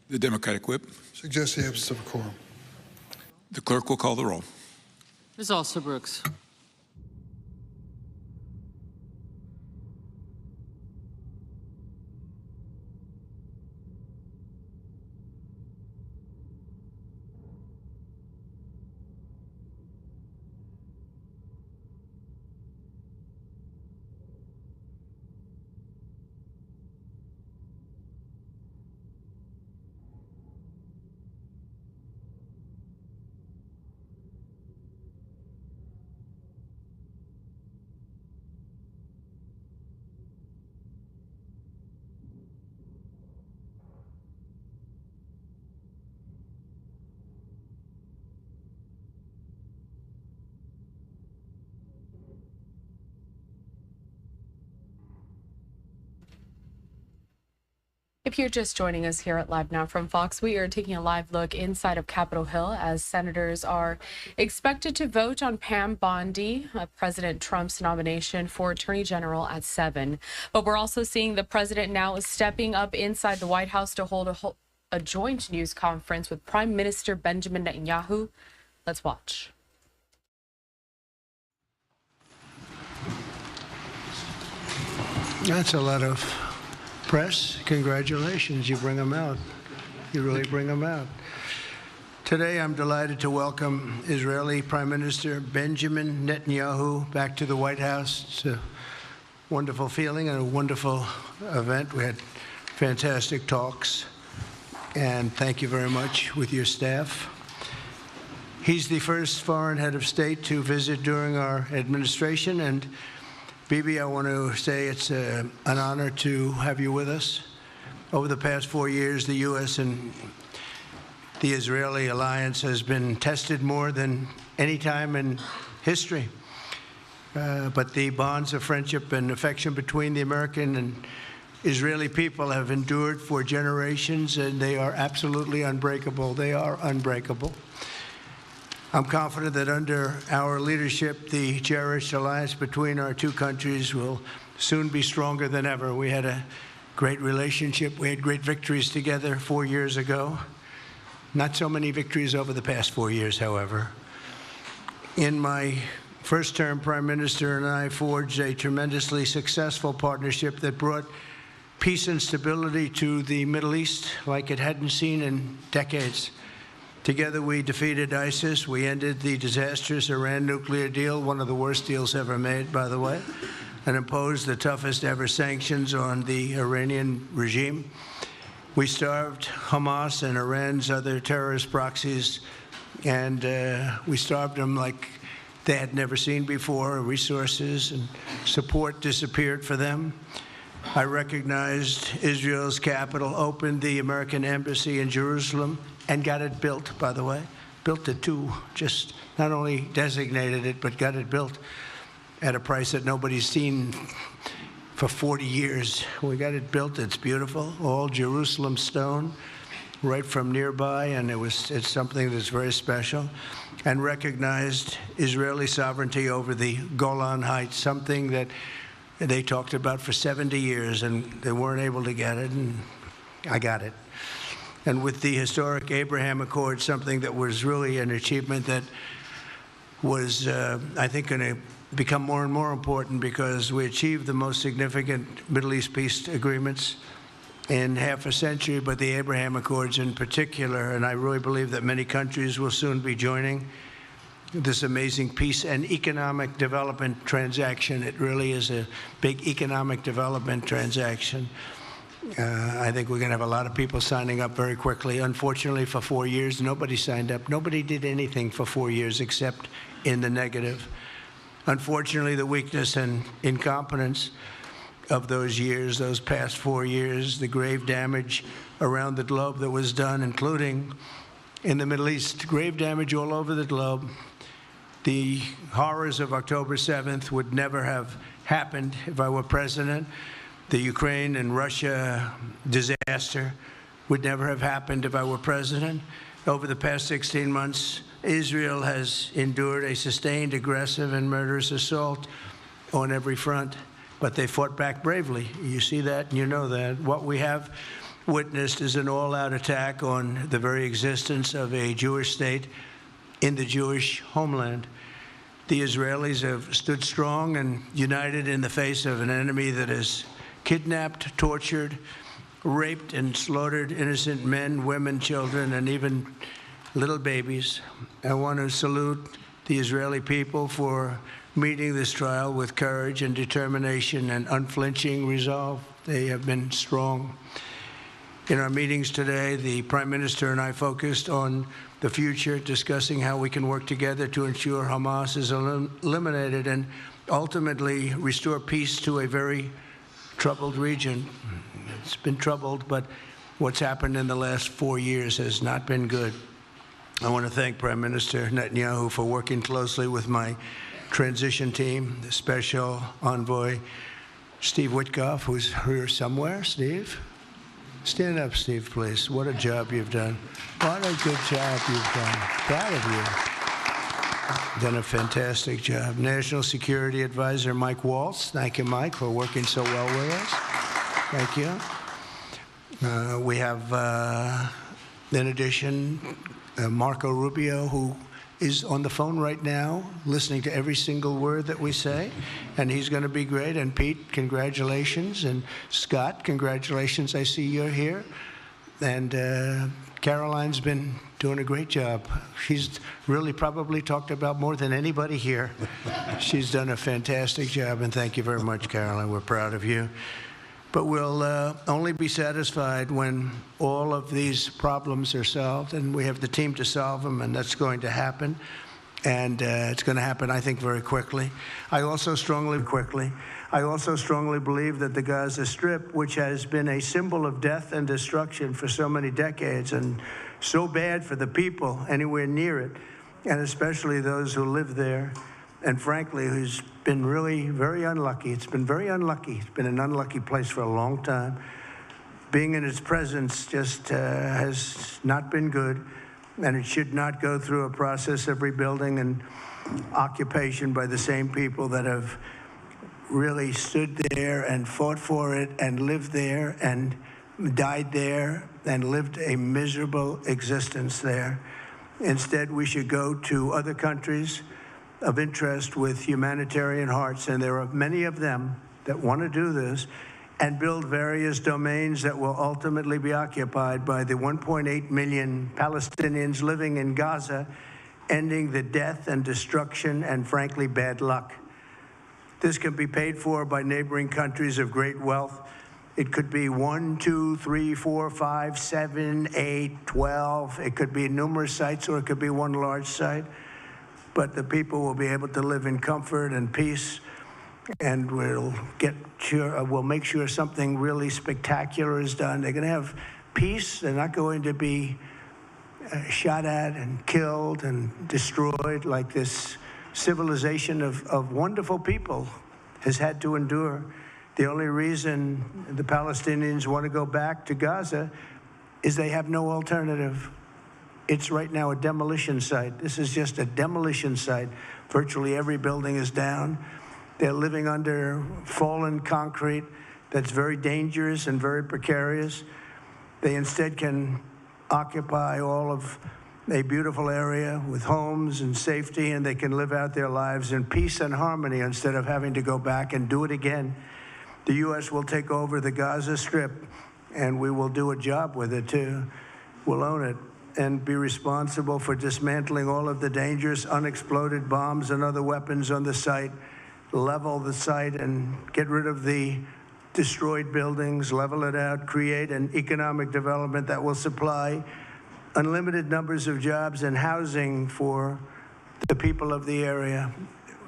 The Democratic whip suggests the absence of a quorum. The clerk will call the roll. Ms. Alston-Brooks. If you're just joining us here at Live Now from Fox, we are taking a live look inside of Capitol Hill as senators are expected to vote on Pam Bondi, President Trump's nomination for Attorney General at 7. But we're also seeing the president now stepping up inside the White House to hold a joint news conference with Prime Minister Benjamin Netanyahu. Let's watch. That's a lot of press. Congratulations. You bring them out. You really bring them out. Today, I'm delighted to welcome Israeli Prime Minister Benjamin Netanyahu back to the White House. It's a wonderful feeling and a wonderful event. We had fantastic talks, and thank you very much with your staff. He's the first foreign head of state to visit during our administration, and Bibi, I want to say it's an honor to have you with us. Over the past 4 years, the U.S. and the Israeli alliance has been tested more than any time in history. But the bonds of friendship and affection between the American and Israeli people have endured for generations, and they are absolutely unbreakable. They are unbreakable. I'm confident that under our leadership, the cherished alliance between our two countries will soon be stronger than ever. We had a great relationship. We had great victories together 4 years ago. Not so many victories over the past 4 years, however. In my first term, Prime Minister and I forged a tremendously successful partnership that brought peace and stability to the Middle East like it hadn't seen in decades. Together, we defeated ISIS. We ended the disastrous Iran nuclear deal, one of the worst deals ever made, by the way, and imposed the toughest ever sanctions on the Iranian regime. We starved Hamas and Iran's other terrorist proxies, and we starved them like they had never seen before. Resources and support disappeared for them. I recognized Israel's capital, opened the American embassy in Jerusalem, and got it built, by the way. Built it too, just not only designated it, but got it built at a price that nobody's seen for 40 years. We got it built. It's beautiful, all Jerusalem stone, right from nearby, and it's something that's very special. And recognized Israeli sovereignty over the Golan Heights, something that they talked about for 70 years, and they weren't able to get it, and I got it. And with the historic Abraham Accord, something that was really an achievement that was, I think, going to become more and more important, because we achieved the most significant Middle East peace agreements in half a century, but the Abraham Accords in particular, and I really believe that many countries will soon be joining this amazing peace and economic development transaction. It really is a big economic development transaction. I think we're going to have a lot of people signing up very quickly. Unfortunately, for 4 years, nobody signed up. Nobody did anything for 4 years except in the negative. Unfortunately, the weakness and incompetence of those years, those past 4 years, the grave damage around the globe that was done, including in the Middle East, grave damage all over the globe. The horrors of October 7th would never have happened if I were president. The Ukraine and Russia disaster would never have happened if I were president. Over the past 16 months, Israel has endured a sustained, aggressive, and murderous assault on every front, but they fought back bravely. You see that and you know that. What we have witnessed is an all-out attack on the very existence of a Jewish state in the Jewish homeland. The Israelis have stood strong and united in the face of an enemy that has kidnapped, tortured, raped, and slaughtered innocent men, women, children, and even little babies. I want to salute the Israeli people for meeting this trial with courage and determination and unflinching resolve. They have been strong. In our meetings today, the Prime Minister and I focused on the future, discussing how we can work together to ensure Hamas is eliminated and ultimately restore peace to a very troubled region. It's been troubled, but what's happened in the last 4 years has not been good. I want to thank Prime Minister Netanyahu for working closely with my transition team, the Special Envoy Steve Witkoff, who's here somewhere. Steve? Stand up, Steve, please. What a job you've done. What a good job you've done. Proud of you. Done a fantastic job. National Security Advisor Mike Waltz. Thank you, Mike, for working so well with us. Thank you. We have, in addition, Marco Rubio, who is on the phone right now, listening to every single word that we say, and he's going to be great. And Pete, congratulations. And Scott, congratulations. I see you're here. And Caroline's been doing a great job. She's really probably talked about more than anybody here. She's done a fantastic job, and thank you very much, Caroline. We're proud of you. But we'll only be satisfied when all of these problems are solved, and we have the team to solve them, and that's going to happen. And it's going to happen, I think, very quickly. I also strongly believe that the Gaza Strip, which has been a symbol of death and destruction for so many decades, and so bad for the people anywhere near it, and especially those who live there, and frankly, who's been really very unlucky. It's been very unlucky. It's been an unlucky place for a long time. Being in its presence just has not been good, and it should not go through a process of rebuilding and occupation by the same people that have really stood there and fought for it and lived there and died there and lived a miserable existence there. Instead, we should go to other countries of interest with humanitarian hearts, and there are many of them that want to do this, and build various domains that will ultimately be occupied by the 1.8 million Palestinians living in Gaza, ending the death and destruction and, frankly, bad luck. This can be paid for by neighboring countries of great wealth It could be 1, 2, 3, 4, 5, 7, 8, 12. It could be numerous sites, or it could be one large site. But the people will be able to live in comfort and peace, and we'll make sure something really spectacular is done. They're going to have peace. They're not going to be shot at and killed and destroyed like this civilization of wonderful people has had to endure. The only reason the Palestinians want to go back to Gaza is they have no alternative. It's right now a demolition site. This is just a demolition site. Virtually every building is down. They're living under fallen concrete that's very dangerous and very precarious. They instead can occupy all of a beautiful area with homes and safety, and they can live out their lives in peace and harmony instead of having to go back and do it again. The U.S. will take over the Gaza Strip, and we will do a job with it, too. We'll own it and be responsible for dismantling all of the dangerous unexploded bombs and other weapons on the site, level the site and get rid of the destroyed buildings, level it out, create an economic development that will supply unlimited numbers of jobs and housing for the people of the area.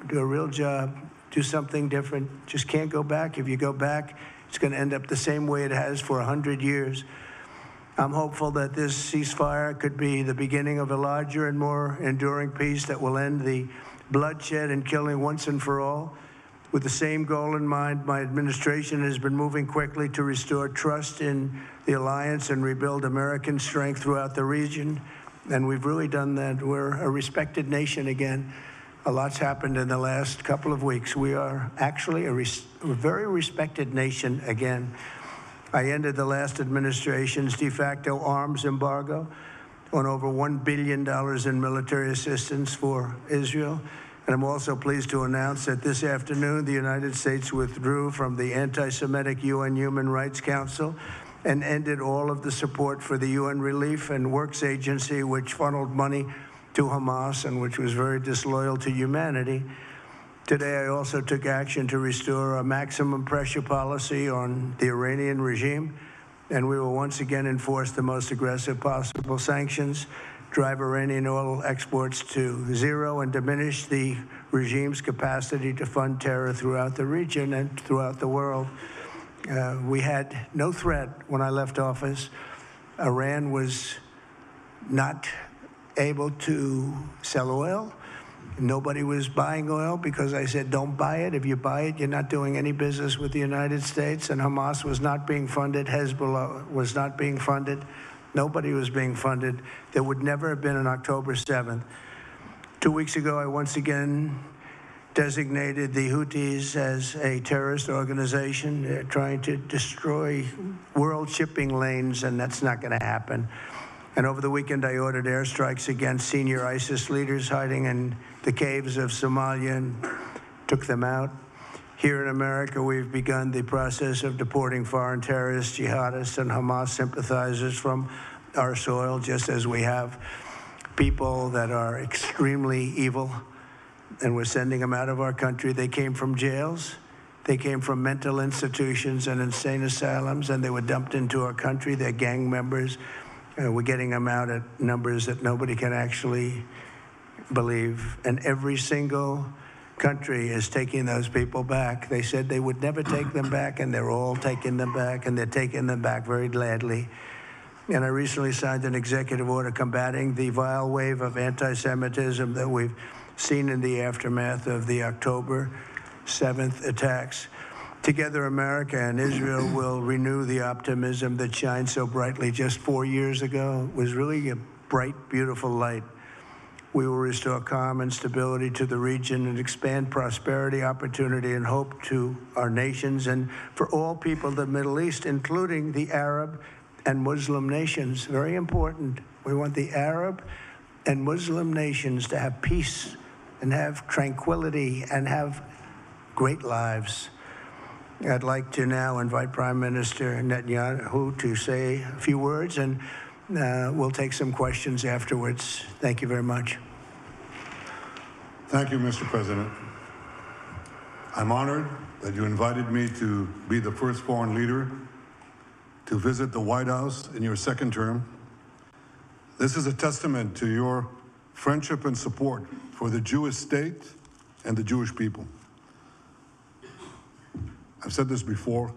Do a real job. Do something different. Just can't go back. If you go back, it's going to end up the same way it has for 100 years. I'm hopeful that this ceasefire could be the beginning of a larger and more enduring peace that will end the bloodshed and killing once and for all. With the same goal in mind, my administration has been moving quickly to restore trust in the alliance and rebuild American strength throughout the region. And we've really done that. We're a respected nation again. A lot's happened in the last couple of weeks. We are actually a very respected nation again. I ended the last administration's de facto arms embargo on over $1 billion in military assistance for Israel. And I'm also pleased to announce that this afternoon, the United States withdrew from the anti-Semitic UN Human Rights Council and ended all of the support for the UN Relief and Works Agency, which funneled money to Hamas and which was very disloyal to humanity. Today, I also took action to restore a maximum pressure policy on the Iranian regime, and we will once again enforce the most aggressive possible sanctions, drive Iranian oil exports to zero, and diminish the regime's capacity to fund terror throughout the region and throughout the world. We had no threat when I left office. Iran was not able to sell oil. Nobody was buying oil because I said, don't buy it. If you buy it, you're not doing any business with the United States. And Hamas was not being funded. Hezbollah was not being funded. Nobody was being funded. There would never have been an October 7th. 2 weeks ago, I once again designated the Houthis as a terrorist organization. They're trying to destroy world shipping lanes, and that's not going to happen. And over the weekend, I ordered airstrikes against senior ISIS leaders hiding in the caves of Somalia and took them out. Here in America, we've begun the process of deporting foreign terrorists, jihadists, and Hamas sympathizers from our soil, just as we have people that are extremely evil, and we're sending them out of our country. They came from jails. They came from mental institutions and insane asylums, and they were dumped into our country. They're gang members. We're getting them out at numbers that nobody can actually believe. And every single country is taking those people back. They said they would never take them back, and they're all taking them back, and they're taking them back very gladly. And I recently signed an executive order combating the vile wave of anti-Semitism that we've seen in the aftermath of the October 7th attacks. Together, America and Israel will renew the optimism that shined so brightly just 4 years ago. It was really a bright, beautiful light. We will restore calm and stability to the region and expand prosperity, opportunity, and hope to our nations and for all people of the Middle East, including the Arab and Muslim nations. Very important. We want the Arab and Muslim nations to have peace and have tranquility and have great lives. I'd like to now invite Prime Minister Netanyahu to say a few words, and we'll take some questions afterwards. Thank you very much. Thank you, Mr. President. I'm honored that you invited me to be the first foreign leader to visit the White House in your second term. This is a testament to your friendship and support for the Jewish state and the Jewish people. I've said this before,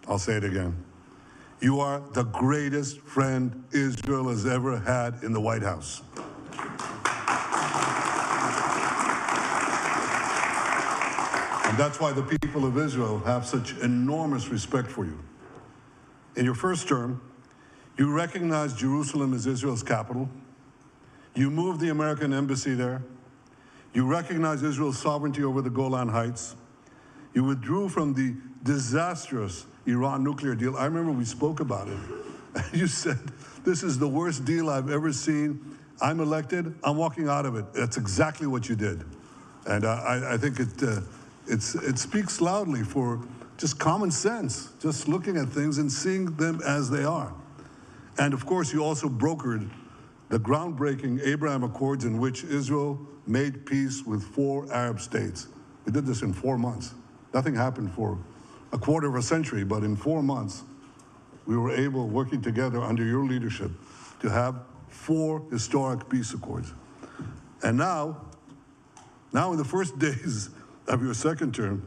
I'll say it again. You are the greatest friend Israel has ever had in the White House. And that's why the people of Israel have such enormous respect for you. In your first term, you recognized Jerusalem as Israel's capital. You moved the American embassy there. You recognized Israel's sovereignty over the Golan Heights. You withdrew from the disastrous Iran nuclear deal. I remember we spoke about it. You said, this is the worst deal I've ever seen. I'm elected, I'm walking out of it. That's exactly what you did. And I think it speaks loudly for just common sense, just looking at things and seeing them as they are. And of course, you also brokered the groundbreaking Abraham Accords in which Israel made peace with 4 Arab states. We did this in 4 months. Nothing happened for a quarter of a century, but in 4 months, we were able, working together under your leadership, to have 4 historic peace accords. And now in the first days of your second term,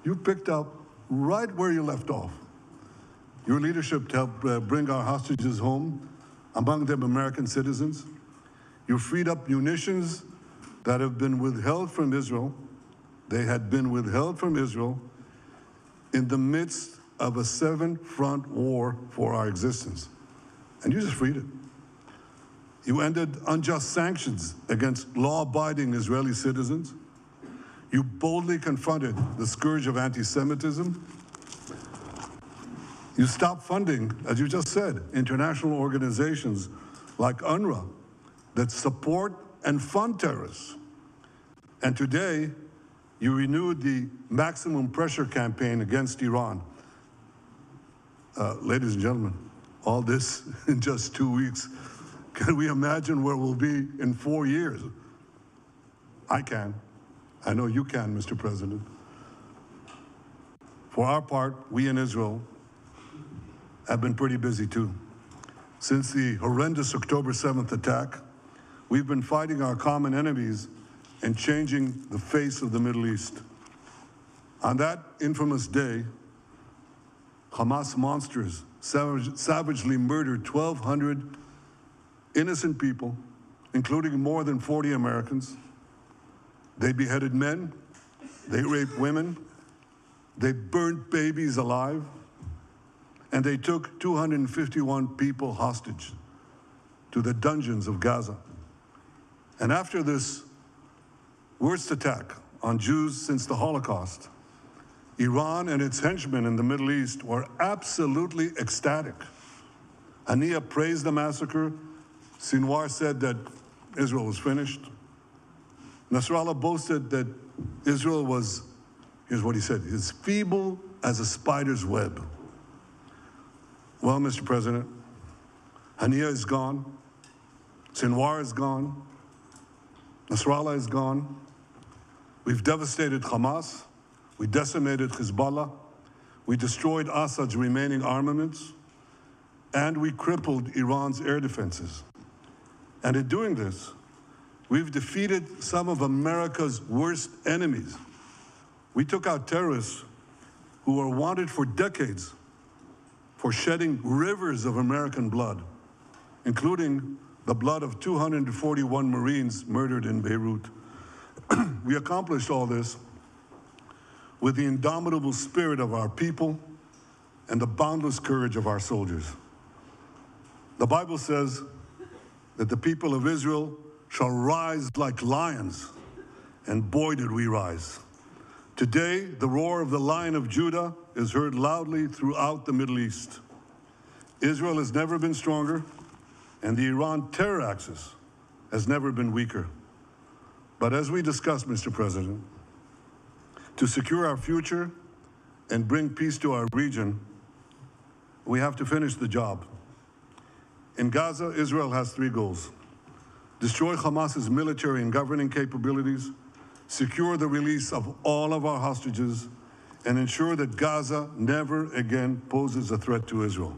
you picked up right where you left off. Your leadership helped bring our hostages home, among them American citizens. You freed up munitions that have been withheld from Israel. They had been withheld from Israel in the midst of a 7-front war for our existence. And you just freed it. You ended unjust sanctions against law-abiding Israeli citizens. You boldly confronted the scourge of anti-Semitism. You stopped funding, as you just said, international organizations like UNRWA that support and fund terrorists. And today, you renewed the maximum pressure campaign against Iran. Ladies and gentlemen, all this in just 2 weeks. Can we imagine where we'll be in 4 years? I can. I know you can, Mr. President. For our part, we in Israel have been pretty busy too. Since the horrendous October 7th attack, we've been fighting our common enemies and changing the face of the Middle East. On that infamous day, Hamas monsters savagely murdered 1,200 innocent people, including more than 40 Americans. They beheaded men, they raped women, they burnt babies alive, and they took 251 people hostage to the dungeons of Gaza. And after this worst attack on Jews since the Holocaust, Iran and its henchmen in the Middle East were absolutely ecstatic. Haniya praised the massacre. Sinwar said that Israel was finished. Nasrallah boasted that Israel was, here's what he said, as feeble as a spider's web. Well, Mr. President, Haniya is gone. Sinwar is gone. Nasrallah is gone. We've devastated Hamas. We decimated Hezbollah. We destroyed Assad's remaining armaments. And we crippled Iran's air defenses. And in doing this, we've defeated some of America's worst enemies. We took out terrorists who were wanted for decades for shedding rivers of American blood, including the blood of 241 Marines murdered in Beirut. We accomplished all this with the indomitable spirit of our people and the boundless courage of our soldiers. The Bible says that the people of Israel shall rise like lions, and boy did we rise. Today, the roar of the Lion of Judah is heard loudly throughout the Middle East. Israel has never been stronger, and the Iran terror axis has never been weaker. But as we discussed, Mr. President, to secure our future and bring peace to our region, we have to finish the job. In Gaza, Israel has 3 goals: destroy Hamas's military and governing capabilities, secure the release of all of our hostages, and ensure that Gaza never again poses a threat to Israel.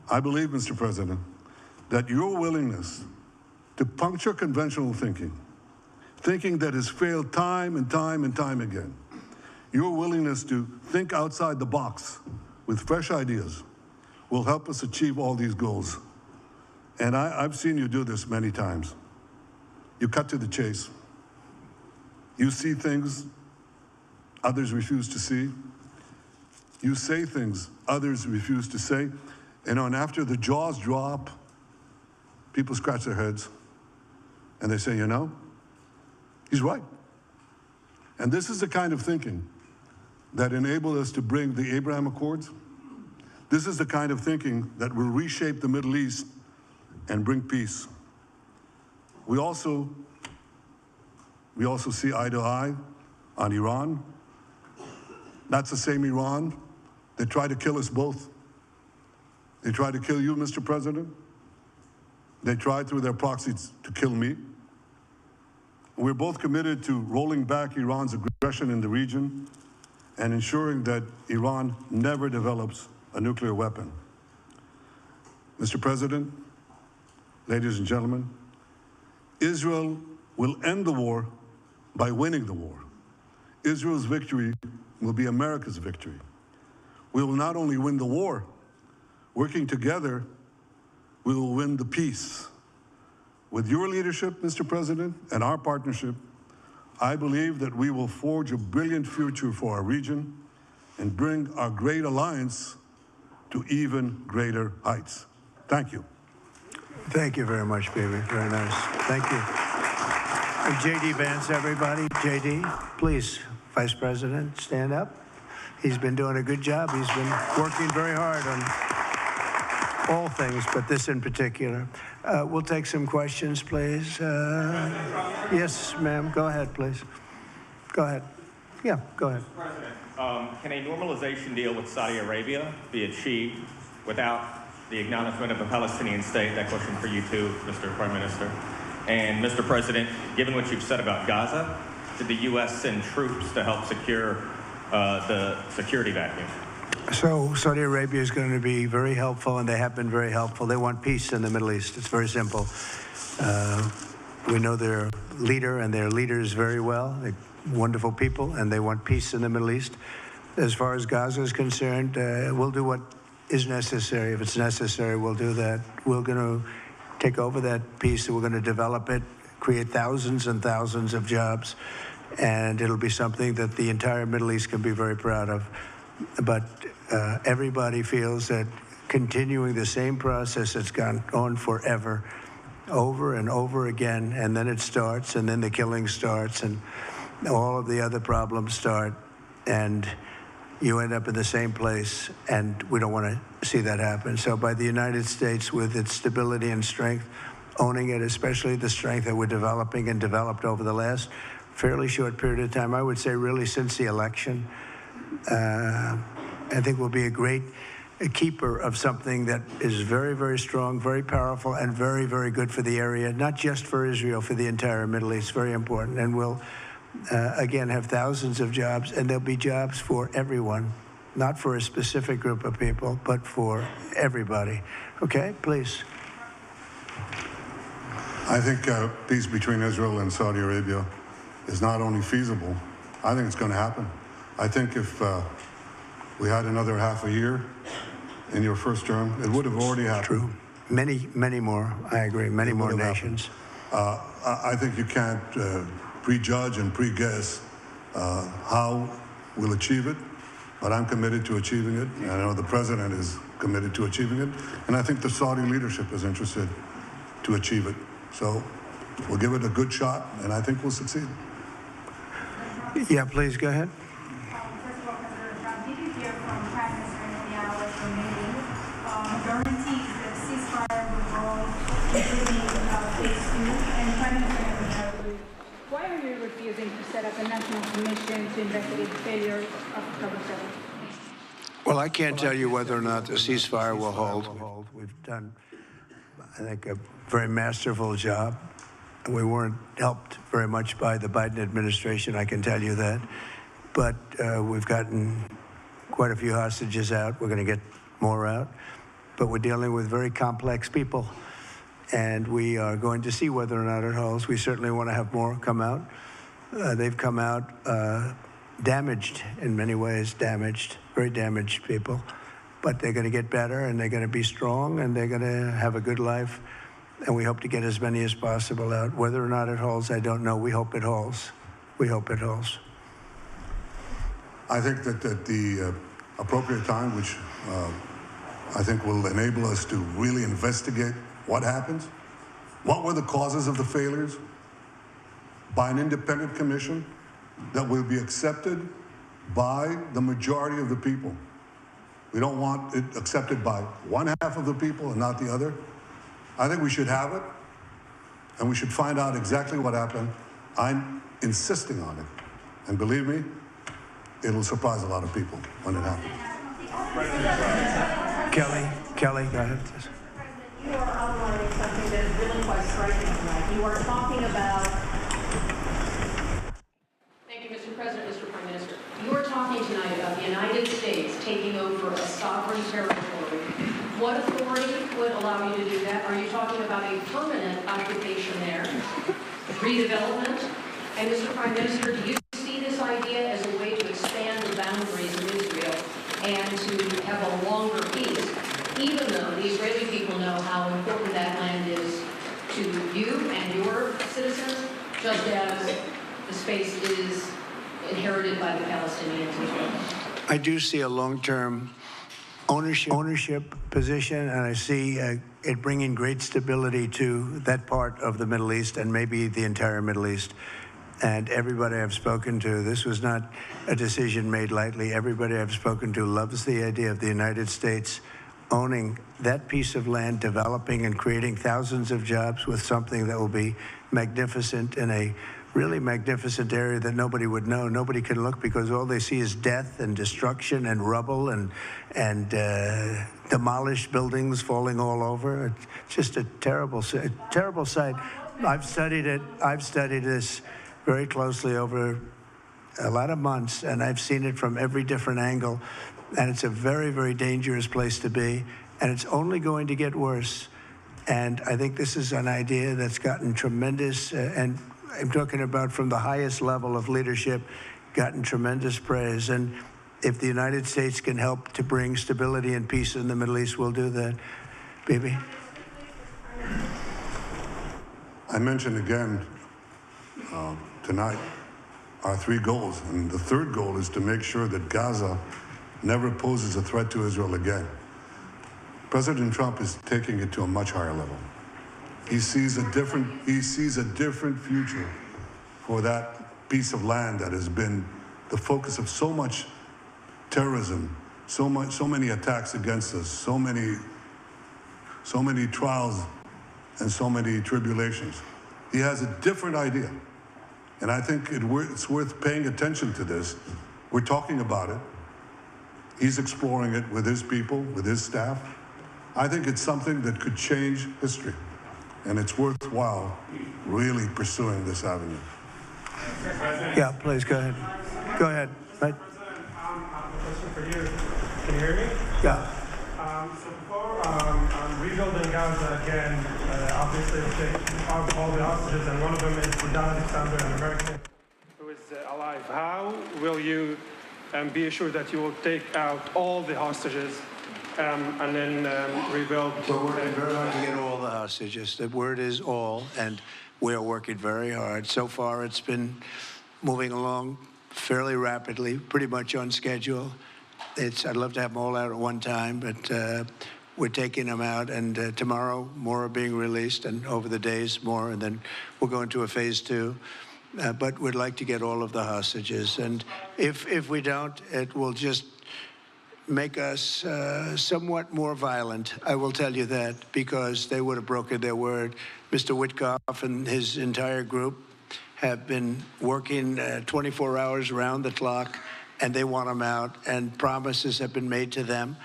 I believe, Mr. President, that your willingness to puncture conventional thinking that has failed time and time and time again, your willingness to think outside the box with fresh ideas will help us achieve all these goals. And I've seen you do this many times. You cut to the chase. You see things others refuse to see. You say things others refuse to say. And after the jaws drop, people scratch their heads and they say, you know, he's right. And this is the kind of thinking that enabled us to bring the Abraham Accords. This is the kind of thinking that will reshape the Middle East and bring peace. We also see eye to eye on Iran. That's the same Iran that tried to kill us both. They tried to kill you, Mr. President. They tried through their proxies to kill me. We're both committed to rolling back Iran's aggression in the region and ensuring that Iran never develops a nuclear weapon. Mr. President, ladies and gentlemen, Israel will end the war by winning the war. Israel's victory will be America's victory. We will not only win the war, working together, we will win the peace. With your leadership, Mr. President, and our partnership, I believe that we will forge a brilliant future for our region and bring our great alliance to even greater heights. Thank you. Thank you very much, baby. Very nice. Thank you. And J.D. Vance, everybody. J.D., please, Vice President, stand up. He's been doing a good job. He's been working very hard on all things, but this in particular. We'll take some questions, please. Yes, ma'am. Go ahead, please. Go ahead. Yeah, go ahead. Mr. President, can a normalization deal with Saudi Arabia be achieved without the acknowledgement of a Palestinian state? That question for you too, Mr. Prime Minister. And Mr. President, given what you've said about Gaza, did the U.S. send troops to help secure the security vacuum? So Saudi Arabia is going to be very helpful, and they have been very helpful. They want peace in the Middle East. It's very simple. We know their leader and their leaders very well. They're wonderful people, and they want peace in the Middle East. As far as Gaza is concerned, we'll do what is necessary. If it's necessary, we'll do that. We're going to take over that peace, and we're going to develop it, create thousands and thousands of jobs, and it'll be something that the entire Middle East can be very proud of. But everybody feels that continuing the same process that's gone on forever, over and over again, and then it starts, and then the killing starts, and all of the other problems start, and you end up in the same place, and we don't want to see that happen. So by the United States, with its stability and strength, owning it, especially the strength that we're developing and developed over the last fairly short period of time, I would say really since the election, I think we'll be a great keeper of something that is very, very strong, very powerful, and very, very good for the area, not just for Israel, for the entire Middle East. Very important. And we'll, again, have thousands of jobs, and there'll be jobs for everyone, not for a specific group of people, but for everybody. Okay, please. I think peace between Israel and Saudi Arabia is not only feasible, I think it's going to happen. I think if we had another half a year in your first term, it would have already happened. True. Many, many more. I agree. Many more nations. I think you can't prejudge and pre-guess how we'll achieve it, but I'm committed to achieving it. And I know the president is committed to achieving it, and I think the Saudi leadership is interested to achieve it. So we'll give it a good shot, and I think we'll succeed. Yeah, please go ahead. First of all, President Trump, did you hear from Prime Minister Netanyahu at the meeting guarantees that ceasefire will hold, including phase 2? And Prime Minister Netanyahu, why are you refusing to set up a national commission to investigate the failure of October 7th? Well, I can't tell you whether or not the ceasefire will hold. We've done, I think, a very masterful job. We weren't helped very much by the Biden administration, I can tell you that. but we've gotten quite a few hostages out. We're going to get more out. But we're dealing with very complex people, and we are going to see whether or not it holds. We certainly want to have more come out. They've come out damaged in many ways, very damaged people. But they're going to get better, and they're going to be strong, and they're going to have a good life. And we hope to get as many as possible out. Whether or not it holds, I don't know. We hope it holds. We hope it holds. I think that at the appropriate time, which I think will enable us to really investigate what happens, what were the causes of the failures, by an independent commission that will be accepted by the majority of the people. We don't want it accepted by one half of the people and not the other. I think we should have it, and we should find out exactly what happened. I'm insisting on it. And believe me, it'll surprise a lot of people when it happens. Kelly, go ahead. You are outlining something that is really quite striking tonight. You are talking about... Thank you, Mr. President, Mr. Prime Minister. You are talking tonight about the United States taking over a sovereign territory. What authority would allow you to do that? Are you talking about a permanent occupation there, redevelopment? And Mr. Prime Minister, do you see this idea as a way to expand the boundaries of Israel and to have a longer peace, even though the Israeli people know how important that land is to you and your citizens, just as the space is inherited by the Palestinians as well? I do see a long-term ownership position, and I see it bringing great stability to that part of the Middle East and maybe the entire Middle East. And everybody I've spoken to, this was not a decision made lightly. Everybody I've spoken to loves the idea of the United States owning that piece of land, developing and creating thousands of jobs with something that will be magnificent in a really magnificent area that nobody would know. Nobody can look because all they see is death and destruction and rubble and demolished buildings falling all over. It's just a terrible sight. I've studied it. I've studied this very closely over a lot of months, and I've seen it from every different angle. And it's a very, very dangerous place to be, and it's only going to get worse. And I think this is an idea that's gotten tremendous, and I'm talking about from the highest level of leadership, gotten tremendous praise. And if the United States can help to bring stability and peace in the Middle East, we'll do that. Bibi? I mentioned again tonight our three goals, and the third goal is to make sure that Gaza never poses a threat to Israel again. President Trump is taking it to a much higher level. He sees a different future for that piece of land that has been the focus of so much terrorism, so many attacks against us, so many trials and so many tribulations. He has a different idea. And I think it's worth paying attention to this. We're talking about it. He's exploring it with his people, with his staff. I think it's something that could change history. And it's worthwhile really pursuing this avenue. Yeah, please, go ahead. Go ahead. Right. A question for you. Can you hear me? Yeah. So before rebuilding Gaza again, obviously we'll take all the hostages, and one of them is Don Alexander, an American who is alive. How will you be assured that you will take out all the hostages and then rebuild? We're working very hard to get all the hostages. The word is all, and we are working very hard. So far, it's been moving along fairly rapidly, pretty much on schedule. I'd love to have them all out at one time, but we're taking them out, and tomorrow more are being released, and over the days more, and then we'll go into a phase 2. But we'd like to get all of the hostages, and if we don't, it will just make us somewhat more violent. I will tell you that, because they would have broken their word. Mr. Witkoff and his entire group have been working 24 hours around the clock, and they want them out, and promises have been made to them,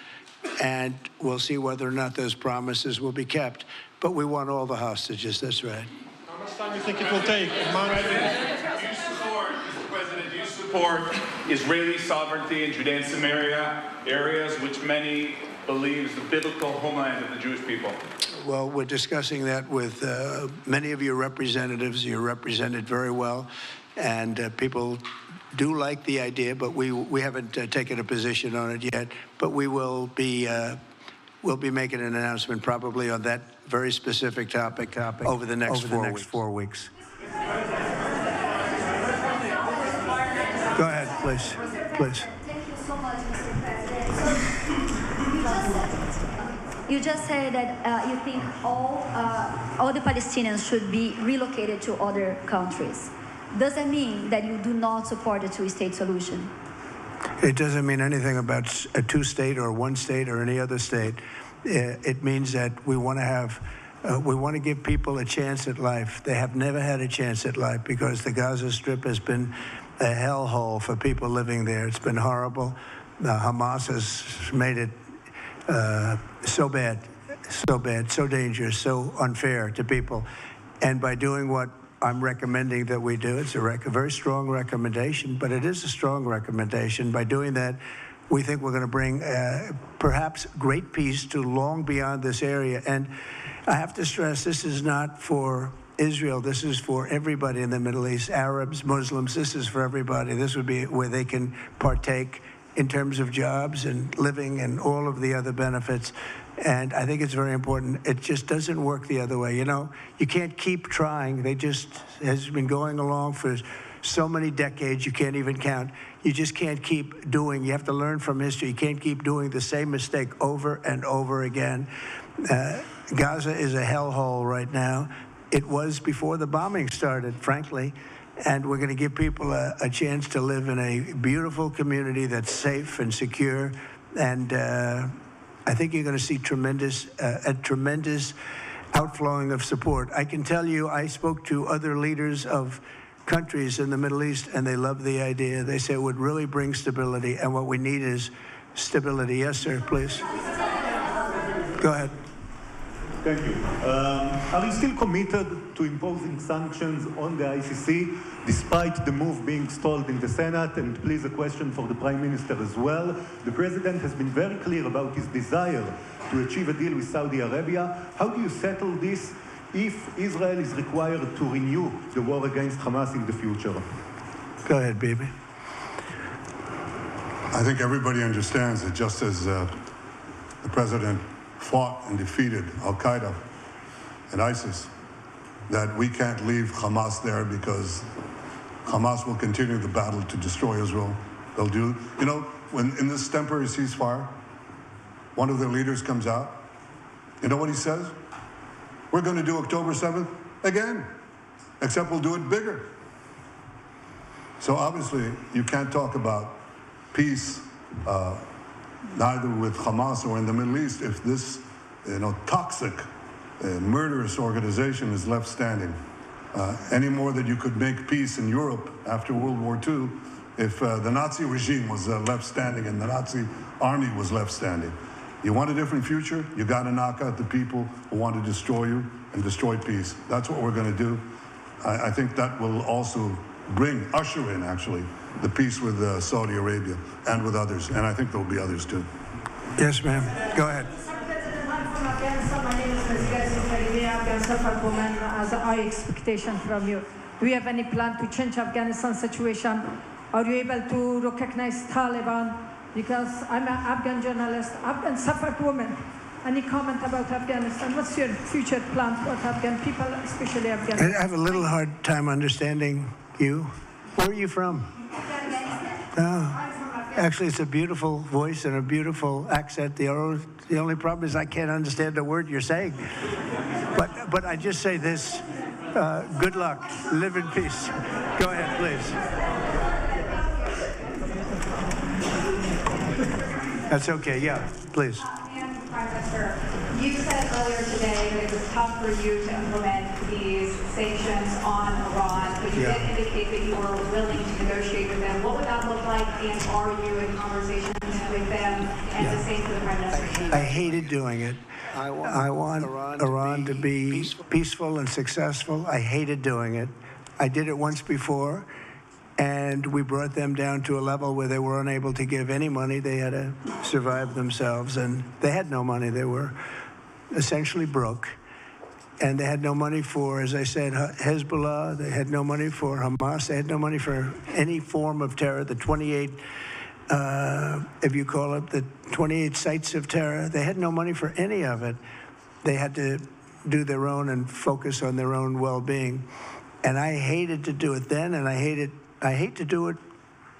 and we'll see whether or not those promises will be kept. But we want all the hostages, that's right. How much time do you think it will take? Mr. President, do you support support Israeli sovereignty in Judea and Samaria, areas which many believe is the biblical homeland of the Jewish people? Well, we're discussing that with many of your representatives. You're represented very well, and people do like the idea, but we haven't taken a position on it yet. But we will be we'll be making an announcement probably on that very specific topic over the next 4 weeks. Go ahead, please. Please. Thank you so much, Mr. President. You just said that you think all the Palestinians should be relocated to other countries. Does that mean that you do not support a two-state solution? It doesn't mean anything about a two-state or one state or any other state. It means that we want to have, we want to give people a chance at life. They have never had a chance at life because the Gaza Strip has been a hellhole for people living there. It's been horrible. Hamas has made it so bad, so dangerous, so unfair to people. And by doing what I'm recommending that we do, it's a very strong recommendation, but it is a strong recommendation. By doing that, we think we're going to bring perhaps great peace to long beyond this area. And I have to stress, this is not for Israel. This is for everybody in the Middle East, Arabs, Muslims. This is for everybody. This would be where they can partake in terms of jobs and living and all of the other benefits. And I think it's very important. It just doesn't work the other way. You know, you can't keep trying. They just has been going along for so many decades, you can't even count. You just can't keep doing. You have to learn from history. You can't keep doing the same mistake over and over again. Gaza is a hellhole right now. It was before the bombing started, frankly. And we're going to give people a chance to live in a beautiful community that's safe and secure. And I think you're going to see a tremendous outflowing of support. I can tell you, I spoke to other leaders of countries in the Middle East, and they love the idea. They say it would really bring stability, and what we need is stability. Yes, sir, please. Go ahead. Thank you. Are you still committed to imposing sanctions on the ICC, despite the move being stalled in the Senate? And please, a question for the Prime Minister as well. The President has been very clear about his desire to achieve a deal with Saudi Arabia. How do you settle this if Israel is required to renew the war against Hamas in the future? Go ahead, Bibi. I think everybody understands that just as the President fought and defeated Al-Qaeda and ISIS, that we can't leave Hamas there because Hamas will continue the battle to destroy Israel. They'll do, you know, when in this temporary ceasefire, one of their leaders comes out, you know what he says? We're going to do October 7th again, except we'll do it bigger. So obviously, you can't talk about peace neither with Hamas or in the Middle East if this, toxic, murderous organization is left standing. Any more than you could make peace in Europe after World War II if the Nazi regime was left standing and the Nazi army was left standing. You want a different future? You got to knock out the people who want to destroy you and destroy peace. That's what we're going to do. I think that will also usher in, actually, the peace with Saudi Arabia and with others. And I think there will be others, too. Yes, ma'am. Go ahead. My name is Afghanistan as a high expectation from you. Do you have any plan to change Afghanistan situation? Are you able to recognize Taliban? Because I'm an Afghan journalist, Afghan suffered woman. Any comment about Afghanistan? What's your future plan for Afghan people, especially Afghanistan? I have a little hard time understanding you. Where are you from? Actually, it's a beautiful voice and a beautiful accent. The only problem is I can't understand a word you're saying. But I just say this, good luck, live in peace. Go ahead, please. That's okay, yeah, please. Prime Minister, you said earlier today that it was tough for you to implement these sanctions on Iran, but you did indicate that you were willing to negotiate with them. What would that look like, and are you in conversations with them? And the same for the Prime Minister. I hated doing it. I want Iran to be peaceful and successful. I hated doing it. I did it once before. and we brought them down to a level where they were unable to give any money. They had to survive themselves, and they had no money. They were essentially broke, and they had no money for, as I said, Hezbollah. They had no money for Hamas. They had no money for any form of terror. The 28, if you call it, the 28 sites of terror, they had no money for any of it. They had to do their own and focus on their own well-being. And I hated to do it then, and I hate to do it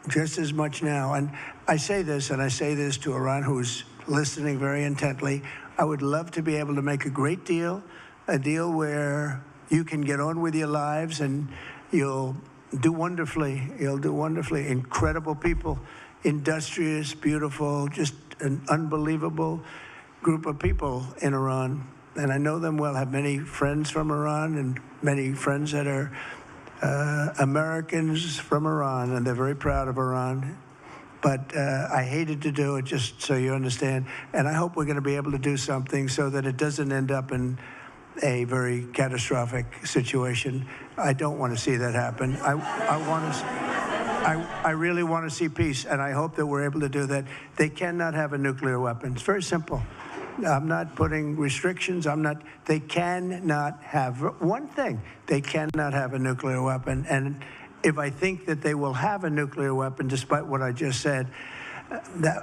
just as much now. And I say this, and I say this to Iran, who's listening very intently. I would love to be able to make a great deal, a deal where you can get on with your lives and you'll do wonderfully. You'll do wonderfully. Incredible people, industrious, beautiful, just an unbelievable group of people in Iran. And I know them well, have many friends from Iran and many friends that are Americans from Iran, and they're very proud of Iran. But I hated to do it, just so you understand. And I hope we're going to be able to do something so that it doesn't end up in a very catastrophic situation. I don't want to see that happen. I really want to see peace, and I hope that we're able to do that. They cannot have a nuclear weapon. It's very simple. I'm not putting restrictions. They cannot have one thing. They cannot have a nuclear weapon. And if I think that they will have a nuclear weapon, despite what I just said,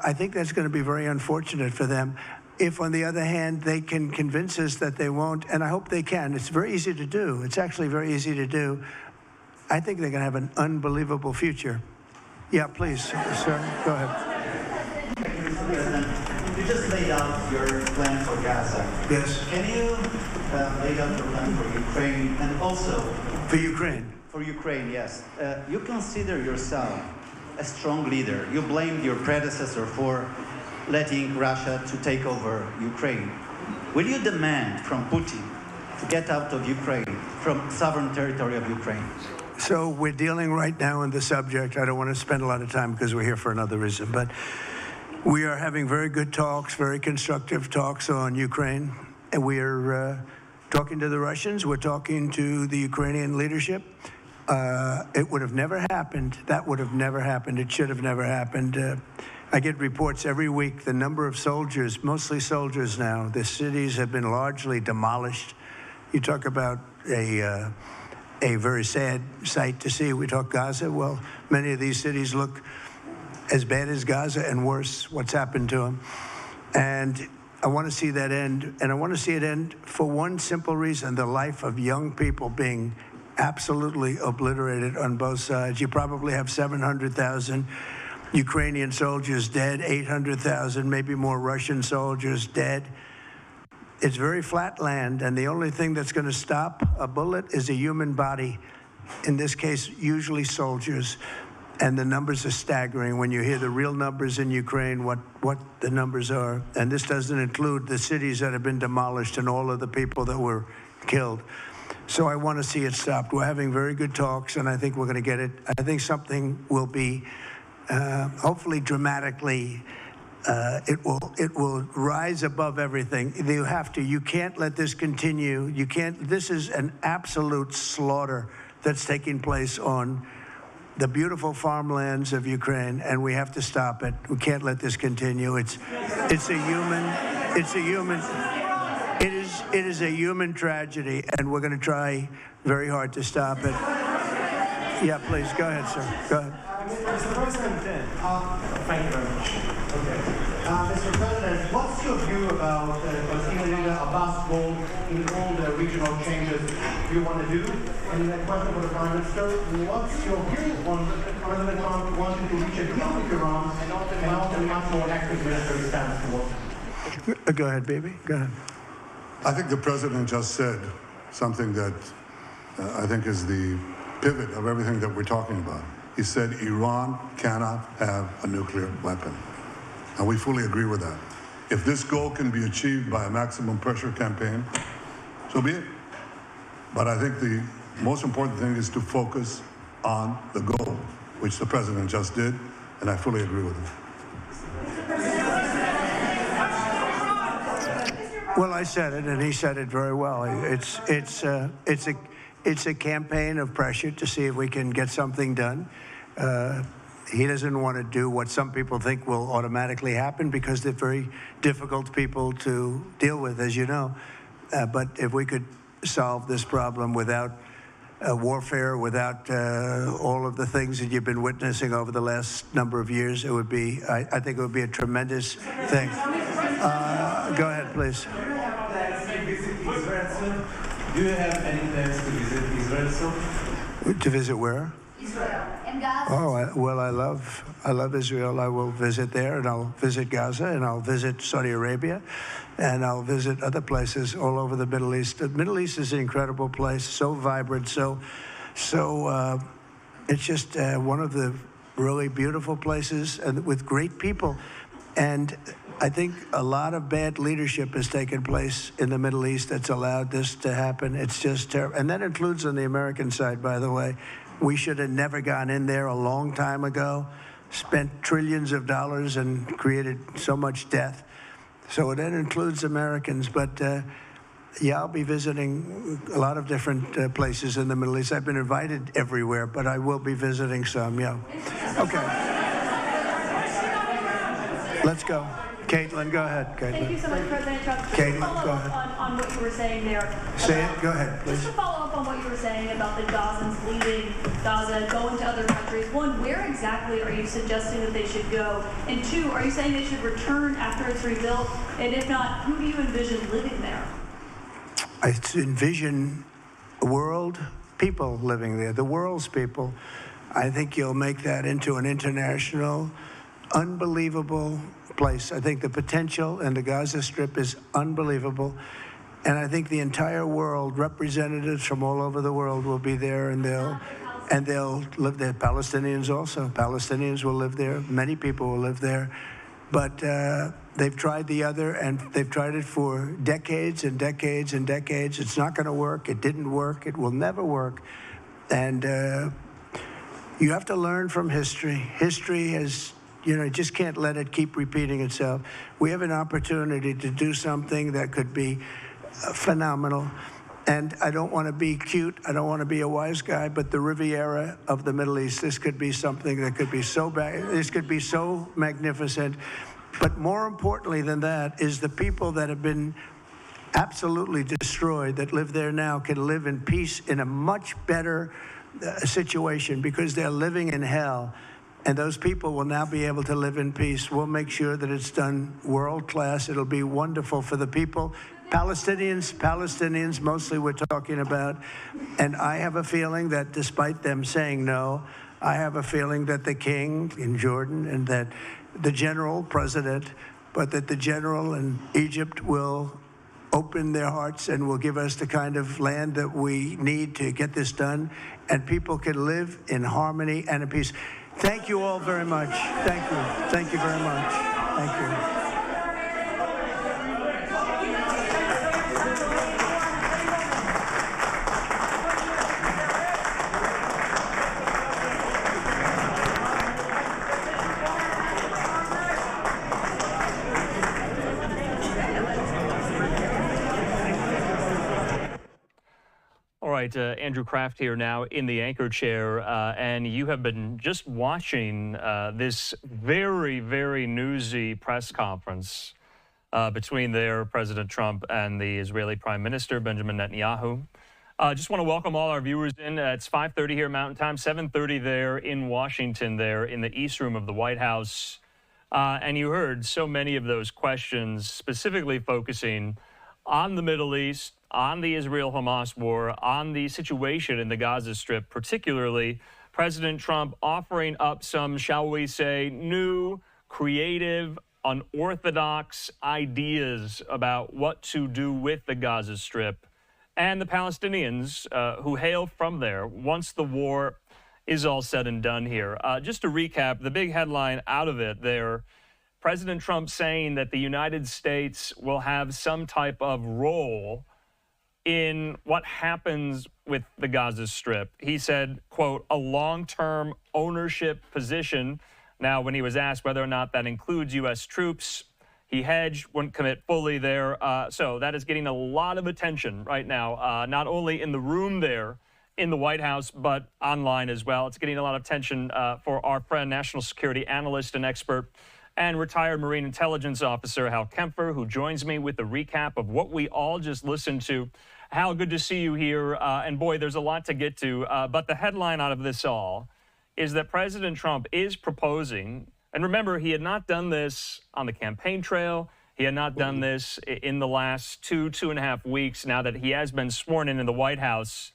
I think that's going to be very unfortunate for them. If, on the other hand, they can convince us that they won't, and I hope they can. It's very easy to do. It's actually very easy to do. I think they're going to have an unbelievable future. Yeah, please, sir, go ahead. You just laid out your plan for Gaza. Yes. Can you lay out your plan for Ukraine and also... For Ukraine? For Ukraine, yes. You consider yourself a strong leader. You blamed your predecessor for letting Russia to take over Ukraine. Will you demand from Putin to get out of Ukraine, from sovereign territory of Ukraine? So we're dealing right now in the subject. I don't want to spend a lot of time because we're here for another reason, but we are having very good talks, very constructive talks on Ukraine. And we are talking to the Russians. We're talking to the Ukrainian leadership. It would have never happened. That would have never happened. It should have never happened. I get reports every week, the number of soldiers, mostly soldiers now. The cities have been largely demolished. You talk about a very sad sight to see. We talk Gaza. Well, many of these cities look as bad as Gaza and worse, what's happened to them. And I want to see that end. And I want to see it end for one simple reason, the life of young people being absolutely obliterated on both sides. You probably have 700,000 Ukrainian soldiers dead, 800,000, maybe more Russian soldiers dead. It's very flat land, and the only thing that's going to stop a bullet is a human body. In this case, usually soldiers. And the numbers are staggering when you hear the real numbers in Ukraine, what the numbers are. And this doesn't include the cities that have been demolished and all of the people that were killed. So I want to see it stopped. We're having very good talks, and I think we're going to get it. I think something will be hopefully dramatically, it will rise above everything. You can't let this continue. This is an absolute slaughter that's taking place on the beautiful farmlands of Ukraine, and we have to stop it. We can't let this continue. It is a human tragedy, and we're going to try very hard to stop it. Yeah, please, go ahead, sir. Go ahead. Mr. President, thank you very much. Okay. Mr. President, what's your view about Palestinian leader Abbas' role in all the regional changes you want to do? And the question for the Prime Minister, what's your view on President Trump wanting to reach a deal with Iran and also a much more active military stance towards? Go ahead, baby. Go ahead. I think the president just said something that I think is the pivot of everything that we're talking about. He said Iran cannot have a nuclear weapon. And we fully agree with that. If this goal can be achieved by a maximum pressure campaign, so be it. But I think the most important thing is to focus on the goal, which the president just did, and I fully agree with him. Well, I said it, and he said it very well. It's a campaign of pressure to see if we can get something done. He doesn't want to do what some people think will automatically happen because they're very difficult people to deal with, as you know. But if we could solve this problem without warfare, without all of the things that you've been witnessing over the last number of years, it would be, I think it would be a tremendous thing. Go ahead, please. Do you have any plans to visit Israel soon? To visit where? Israel and Gaza. Oh, well, I love Israel. I will visit there, and I'll visit Gaza, and I'll visit Saudi Arabia, and I'll visit other places all over the Middle East. The Middle East is an incredible place, so vibrant, so it's just one of the really beautiful places and with great people. And I think a lot of bad leadership has taken place in the Middle East that's allowed this to happen. It's just terrible. And that includes on the American side, by the way. We should have never gone in there a long time ago, spent trillions of dollars and created so much death. So that includes Americans. But yeah, I'll be visiting a lot of different places in the Middle East. I've been invited everywhere, but I will be visiting some, yeah. Okay. Let's go. Caitlin, go ahead. Caitlin. Thank you so much, President Trump. Caitlin, follow go up ahead. on what you were saying there. Say it. Go ahead, please. Just to follow up on what you were saying about the Gazans leaving Gaza, going to other countries. One, where exactly are you suggesting that they should go? And two, are you saying they should return after it's rebuilt? And if not, who do you envision living there? I envision world people living there, the world's people. I think you'll make that into an international, unbelievable place. I think the potential in the Gaza Strip is unbelievable. And I think the entire world, representatives from all over the world will be there, and they'll live there. Palestinians also. Palestinians will live there. Many people will live there. But they've tried the other, and they've tried it for decades and decades and decades. It's not going to work. It didn't work. It will never work. And you have to learn from history. History has, you just can't let it keep repeating itself. We have an opportunity to do something that could be phenomenal. And I don't want to be cute. I don't want to be a wise guy, but the Riviera of the Middle East, this could be something that could be so bad. This could be so magnificent. But more importantly than that is the people that have been absolutely destroyed that live there now can live in peace in a much better situation because they're living in hell. And those people will now be able to live in peace. We'll make sure that it's done world class. It'll be wonderful for the people. Palestinians mostly we're talking about. And I have a feeling that despite them saying no, I have a feeling that the king in Jordan and that the general president, but that the general in Egypt will open their hearts and will give us the kind of land that we need to get this done. And people can live in harmony and in peace. Thank you all very much. Thank you. Thank you very much. Thank you. All right, Andrew Kraft here now in the anchor chair, and you have been just watching this very, very newsy press conference between their President Trump and the Israeli Prime Minister Benjamin Netanyahu. Just want to welcome all our viewers in. It's 5:30 here Mountain Time, 7:30 there in Washington, there in the East Room of the White House. And you heard so many of those questions specifically focusing on the Middle East, on the Israel-Hamas war, on the situation in the Gaza Strip, particularly President Trump offering up some, shall we say, new, creative, unorthodox ideas about what to do with the Gaza Strip and the Palestinians who hail from there once the war is all said and done here. Just to recap, the big headline out of it there, President Trump saying that the United States will have some type of role in what happens with the Gaza Strip. He said, quote, a long-term ownership position. Now, when he was asked whether or not that includes U.S. troops, he hedged, wouldn't commit fully there. So that is getting a lot of attention right now, not only in the room there in the White House, but online as well. It's getting a lot of attention for our friend, national security analyst and expert, and retired Marine intelligence officer Hal Kempfer, who joins me with a recap of what we all just listened to. Hal, good to see you here. And boy, there's a lot to get to. But the headline out of this all is that President Trump is proposing, and remember, he had not done this on the campaign trail. He had not done this in the last 2.5 weeks now that he has been sworn in the White House,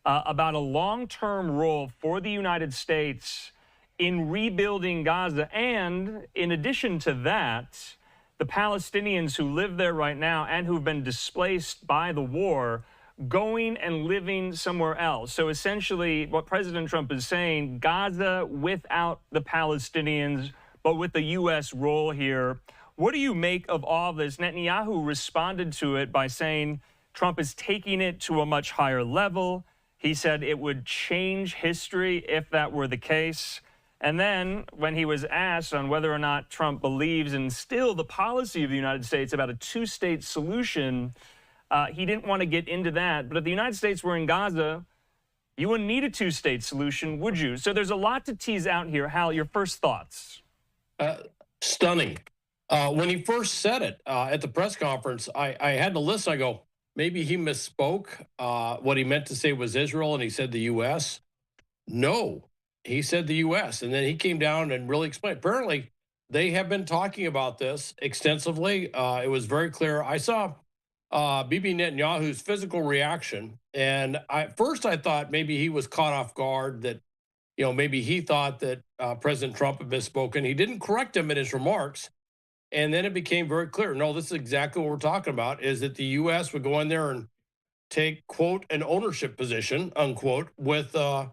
about a long-term role for the United States in rebuilding Gaza. And in addition to that, the Palestinians who live there right now and who've been displaced by the war going and living somewhere else. So essentially what President Trump is saying, Gaza without the Palestinians, but with the U.S. role here. What do you make of all this? Netanyahu responded to it by saying Trump is taking it to a much higher level. He said it would change history if that were the case. And then when he was asked on whether or not Trump believes in still the policy of the United States about a two-state solution, he didn't want to get into that. But if the United States were in Gaza, you wouldn't need a two-state solution, would you? So there's a lot to tease out here. Hal, your first thoughts? Stunning. When he first said it at the press conference, I had to listen. I go, maybe he misspoke. What he meant to say was Israel, and he said the U.S. No, he said the U.S. And then he came down and really explained. Apparently, they have been talking about this extensively. It was very clear. I saw Bibi Netanyahu's physical reaction, and first I thought maybe he was caught off guard, that maybe he thought that President Trump had misspoken. He didn't correct him in his remarks. And then it became very clear. No, this is exactly what we're talking about, is that the U.S. would go in there and take, quote, an ownership position, unquote, with Gaza.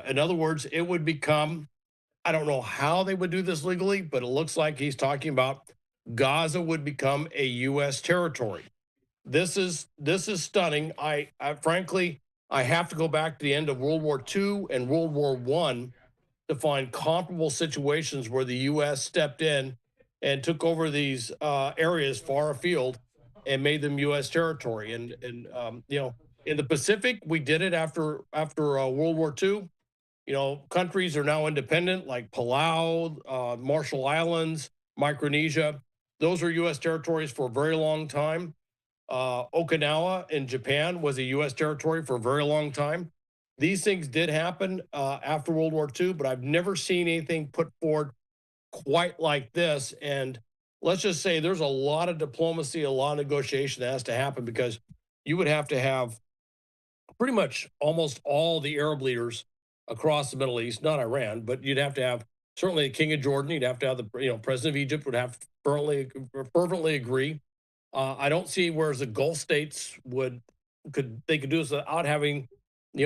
In other words, it would become, I don't know how they would do this legally, but it looks like he's talking about Gaza would become a U.S. territory. This is stunning. I frankly, I have to go back to the end of World War II and World War I to find comparable situations where the U.S. stepped in and took over these areas far afield and made them U.S. territory. And in the Pacific, we did it after World War II. Countries are now independent, like Palau, Marshall Islands, Micronesia. Those are U.S. territories for a very long time. Okinawa in Japan was a U.S. territory for a very long time. These things did happen after World War II, but I've never seen anything put forward quite like this. And let's just say there's a lot of diplomacy, a lot of negotiation that has to happen, because you would have to have pretty much almost all the Arab leaders across the Middle East, not Iran, but you'd have to have certainly the King of Jordan. You'd have to have the President of Egypt would have to fervently agree. I don't see where the Gulf states could do this without having the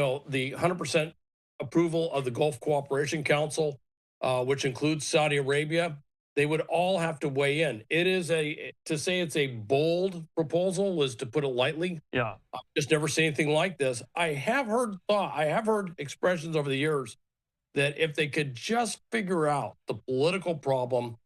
100% approval of the Gulf Cooperation Council, which includes Saudi Arabia. They would all have to weigh in. It is to say it's a bold proposal is to put it lightly. Yeah. I've just never seen anything like this. I have heard expressions over the years that if they could just figure out the political problem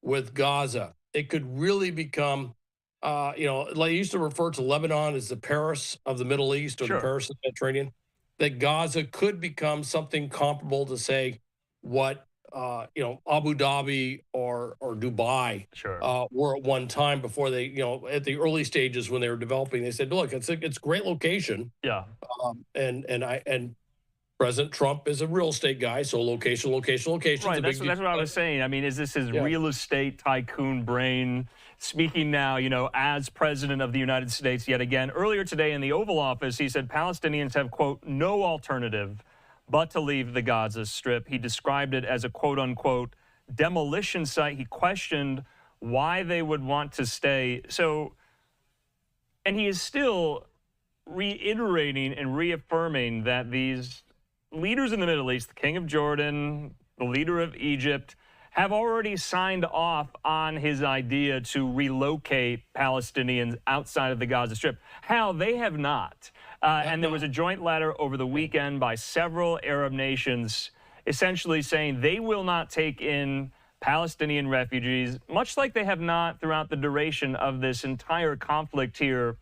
with Gaza, it could really become, like they used to refer to Lebanon as the Paris of the Middle East, or the Paris of the Mediterranean, that Gaza could become something comparable to, say, what Abu Dhabi or Dubai were at one time, before they, at the early stages when they were developing. They said, look, it's a great location. Yeah. And President Trump is a real estate guy, so location. Right, that's what I was saying. I mean, is this his real estate tycoon brain speaking now, as president of the United States yet again? Earlier today in the Oval Office, he said Palestinians have, quote, no alternative but to leave the Gaza Strip. He described it as a, quote unquote, demolition site. He questioned why they would want to stay. So, and he is still reiterating and reaffirming that these leaders in the Middle East, the King of Jordan, the leader of Egypt, have already signed off on his idea to relocate Palestinians outside of the Gaza Strip. How they have not. And there was a joint letter over the weekend by several Arab nations essentially saying they will not take in Palestinian refugees, much like they have not throughout the duration of this entire conflict here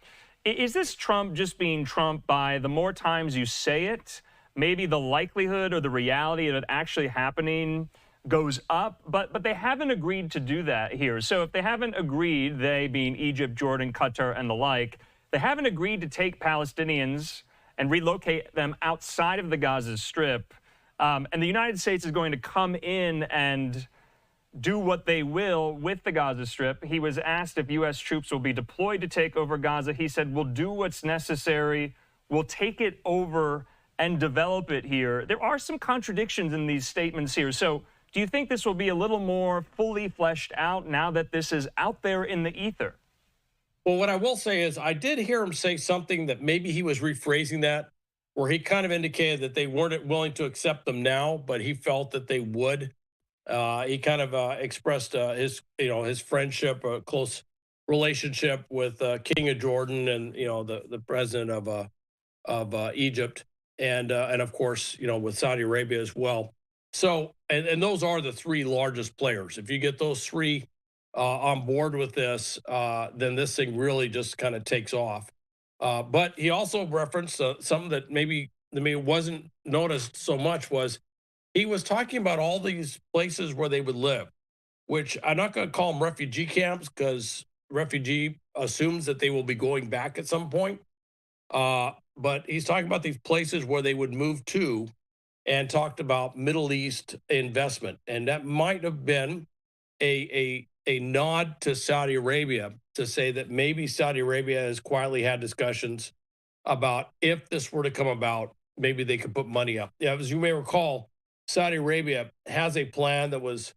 Is this Trump just being Trump by the more times you say it, maybe the likelihood or the reality of it actually happening goes up? But they haven't agreed to do that here. So if they haven't agreed, they being Egypt, Jordan, Qatar, and the like, they haven't agreed to take Palestinians and relocate them outside of the Gaza Strip. And the United States is going to come in and do what they will with the Gaza Strip. He was asked if U.S. troops will be deployed to take over Gaza. He said, we'll do what's necessary. We'll take it over and develop it here. There are some contradictions in these statements here. So do you think this will be a little more fully fleshed out now that this is out there in the ether? Well, what I will say is I did hear him say something that maybe he was rephrasing that, where he kind of indicated that they weren't willing to accept them now, but he felt that they would. He kind of expressed his friendship, a close relationship with King of Jordan and the president of Egypt, and of course with Saudi Arabia as well. So and those are the three largest players. If you get those three on board with this, then this thing really just kind of takes off. But he also referenced something that maybe wasn't noticed so much was he was talking about all these places where they would live, which I'm not going to call them refugee camps because refugee assumes that they will be going back at some point. But he's talking about these places where they would move to and talked about Middle East investment. And that might have been a nod to Saudi Arabia to say that maybe Saudi Arabia has quietly had discussions about if this were to come about, maybe they could put money up. Yeah, as you may recall, Saudi Arabia has a plan that was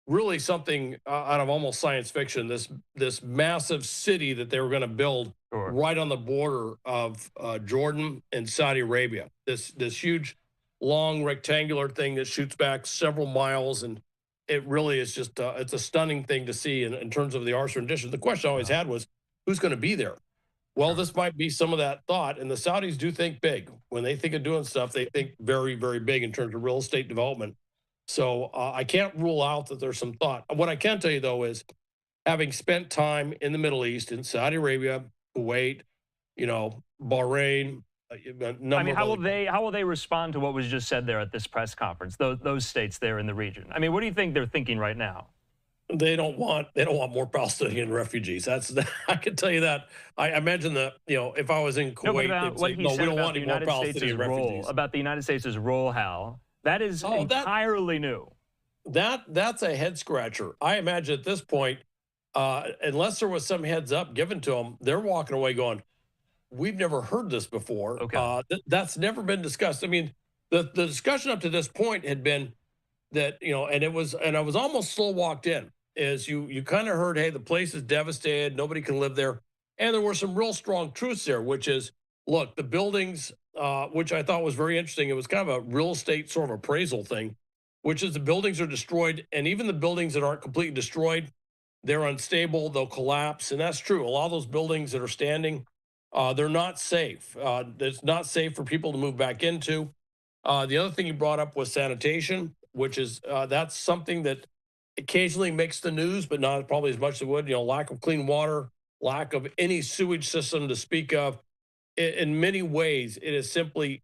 really something out of almost science fiction, this massive city that they were going to build right on the border of Jordan and Saudi Arabia. This huge, long rectangular thing that shoots back several miles, and it really is just it's a stunning thing to see in terms of the arts rendition. The question I always had was, who's going to be there? Well, this might be some of that thought, and the Saudis do think big. When they think of doing stuff, they think very, very big in terms of real estate development. So I can't rule out that there's some thought. What I can tell you, though, is having spent time in the Middle East, in Saudi Arabia, Kuwait, Bahrain. I mean, how will they respond to what was just said there at this press conference? Those states there in the region. I mean, what do you think they're thinking right now? They don't want more Palestinian refugees. I can tell you that. I imagine that if I was in Kuwait, about what he said about the United States' role, about the United States' role, Hal. That is entirely new. That's a head scratcher. I imagine at this point, unless there was some heads up given to them, they're walking away going, "We've never heard this before." Okay. That's never been discussed. I mean, the discussion up to this point had been that and I was almost slow walked in. Is you kind of heard, hey, the place is devastated, nobody can live there, and there were some real strong truths there, which is, look, the buildings, which I thought was very interesting. It was kind of a real estate sort of appraisal thing, which is the buildings are destroyed, and even the buildings that aren't completely destroyed, they're unstable, they'll collapse, and that's true. A lot of those buildings that are standing, they're not safe. It's not safe for people to move back into. The other thing you brought up was sanitation, which is that's something that occasionally makes the news, but not probably as much as it would. Lack of clean water, lack of any sewage system to speak of. In many ways, it is simply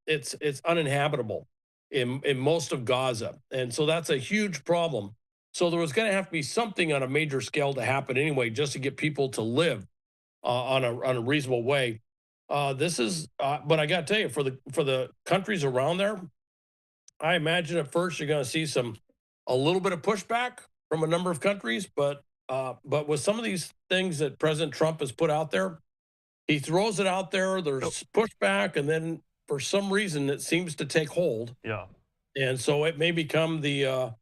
it's uninhabitable in most of Gaza, and so that's a huge problem. So there was going to have to be something on a major scale to happen anyway, just to get people to live on a reasonable way. This is, but I got to tell you, for the countries around there, I imagine at first you're going to see a little bit of pushback from a number of countries, but with some of these things that President Trump has put out there, he throws it out there, there's pushback, and then for some reason it seems to take hold. Yeah. And so it may become the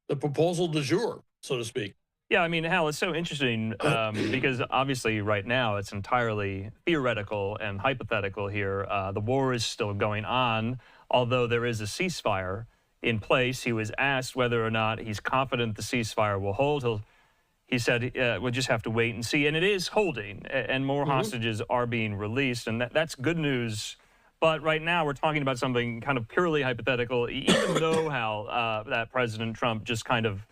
proposal du jour, so to speak. Yeah, I mean, Hal, it's so interesting because obviously right now it's entirely theoretical and hypothetical here. The war is still going on, although there is a ceasefire in place. He was asked whether or not he's confident the ceasefire will hold. He said, we'll just have to wait and see. And it is holding, and more hostages are being released, and that's good news. But right now we're talking about something kind of purely hypothetical, even though, Hal, that President Trump just kind of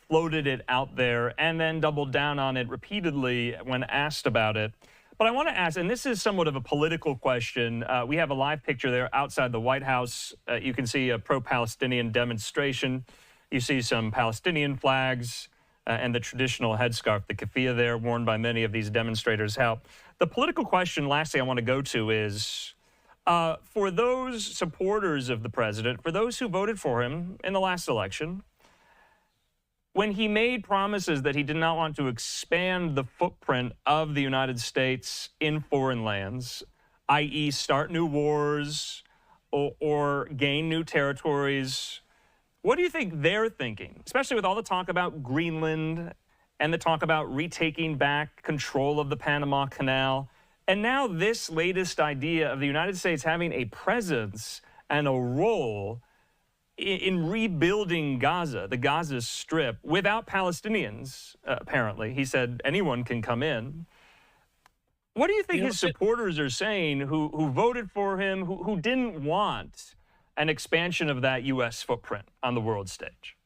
floated it out there and then doubled down on it repeatedly when asked about it. But I want to ask, and this is somewhat of a political question. We have a live picture there outside the White House. You can see a pro-Palestinian demonstration. You see some Palestinian flags and the traditional headscarf, the keffiyeh there, worn by many of these demonstrators. How the political question, lastly, I want to go to is, for those supporters of the president, for those who voted for him in the last election, when he made promises that he did not want to expand the footprint of the United States in foreign lands, i.e. start new wars or gain new territories, what do you think they're thinking, especially with all the talk about Greenland and the talk about retaking back control of the Panama Canal, and now this latest idea of the United States having a presence and a role in rebuilding Gaza, the Gaza Strip, without Palestinians, apparently. He said anyone can come in. What do you think his supporters are saying who voted for him, who didn't want an expansion of that U.S. footprint on the world stage?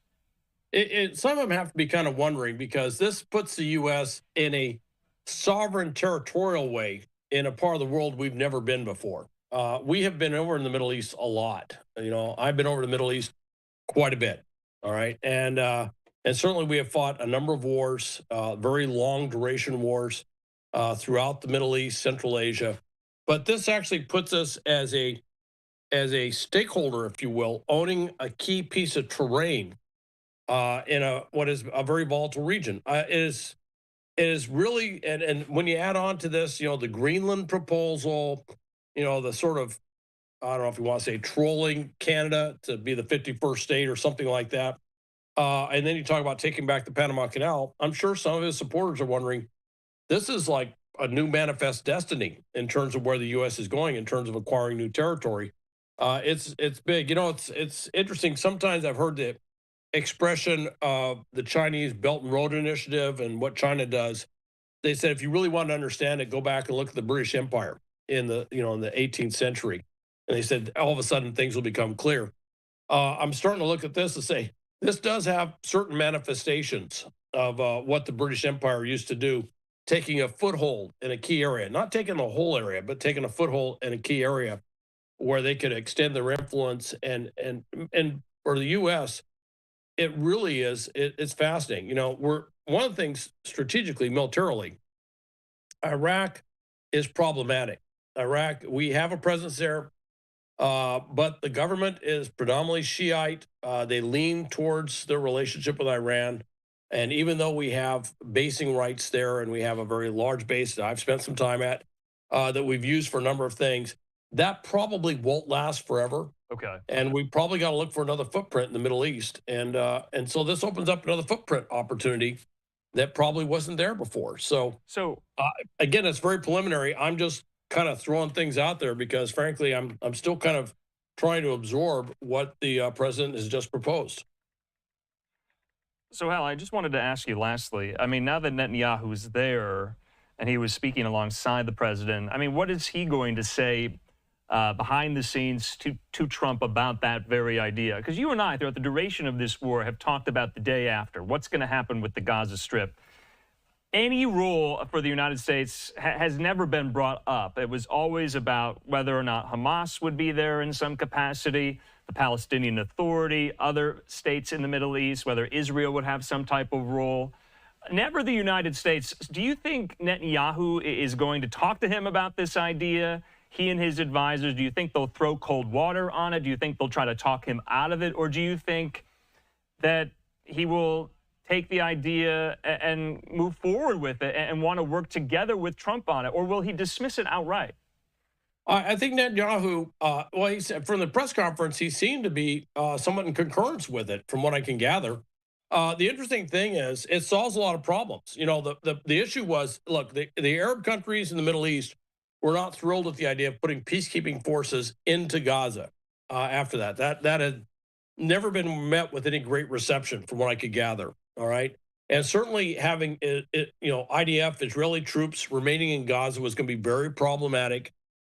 Some of them have to be kind of wondering, because this puts the U.S. in a sovereign territorial way in a part of the world we've never been before. We have been over in the Middle East a lot. You know, I've been over to the Middle East quite a bit. All right. And certainly we have fought a number of wars, very long duration wars throughout the Middle East, Central Asia. But this actually puts us as a stakeholder, if you will, owning a key piece of terrain in what is a very volatile region. It is really, and when you add on to this, you know, the Greenland proposal, you know, the sort of, I don't know if you want to say trolling Canada to be the 51st state or something like that. And then you talk about taking back the Panama Canal. I'm sure some of his supporters are wondering, this is like a new manifest destiny in terms of where the U.S. is going in terms of acquiring new territory. It's big. You know, it's interesting. Sometimes I've heard the expression of the Chinese Belt and Road Initiative and what China does. They said, if you really want to understand it, go back and look at the British Empire in the 18th century. And they said, all of a sudden, things will become clear. I'm starting to look at this and say, this does have certain manifestations of what the British Empire used to do, taking a foothold in a key area, not taking the whole area, but taking a foothold in a key area where they could extend their influence. And for the U.S., it really is, it's fascinating. You know, we're one of the things strategically, militarily, Iraq is problematic. Iraq, we have a presence there, but the government is predominantly Shiite. They lean towards their relationship with Iran. And even though we have basing rights there, and we have a very large base that I've spent some time at, that we've used for a number of things, that probably won't last forever. Okay. And we probably got to look for another footprint in the Middle East. And so this opens up another footprint opportunity that probably wasn't there before. So again, it's very preliminary. I'm just kind of throwing things out there because, frankly, I'm still kind of trying to absorb what the president has just proposed. So, Hal, I just wanted to ask you lastly, I mean, now that Netanyahu is there and he was speaking alongside the president, I mean, what is he going to say behind the scenes to Trump about that very idea? Because you and I, throughout the duration of this war, have talked about the day after, what's going to happen with the Gaza Strip. Any role for the United States has never been brought up. It was always about whether or not Hamas would be there in some capacity, the Palestinian Authority, other states in the Middle East, whether Israel would have some type of role. Never the United States. Do you think Netanyahu is going to talk to him about this idea? He and his advisors, do you think they'll throw cold water on it? Do you think they'll try to talk him out of it? Or do you think that he will take the idea and move forward with it and want to work together with Trump on it? Or will he dismiss it outright? I think Netanyahu, well, he said from the press conference, he seemed to be somewhat in concurrence with it, from what I can gather. The interesting thing is it solves a lot of problems. You know, the issue was, look, the Arab countries in the Middle East were not thrilled with the idea of putting peacekeeping forces into Gaza after that. That had never been met with any great reception, from what I could gather. All right. And certainly having, IDF, Israeli troops remaining in Gaza was going to be very problematic.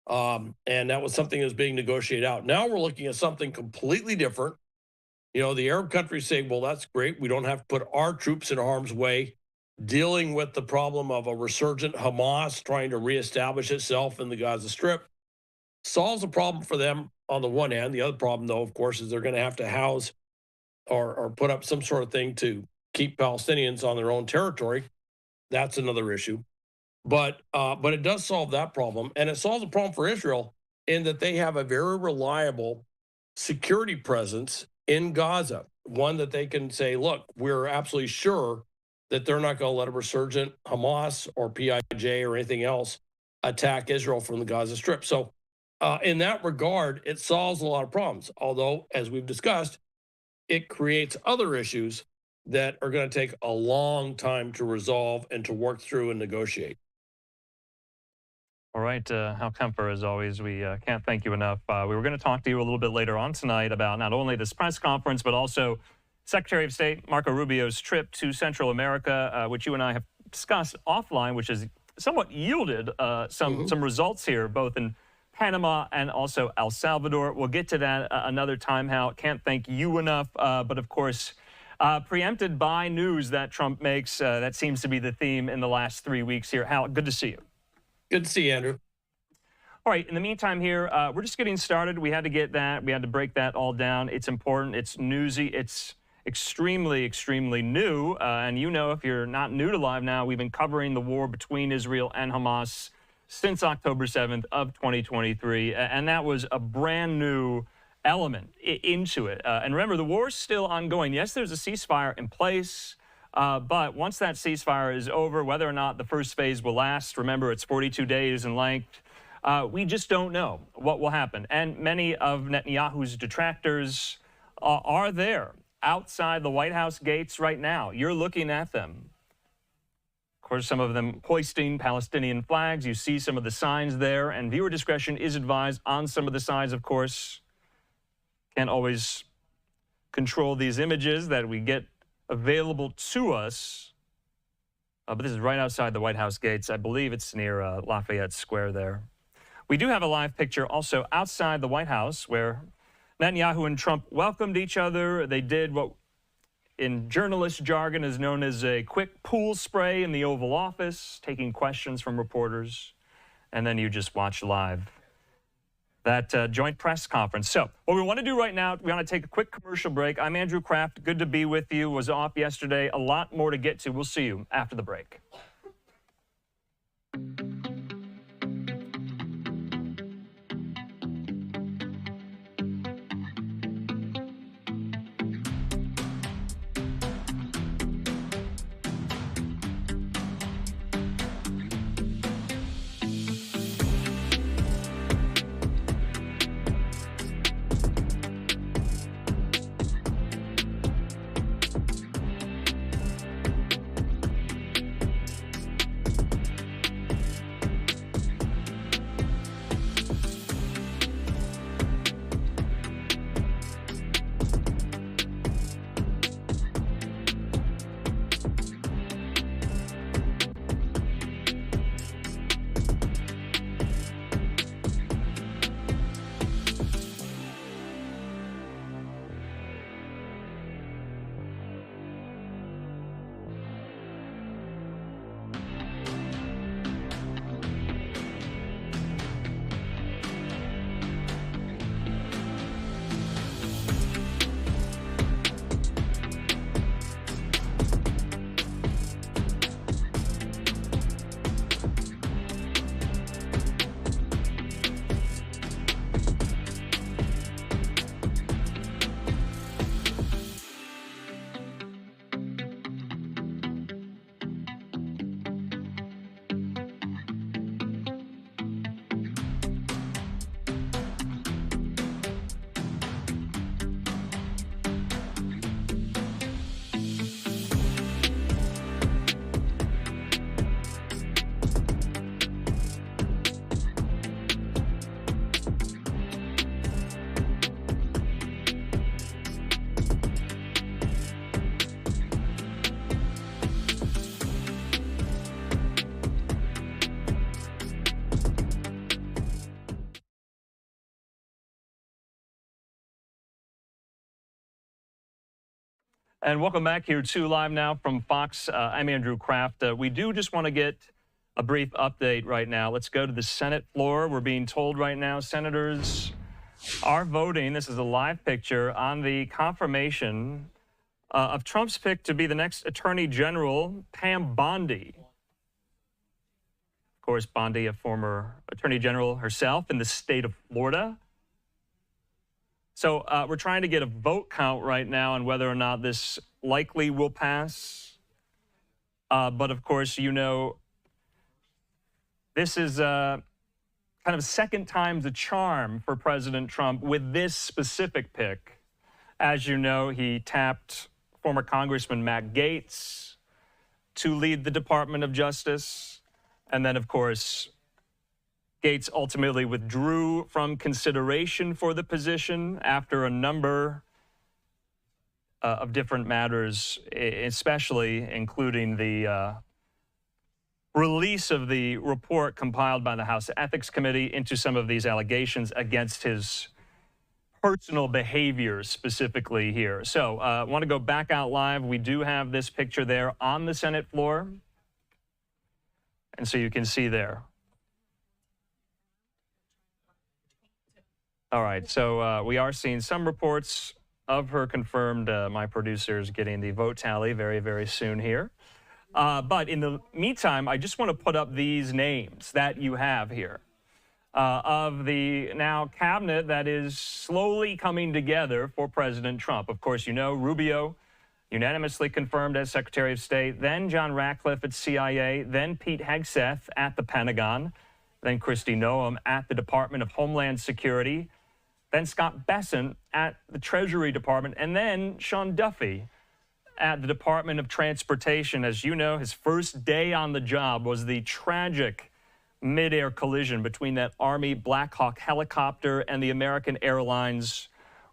And that was something that was being negotiated out. Now we're looking at something completely different. You know, the Arab countries say, well, that's great. We don't have to put our troops in harm's way. dealing with the problem of a resurgent Hamas trying to reestablish itself in the Gaza Strip solves a problem for them on the one hand. The other problem, though, of course, is they're going to have to house or put up some sort of thing to keep Palestinians on their own territory. That's another issue. But it does solve that problem. And it solves a problem for Israel in that they have a very reliable security presence in Gaza, one that they can say, look, we're absolutely sure that they're not going to let a resurgent Hamas or PIJ or anything else attack Israel from the Gaza Strip. So in that regard, it solves a lot of problems. Although, as we've discussed, it creates other issues that are going to take a long time to resolve and to work through and negotiate. All right, Hal Kemper, as always, we can't thank you enough. We were going to talk to you a little bit later on tonight about not only this press conference, but also Secretary of State Marco Rubio's trip to Central America, which you and I have discussed offline, which has somewhat yielded some results here, both in Panama and also El Salvador. We'll get to that another time, Hal. Can't thank you enough, but of course, preempted by news that Trump makes. That seems to be the theme in the last 3 weeks here. Hal, good to see you. Good to see you, Andrew. All right, in the meantime here, we're just getting started. We had to get that. We had to break that all down. It's important. It's newsy. It's extremely, extremely new. And you know, if you're not new to Live Now, we've been covering the war between Israel and Hamas since October 7th of 2023. And that was a brand new element into it. And remember, the war is still ongoing. Yes, there's a ceasefire in place. But once that ceasefire is over, whether or not the first phase will last, remember, it's 42 days in length, we just don't know what will happen. And many of Netanyahu's detractors are there outside the White House gates right now. You're looking at them. Of course, some of them hoisting Palestinian flags. You see some of the signs there, and viewer discretion is advised on some of the signs, of course. Can't always control these images that we get available to us. But this is right outside the White House gates. I believe it's near Lafayette Square there. We do have a live picture also outside the White House where Netanyahu and Trump welcomed each other. They did what in journalist jargon is known as a quick pool spray in the Oval Office, taking questions from reporters. And then you just watch live that joint press conference. So what we want to do right now, we want to take a quick commercial break. I'm Andrew Kraft. Good to be with you. Was off yesterday. A lot more to get to. We'll see you after the break. And welcome back here to Live Now from Fox. I'm Andrew Kraft. We do just want to get a brief update right now. Let's go to the Senate floor. We're being told right now senators are voting. This is a live picture on the confirmation of Trump's pick to be the next Attorney General, Pam Bondi. Of course, Bondi, a former Attorney General herself in the state of Florida. So we're trying to get a vote count right now on whether or not this likely will pass. But of course, you know, this is kind of second time's a charm for President Trump with this specific pick. As you know, he tapped former Congressman Matt Gaetz to lead the Department of Justice. And then, of course, Gaetz ultimately withdrew from consideration for the position after a number of different matters, especially including the release of the report compiled by the House Ethics Committee into some of these allegations against his personal behavior specifically here. So I want to go back out live. We do have this picture there on the Senate floor. And so you can see there. All right, so we are seeing some reports of her confirmed. My producer's getting the vote tally very, very soon here. But in the meantime, I just want to put up these names that you have here of the now cabinet that is slowly coming together for President Trump. Of course, you know, Rubio unanimously confirmed as Secretary of State, then John Ratcliffe at CIA, then Pete Hegseth at the Pentagon, then Kristi Noem at the Department of Homeland Security, then Scott Bessent at the Treasury Department, and then Sean Duffy at the Department of Transportation. As you know, his first day on the job was the tragic mid-air collision between that Army Black Hawk helicopter and the American Airlines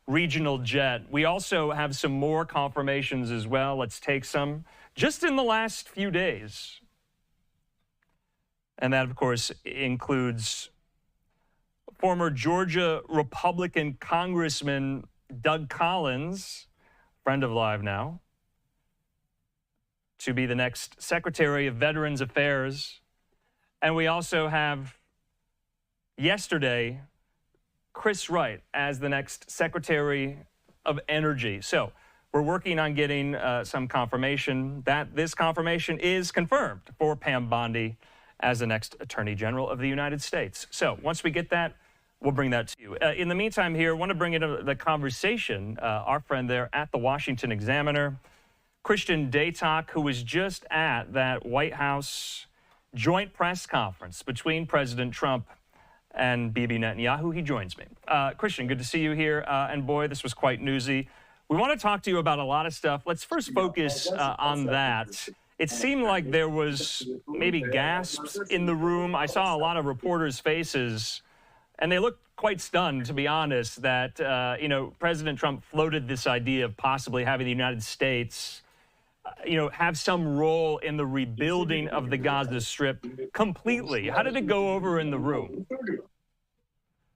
regional jet. We also have some more confirmations as well. Let's take some just in the last few days. And that, of course, includes former Georgia Republican Congressman Doug Collins, friend of Live Now, to be the next Secretary of Veterans Affairs. And we also have yesterday Chris Wright as the next Secretary of Energy. So we're working on getting some confirmation that this confirmation is confirmed for Pam Bondi as the next Attorney General of the United States. So once we get that, we'll bring that to you. In the meantime here, I want to bring into the conversation our friend there at the Washington Examiner, Christian Daytok, who was just at that White House joint press conference between President Trump and Bibi Netanyahu. He joins me. Christian, good to see you here. And boy, this was quite newsy. We want to talk to you about a lot of stuff. Let's first focus on that. It seemed like there was maybe gasps in the room. I saw a lot of reporters' faces, and they looked quite stunned, to be honest, that, you know, President Trump floated this idea of possibly having the United States, you know, have some role in the rebuilding of the Gaza Strip completely. How did it go over in the room?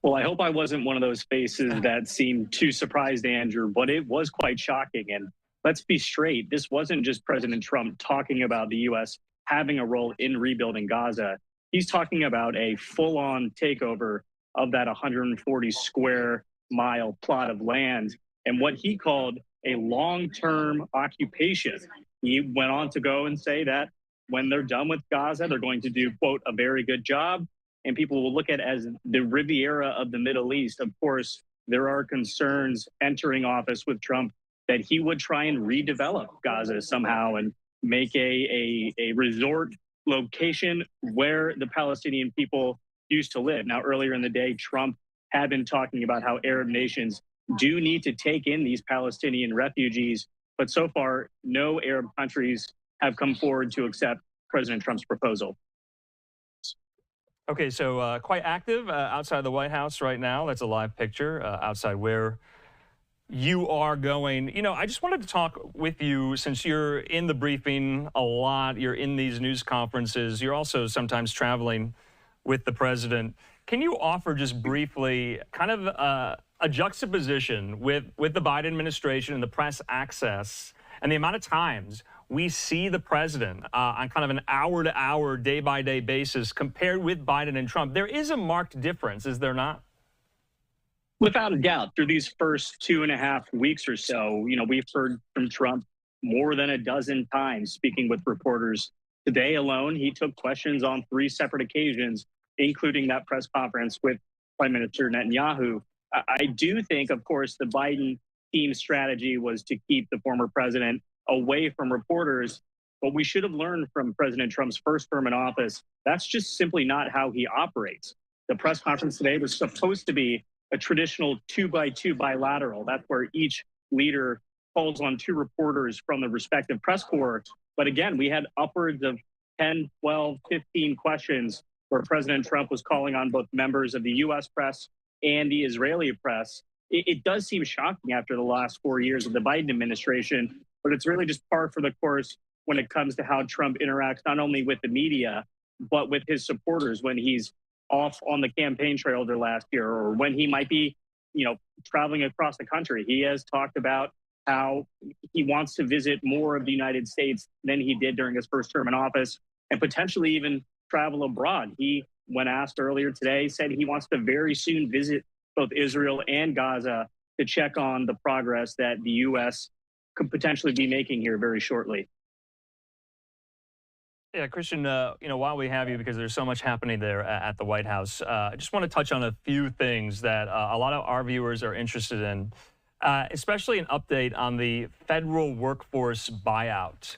Well, I hope I wasn't one of those faces that seemed too surprised, Andrew, but it was quite shocking. And let's be straight, this wasn't just President Trump talking about the U.S. having a role in rebuilding Gaza. He's talking about a full-on takeover of that 140 square mile plot of land and what he called a long-term occupation. He went on to go and say that when they're done with Gaza, they're going to do, quote, a very good job. And people will look at it as the Riviera of the Middle East. Of course, there are concerns entering office with Trump that he would try and redevelop Gaza somehow and make a resort location where the Palestinian people used to live. Now, earlier in the day, Trump had been talking about how Arab nations do need to take in these Palestinian refugees. But so far, no Arab countries have come forward to accept President Trump's proposal. Okay, so quite active outside the White House right now. That's a live picture outside where you are going. You know, I just wanted to talk with you since you're in the briefing a lot. You're in these news conferences. You're also sometimes traveling with the president. Can you offer just briefly kind of a juxtaposition with the Biden administration and the press access and the amount of times we see the president on kind of an hour-to-hour, day-by-day basis compared with Biden and Trump, there is a marked difference, is there not? Without a doubt, through these first 2.5 weeks or so, you know, we've heard from Trump more than a dozen times speaking with reporters. Today alone, he took questions on 3 separate occasions, including that press conference with Prime Minister Netanyahu. I do think, of course, the Biden team's strategy was to keep the former president away from reporters. But we should have learned from President Trump's first term in office, that's just simply not how he operates. The press conference today was supposed to be a traditional 2-by-2 bilateral. That's where each leader calls on 2 reporters from the respective press corps. But again, we had upwards of 10, 12, 15 questions where President Trump was calling on both members of the U.S. press and the Israeli press. It does seem shocking after the last 4 years of the Biden administration, but it's really just par for the course when it comes to how Trump interacts not only with the media, but with his supporters when he's off on the campaign trail there last year, or when he might be, you know, traveling across the country. He has talked about how he wants to visit more of the United States than he did during his first term in office, and potentially even travel abroad. He, when asked earlier today, said he wants to very soon visit both Israel and Gaza to check on the progress that the U.S. could potentially be making here very shortly. Yeah, Christian, you know, while we have you, because there's so much happening there at the White House, I just want to touch on a few things that a lot of our viewers are interested in, especially an update on the federal workforce buyout.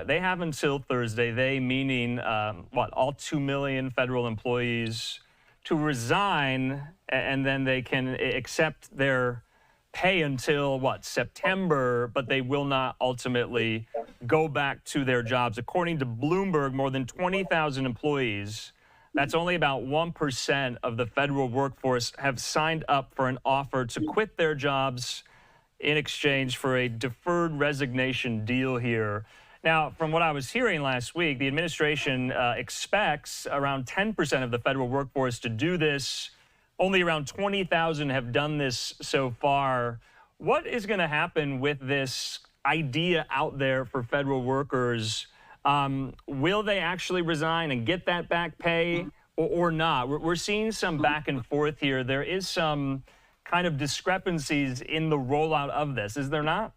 They have until Thursday, they meaning, all 2 million federal employees, to resign, and then they can accept their pay until, September, but they will not ultimately go back to their jobs. According to Bloomberg, more than 20,000 employees, that's only about 1% of the federal workforce, have signed up for an offer to quit their jobs in exchange for a deferred resignation deal here. Now, from what I was hearing last week, the administration expects around 10% of the federal workforce to do this. Only around 20,000 have done this so far. What is going to happen with this idea out there for federal workers? Will they actually resign and get that back pay or not? We're seeing some back and forth here. There is some kind of discrepancies in the rollout of this, is there not?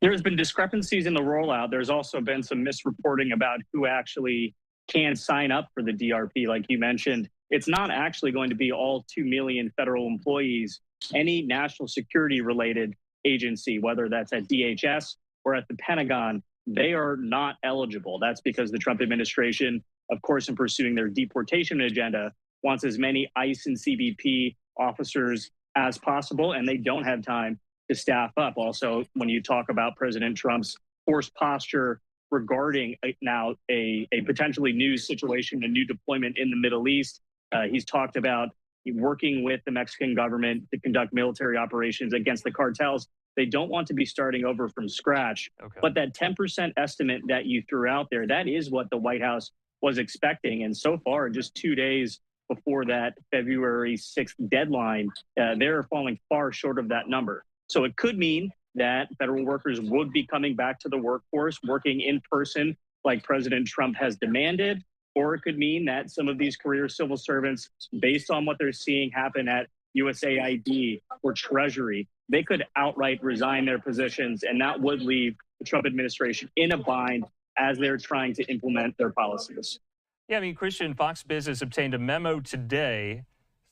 There's been discrepancies in the rollout. There's also been some misreporting about who actually can sign up for the DRP, like you mentioned. It's not actually going to be all 2 million federal employees. Any national security related agency, whether that's at DHS or at the Pentagon, they are not eligible. That's because the Trump administration, of course, in pursuing their deportation agenda, wants as many ICE and CBP officers as possible, and they don't have time to staff up. Also, when you talk about President Trump's forced posture regarding now a potentially new situation, a new deployment in the Middle East, he's talked about working with the Mexican government to conduct military operations against the cartels. They don't want to be starting over from scratch. Okay. But that 10% estimate that you threw out there, that is what the White House was expecting. And so far, just 2 days before that February 6th deadline, they're falling far short of that number. So it could mean that federal workers would be coming back to the workforce, working in person like President Trump has demanded, or it could mean that some of these career civil servants, based on what they're seeing happen at USAID or Treasury, they could outright resign their positions, and that would leave the Trump administration in a bind as they're trying to implement their policies. Yeah, I mean, Christian, Fox Business obtained a memo today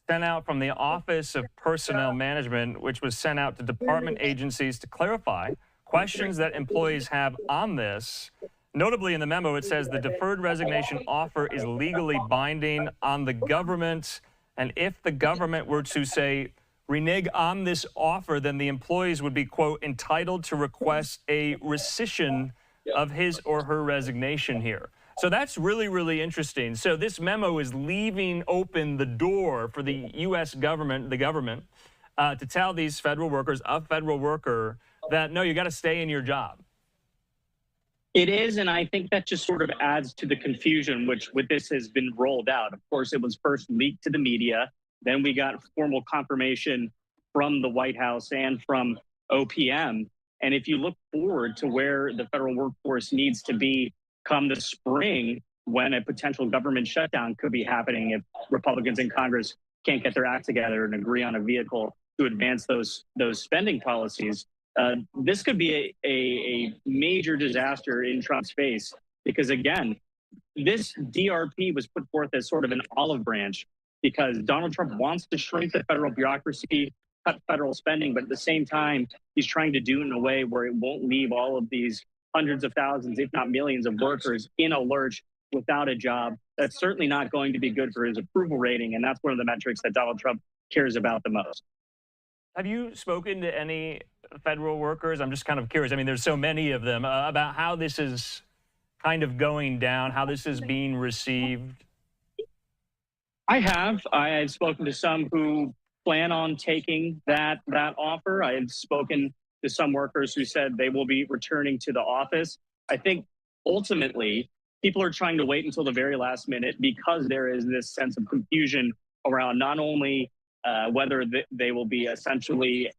sent out from the Office of Personnel Management, which was sent out to department agencies to clarify questions that employees have on this. Notably, in the memo, it says the deferred resignation offer is legally binding on the government. And if the government were to say, renege on this offer, then the employees would be, quote, entitled to request a rescission of his or her resignation here. So that's really, really interesting. So this memo is leaving open the door for the U.S. government, to tell these federal workers, a federal worker, that, no, you got to stay in your job. It is, and I think that just sort of adds to the confusion which with this has been rolled out. Of course, it was first leaked to the media. Then we got formal confirmation from the White House and from OPM. And if you look forward to where the federal workforce needs to be come the spring, when a potential government shutdown could be happening if Republicans in Congress can't get their act together and agree on a vehicle to advance those spending policies, this could be a major disaster in Trump's face. Because again, this DRP was put forth as sort of an olive branch because Donald Trump wants to shrink the federal bureaucracy, cut federal spending, but at the same time, he's trying to do it in a way where it won't leave all of these hundreds of thousands, if not millions of workers in a lurch without a job. That's certainly not going to be good for his approval rating. And that's one of the metrics that Donald Trump cares about the most. Have you spoken to any federal workers? I'm just kind of curious. I mean, there's so many of them about how this is kind of going down, how this is being received. I have. I've spoken to some who plan on taking that offer. I've spoken to some workers who said they will be returning to the office. I think ultimately people are trying to wait until the very last minute because there is this sense of confusion around not only whether they will be essentially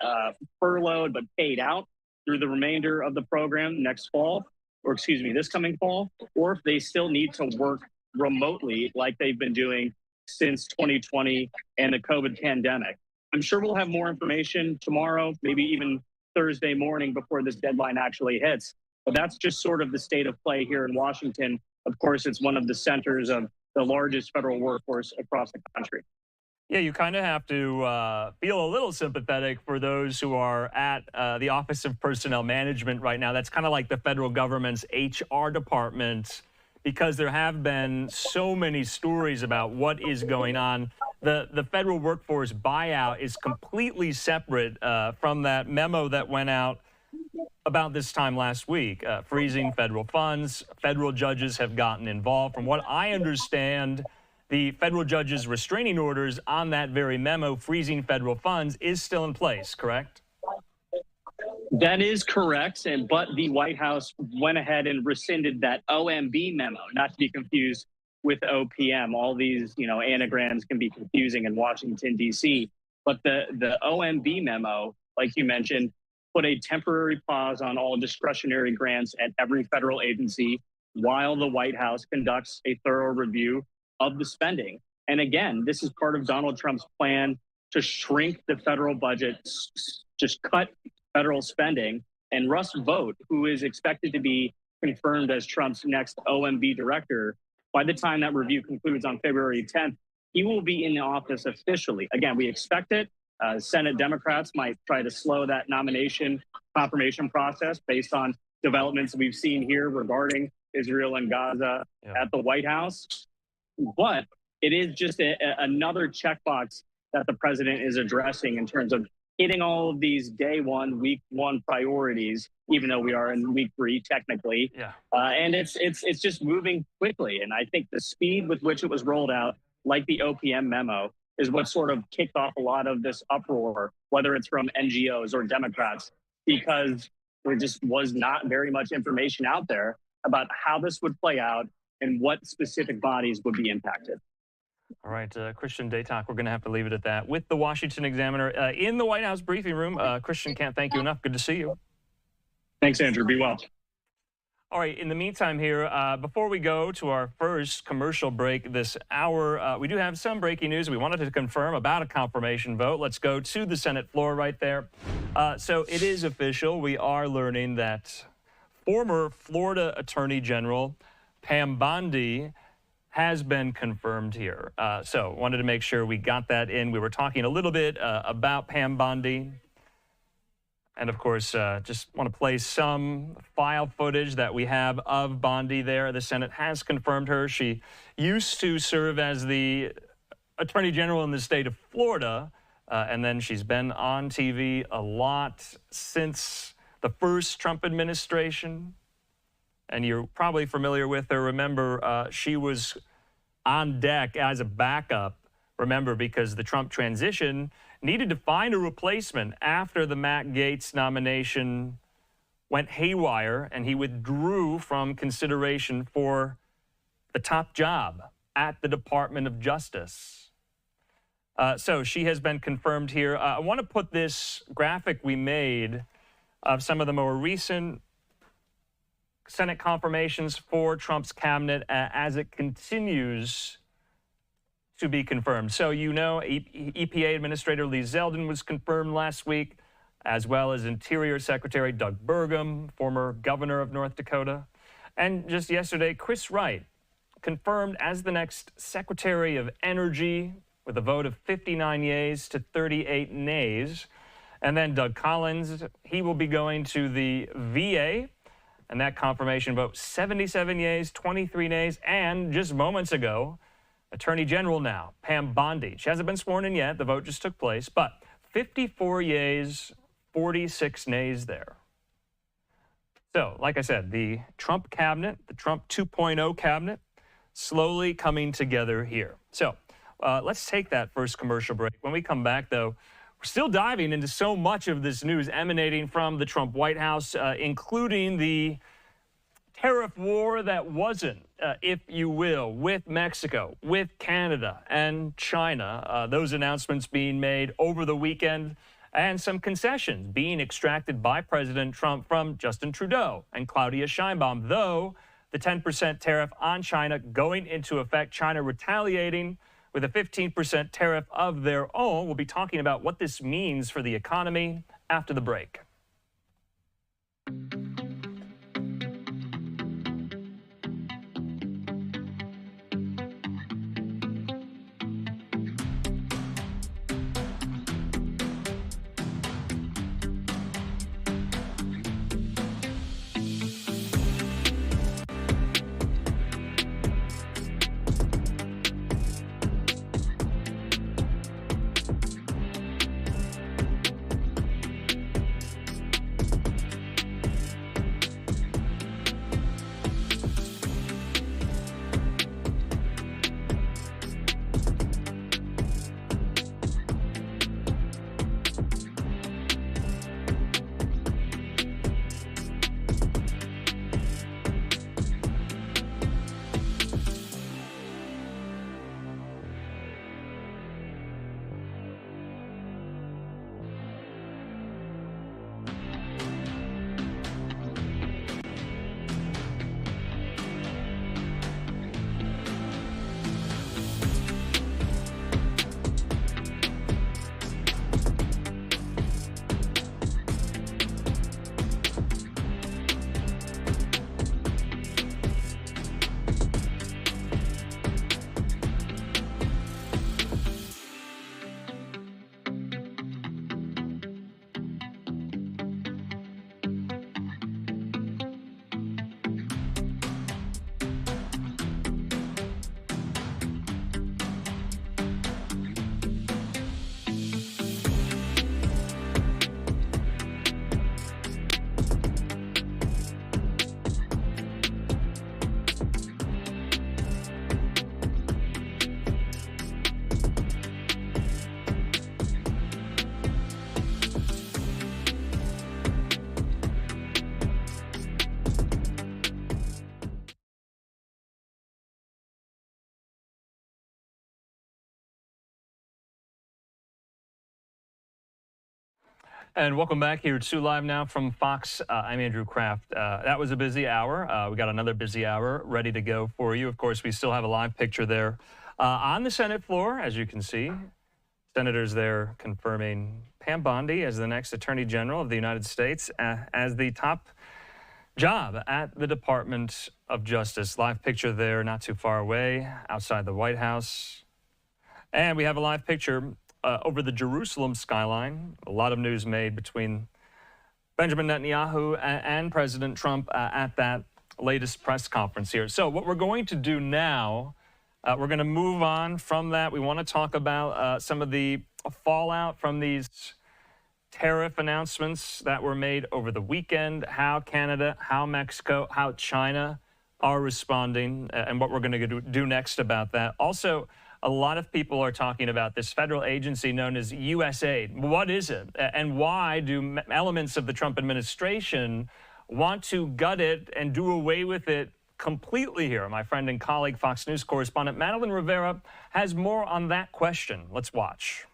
furloughed but paid out through the remainder of the program next fall, or excuse me, this coming fall, or if they still need to work remotely like they've been doing since 2020 and the COVID pandemic. I'm sure we'll have more information tomorrow, maybe even Thursday morning before this deadline actually hits. But that's just sort of the state of play here in Washington. Of course, it's one of the centers of the largest federal workforce across the country. Yeah, you kind of have to feel a little sympathetic for those who are at the Office of Personnel Management right now. That's kind of like the federal government's HR department, because there have been so many stories about what is going on. The federal workforce buyout is completely separate from that memo that went out about this time last week, freezing federal funds. Federal judges have gotten involved. From what I understand, the federal judges' restraining orders on that very memo, freezing federal funds, is still in place, correct? That is correct, but the White House went ahead and rescinded that OMB memo, not to be confused with OPM. All these, anagrams can be confusing in Washington, D.C. But the OMB memo, like you mentioned, put a temporary pause on all discretionary grants at every federal agency while the White House conducts a thorough review of the spending. And again, this is part of Donald Trump's plan to shrink the federal budget, just cut federal spending. And Russ Vought, who is expected to be confirmed as Trump's next OMB director, by the time that review concludes on February 10th, he will be in the office officially. Again, we expect it. Senate Democrats might try to slow that nomination confirmation process based on developments we've seen here regarding Israel and Gaza at the White House. But it is just another checkbox that the president is addressing in terms of hitting all of these day one, week one priorities, even though we are in week 3 technically. And it's just moving quickly. And I think the speed with which it was rolled out, like the OPM memo, is what sort of kicked off a lot of this uproar, whether it's from NGOs or Democrats, because there just was not very much information out there about how this would play out and what specific bodies would be impacted. All right, Christian Daytok, we're going to have to leave it at that. With the Washington Examiner in the White House briefing room, Christian, can't thank you enough. Good to see you. Thanks, Andrew. Be well. All right, in the meantime here, before we go to our first commercial break this hour, we do have some breaking news we wanted to confirm about a confirmation vote. Let's go to the Senate floor right there. So it is official. We are learning that former Florida Attorney General Pam Bondi has been confirmed here. So wanted to make sure we got that in. We were talking a little bit about Pam Bondi. And of course, just want to play some file footage that we have of Bondi there. The Senate has confirmed her. She used to serve as the Attorney General in the state of Florida. And then she's been on TV a lot since the first Trump administration. And you're probably familiar with her. Remember, she was on deck as a backup, remember, because the Trump transition needed to find a replacement after the Matt Gaetz nomination went haywire and he withdrew from consideration for the top job at the Department of Justice. So she has been confirmed here. I want to put this graphic we made of some of the more recent Senate confirmations for Trump's cabinet as it continues to be confirmed. So, EPA Administrator Lee Zeldin was confirmed last week, as well as Interior Secretary Doug Burgum, former governor of North Dakota. And just yesterday, Chris Wright confirmed as the next Secretary of Energy with a vote of 59 yeas to 38 nays. And then Doug Collins, he will be going to the VA, and that confirmation vote 77 yeas, 23 nays, and just moments ago, Attorney General now, Pam Bondi. She hasn't been sworn in yet. The vote just took place, but 54 yeas, 46 nays there. So, like I said, the Trump cabinet, the Trump 2.0 cabinet, slowly coming together here. So, let's take that first commercial break. When we come back, though, we're still diving into so much of this news emanating from the Trump White House, including the tariff war that wasn't, if you will, with Mexico, with Canada and China. Those announcements being made over the weekend, and some concessions being extracted by President Trump from Justin Trudeau and Claudia Sheinbaum, though the 10% tariff on China going into effect, China retaliating with a 15% tariff of their own. We'll be talking about what this means for the economy after the break. And welcome back here to Live Now from Fox. I'm Andrew Kraft. That was a busy hour. We got another busy hour ready to go for you. Of course, we still have a live picture there on the Senate floor, as you can see. Senators there confirming Pam Bondi as the next Attorney General of the United States as the top job at the Department of Justice. Live picture there not too far away outside the White House. And we have a live picture over the Jerusalem skyline. A lot of news made between Benjamin Netanyahu and President Trump at that latest press conference here. So what we're going to do now, we're going to move on from that. We want to talk about some of the fallout from these tariff announcements that were made over the weekend, how Canada, how Mexico, how China are responding, and what we're going to do next about that. Also, a lot of people are talking about this federal agency known as USAID. What is it? And why do elements of the Trump administration want to gut it and do away with it completely here? My friend and colleague, Fox News correspondent Madeline Rivera has more on that question. Let's watch.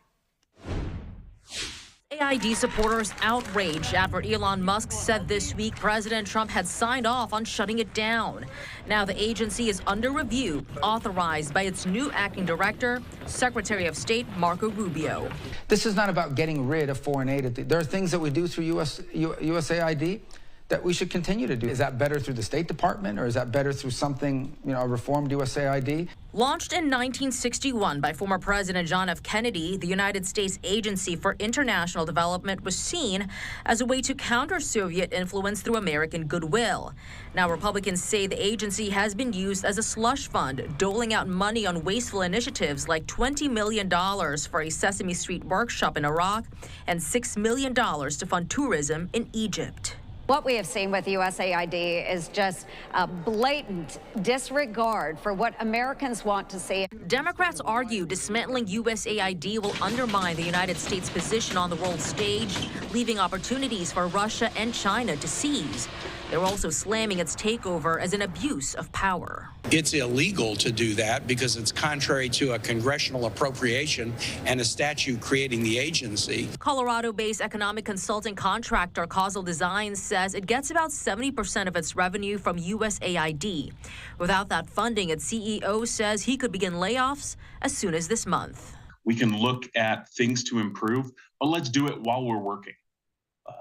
AID supporters outraged after Elon Musk said this week President Trump had signed off on shutting it down. Now the agency is under review, authorized by its new acting director, Secretary of State Marco Rubio. This is not about getting rid of foreign aid. There are things that we do through USAID that we should continue to do. Is that better through the State Department, or is that better through something, a reformed USAID? Launched in 1961 by former President John F. Kennedy, the United States Agency for International Development was seen as a way to counter Soviet influence through American goodwill. Now, Republicans say the agency has been used as a slush fund, doling out money on wasteful initiatives like $20 million for a Sesame Street workshop in Iraq and $6 million to fund tourism in Egypt. What we have seen with USAID is just a blatant disregard for what Americans want to see. Democrats argue dismantling USAID will undermine the United States' position on the world stage, leaving opportunities for Russia and China to seize. They're also slamming its takeover as an abuse of power. It's illegal to do that because it's contrary to a congressional appropriation and a statute creating the agency. Colorado-based economic consulting contractor Causal Design says it gets about 70% of its revenue from USAID. Without that funding, its CEO says he could begin layoffs as soon as this month. We can look at things to improve, but let's do it while we're working.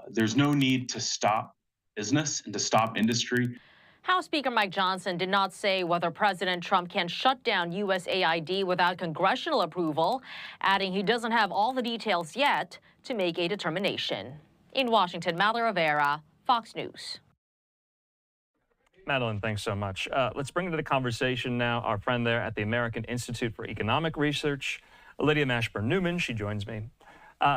There's no need to stop business and to stop industry. House Speaker Mike Johnson did not say whether President Trump can shut down USAID without congressional approval, adding he doesn't have all the details yet to make a determination. In Washington, Mallory Rivera, Fox News. Madeline, thanks so much. Let's bring into the conversation now our friend there at the American Institute for Economic Research, Lydia Mashburn-Newman. She joins me.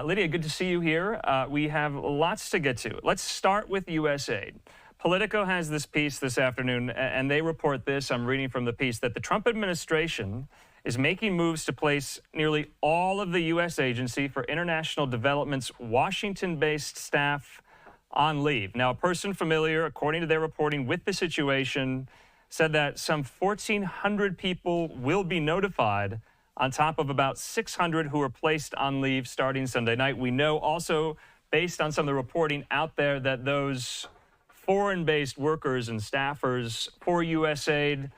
Lydia, good to see you here. We have lots to get to. Let's start with USAID. Politico has this piece this afternoon, and they report this. I'm reading from the piece that the Trump administration is making moves to place nearly all of the U.S. Agency for International Development's Washington-based staff on leave. Now, a person familiar, according to their reporting, with the situation said that some 1,400 people will be notified on top of about 600 who are placed on leave starting Sunday night. We know also, based on some of the reporting out there, that those foreign-based workers and staffers for USAID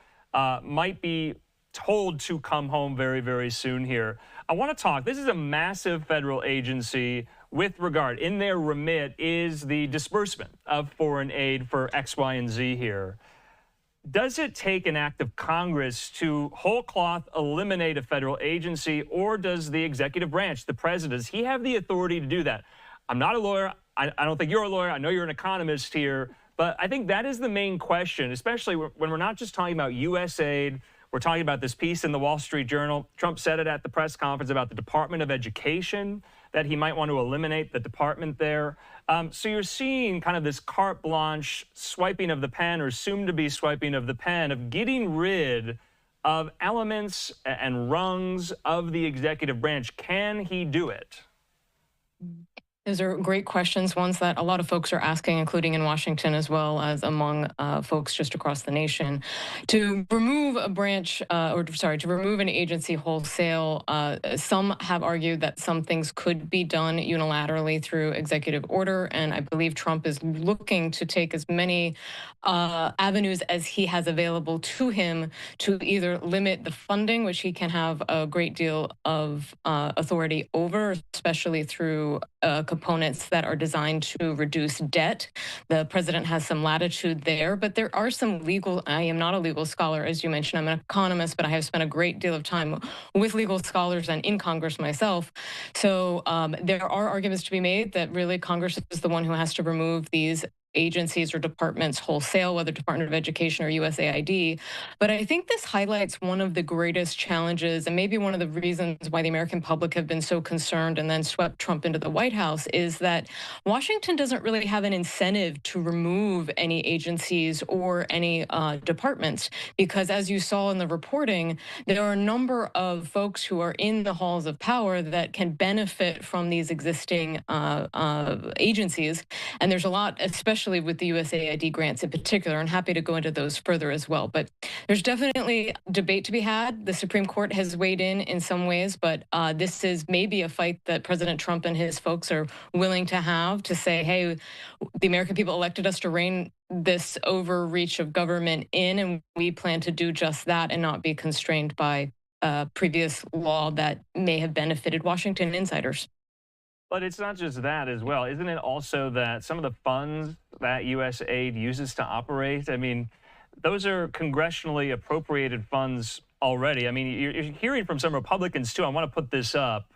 might be told to come home very, very soon here. I want to talk. This is a massive federal agency with regard. In their remit is the disbursement of foreign aid for X, Y, and Z here. Does it take an act of Congress to whole cloth eliminate a federal agency, or does the executive branch, the president, does he have the authority to do that? I'm not a lawyer. I don't think you're a lawyer. I know you're an economist here. But I think that is the main question, especially when we're not just talking about USAID. We're talking about this piece in the Wall Street Journal. Trump said it at the press conference about the Department of Education, that he might want to eliminate the department there. So you're seeing kind of this carte blanche swiping of the pen, or soon-to-be swiping of the pen, of getting rid of elements and rungs of the executive branch. Can he do it? Those are great questions, ones that a lot of folks are asking, including in Washington as well as among folks just across the nation. To remove a branch, to remove an agency wholesale, some have argued that some things could be done unilaterally through executive order, and I believe Trump is looking to take as many avenues as he has available to him to either limit the funding, which he can have a great deal of authority over, especially through components that are designed to reduce debt. The president has some latitude there, but there are some legal, I am not a legal scholar, as you mentioned, I'm an economist, but I have spent a great deal of time with legal scholars and in Congress myself. So there are arguments to be made that really Congress is the one who has to remove these agencies or departments wholesale, whether Department of Education or USAID. But I think this highlights one of the greatest challenges, and maybe one of the reasons why the American public have been so concerned and then swept Trump into the White House, is that Washington doesn't really have an incentive to remove any agencies or any departments, because as you saw in the reporting, there are a number of folks who are in the halls of power that can benefit from these existing agencies. And there's a lot, especially especially with the USAID grants in particular, and happy to go into those further as well. But there's definitely debate to be had. The Supreme Court has weighed in some ways, but this is maybe a fight that President Trump and his folks are willing to have, to say, hey, the American people elected us to rein this overreach of government in, and we plan to do just that and not be constrained by previous law that may have benefited Washington insiders. But it's not just that as well. Isn't it also that some of the funds that U.S. aid uses to operate, I mean, those are congressionally appropriated funds already. I mean, you're hearing from some Republicans, too. I want to put this up.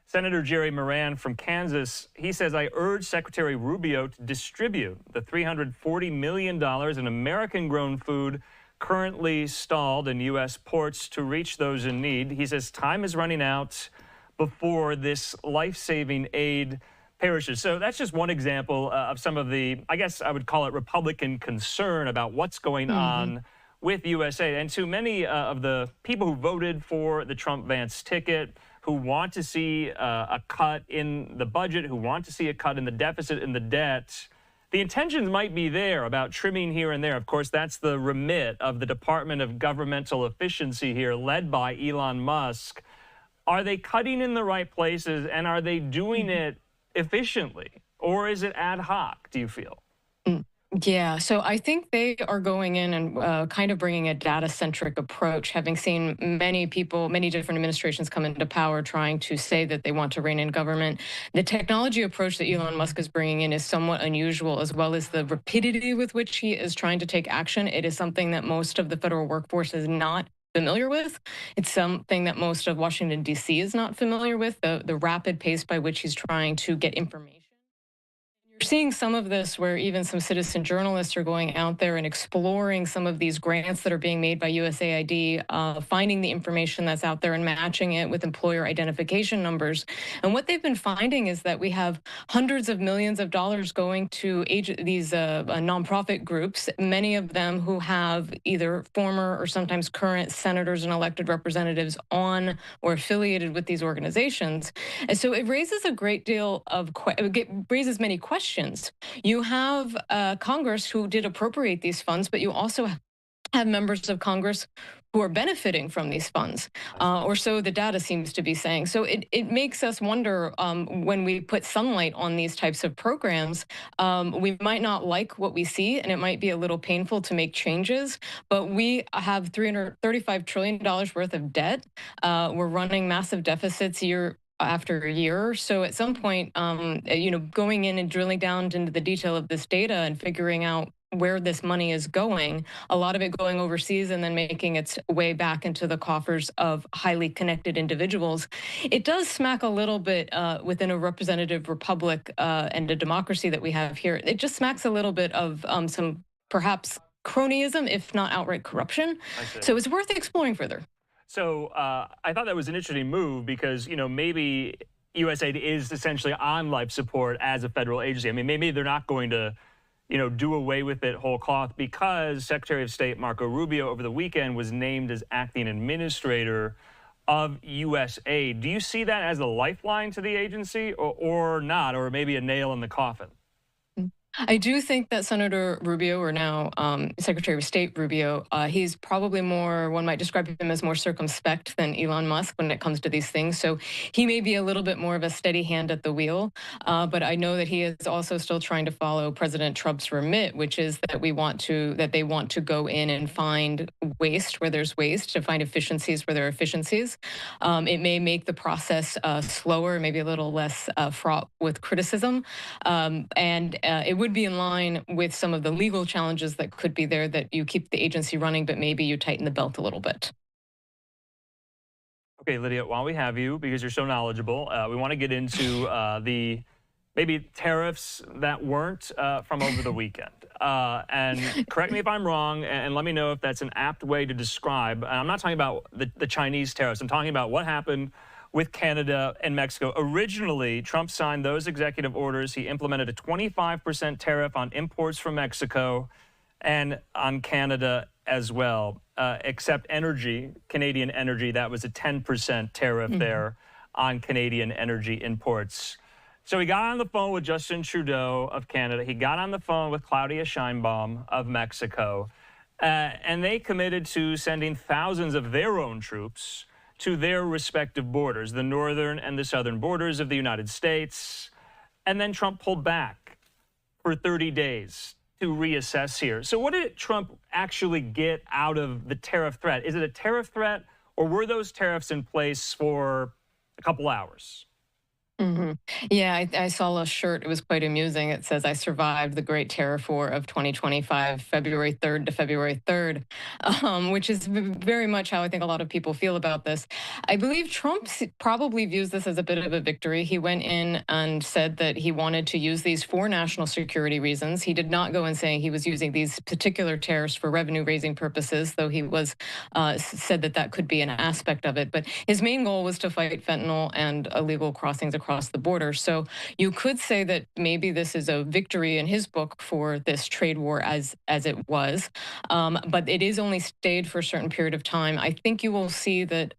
Senator Jerry Moran from Kansas, he says, I urge Secretary Rubio to distribute the $340 million in American-grown food currently stalled in U.S. ports to reach those in need. He says time is running out before this life-saving aid perishes. So that's just one example of some of the, I guess I would call it Republican concern about what's going on with USA. And to many of the people who voted for the Trump-Vance ticket, who want to see a cut in the budget, who want to see a cut in the deficit and the debt, the intentions might be there about trimming here and there. Of course, that's the remit of the Department of Governmental Efficiency here, led by Elon Musk. Are they cutting in the right places, and are they doing it efficiently? Or is it ad hoc, do you feel? Yeah, so I think they are going in and kind of bringing a data-centric approach, having seen many people, many different administrations come into power trying to say that they want to rein in government. The technology approach that Elon Musk is bringing in is somewhat unusual, as well as the rapidity with which he is trying to take action. It is something that most of the federal workforce is not familiar with. It's something that most of Washington, D.C. is not familiar with, the rapid pace by which he's trying to get information. You're seeing some of this where even some citizen journalists are going out there and exploring some of these grants that are being made by USAID, finding the information that's out there and matching it with employer identification numbers. And what they've been finding is that we have hundreds of millions of dollars going to these nonprofit groups, many of them who have either former or sometimes current senators and elected representatives on or affiliated with these organizations. And so it raises a great deal of, raises many questions. You have Congress who did appropriate these funds, but you also have members of Congress who are benefiting from these funds, or so the data seems to be saying. So it makes us wonder, when we put sunlight on these types of programs, we might not like what we see, and it might be a little painful to make changes, but we have $335 trillion worth of debt. We're running massive deficits year after a year. So at some point, going in and drilling down into the detail of this data and figuring out where this money is going, a lot of it going overseas and then making its way back into the coffers of highly connected individuals. It does smack a little bit within a representative republic and a democracy that we have here. It just smacks a little bit of some perhaps cronyism, if not outright corruption. So it's worth exploring further. So I thought that was an interesting move because, maybe USAID is essentially on life support as a federal agency. I mean, maybe they're not going to, do away with it whole cloth because Secretary of State Marco Rubio over the weekend was named as acting administrator of USAID. Do you see that as a lifeline to the agency or not, or maybe a nail in the coffin? I do think that Senator Rubio, or now Secretary of State Rubio, he's probably more, one might describe him as more circumspect than Elon Musk when it comes to these things. So he may be a little bit more of a steady hand at the wheel. But I know that he is also still trying to follow President Trump's remit, which is that they want to go in and find waste where there's waste, to find efficiencies where there are efficiencies. It may make the process slower, maybe a little less fraught with criticism. And it would be in line with some of the legal challenges that could be there, that you keep the agency running, but maybe you tighten the belt a little bit. Okay, Lydia, while we have you, because you're so knowledgeable, we want to get into the maybe tariffs that weren't from over the weekend. And correct me if I'm wrong, and let me know if that's an apt way to describe. I'm not talking about the Chinese tariffs. I'm talking about what happened with Canada and Mexico. Originally, Trump signed those executive orders. He implemented a 25% tariff on imports from Mexico and on Canada as well, except energy, Canadian energy, that was a 10% tariff there on Canadian energy imports. So he got on the phone with Justin Trudeau of Canada. He got on the phone with Claudia Sheinbaum of Mexico. And they committed to sending thousands of their own troops to their respective borders, the northern and the southern borders of the United States. And then Trump pulled back for 30 days to reassess here. So what did Trump actually get out of the tariff threat? Is it a tariff threat, or were those tariffs in place for a couple hours? Mm-hmm. Yeah, I saw a shirt. It was quite amusing. It says, "I survived the Great Tariff War of 2025, February 3rd to February 3rd," which is very much how I think a lot of people feel about this. I believe Trump probably views this as a bit of a victory. He went in and said that he wanted to use these for national security reasons. He did not go in saying he was using these particular tariffs for revenue-raising purposes, though he was said that that could be an aspect of it. But his main goal was to fight fentanyl and illegal crossings across the border. So you could say that maybe this is a victory in his book for this trade war as it was, but it is only stayed for a certain period of time. I think you will see that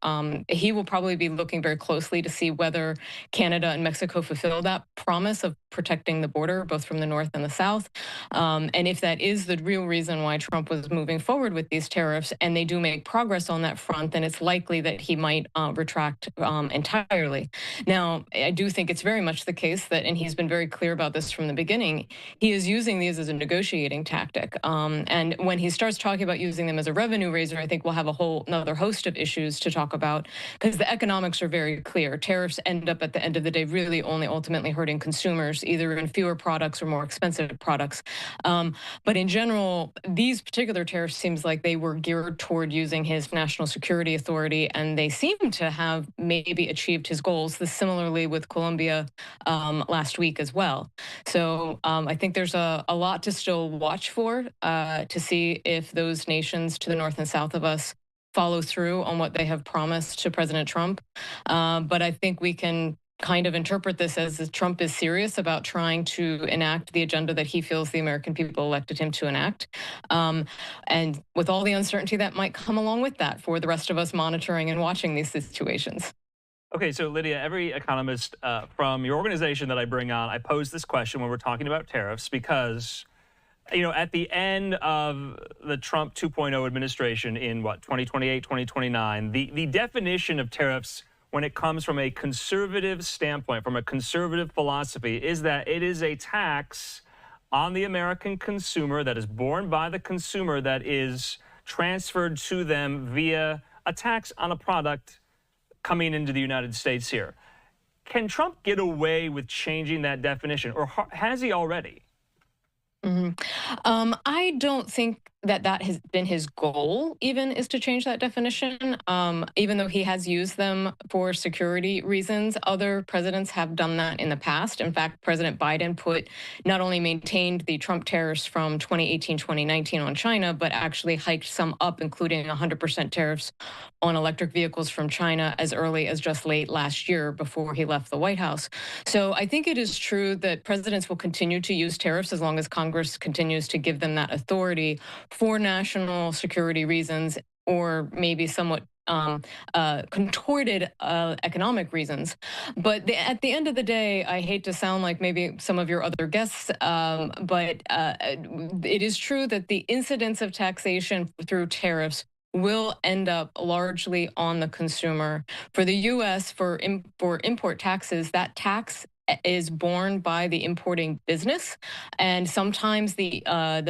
he will probably be looking very closely to see whether Canada and Mexico fulfill that promise of protecting the border, both from the north and the south. And if that is the real reason why Trump was moving forward with these tariffs, and they do make progress on that front, then it's likely that he might retract entirely. Now, I do think it's very much the case that, and he's been very clear about this from the beginning, he is using these as a negotiating tactic. And when he starts talking about using them as a revenue raiser, I think we'll have a whole another host of issues to talk about, because the economics are very clear. Tariffs end up at the end of the day really only ultimately hurting consumers, either in fewer products or more expensive products. But in general, these particular tariffs seems like they were geared toward using his national security authority, and they seem to have maybe achieved his goals. This similarly with Colombia last week as well. So I think there's a lot to still watch for to see if those nations to the north and south of us follow through on what they have promised to President Trump. But I think we can kind of interpret this as Trump is serious about trying to enact the agenda that he feels the American people elected him to enact. And with all the uncertainty that might come along with that for the rest of us monitoring and watching these situations. Okay, so Lydia, every economist from your organization that I bring on, I pose this question when we're talking about tariffs because, you know, at the end of the Trump 2.0 administration in, 2028, 2029, the definition of tariffs when it comes from a conservative standpoint, from a conservative philosophy, is that it is a tax on the American consumer that is borne by the consumer that is transferred to them via a tax on a product coming into the United States here. Can Trump get away with changing that definition, or has he already? I don't think that has been his goal, even, is to change that definition, even though he has used them for security reasons. Other presidents have done that in the past. In fact, President Biden not only maintained the Trump tariffs from 2018, 2019 on China, but actually hiked some up, including 100% tariffs on electric vehicles from China as early as just late last year before he left the White House. So I think it is true that presidents will continue to use tariffs as long as Congress continues to give them that authority for national security reasons, or maybe somewhat contorted economic reasons. But at the end of the day, I hate to sound like maybe some of your other guests, but it is true that the incidence of taxation through tariffs will end up largely on the consumer. For the U.S., for import taxes, that tax is borne by the importing business, and sometimes the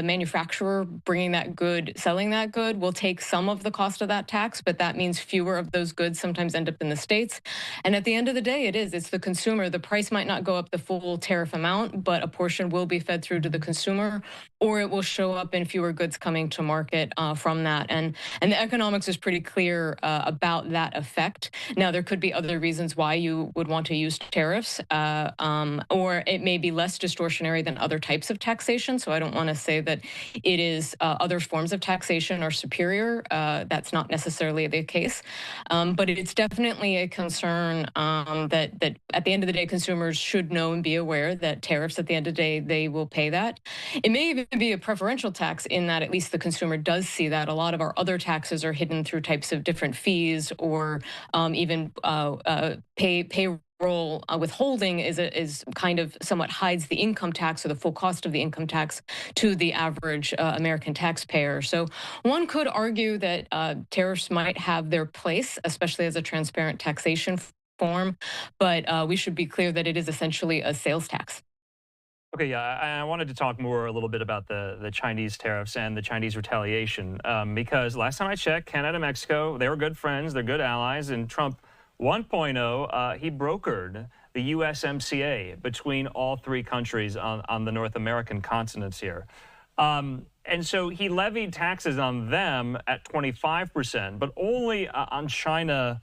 manufacturer bringing that good, selling that good, will take some of the cost of that tax, but that means fewer of those goods sometimes end up in the States. And at the end of the day, it's the consumer. The price might not go up the full tariff amount, but a portion will be fed through to the consumer, or it will show up in fewer goods coming to market from that. And the economics is pretty clear about that effect. Now, there could be other reasons why you would want to use tariffs, or it may be less distortionary than other types of taxation. So I don't want to say that it is other forms of taxation are superior. That's not necessarily the case. But it's definitely a concern that at the end of the day, consumers should know and be aware that tariffs, at the end of the day, they will pay that. It may even be a preferential tax in that at least the consumer does see that. A lot of our other taxes are hidden through types of different fees, or even payroll withholding is kind of somewhat hides the income tax or the full cost of the income tax to the average American taxpayer. So one could argue that tariffs might have their place, especially as a transparent taxation form, but we should be clear that it is essentially a sales tax. Okay, yeah, I wanted to talk more a little bit about the Chinese tariffs and the Chinese retaliation, because last time I checked, Canada and Mexico, they were good friends, they're good allies, and Trump 1.0, he brokered the USMCA between all three countries on the North American continents here. And so he levied taxes on them at 25%, but only on China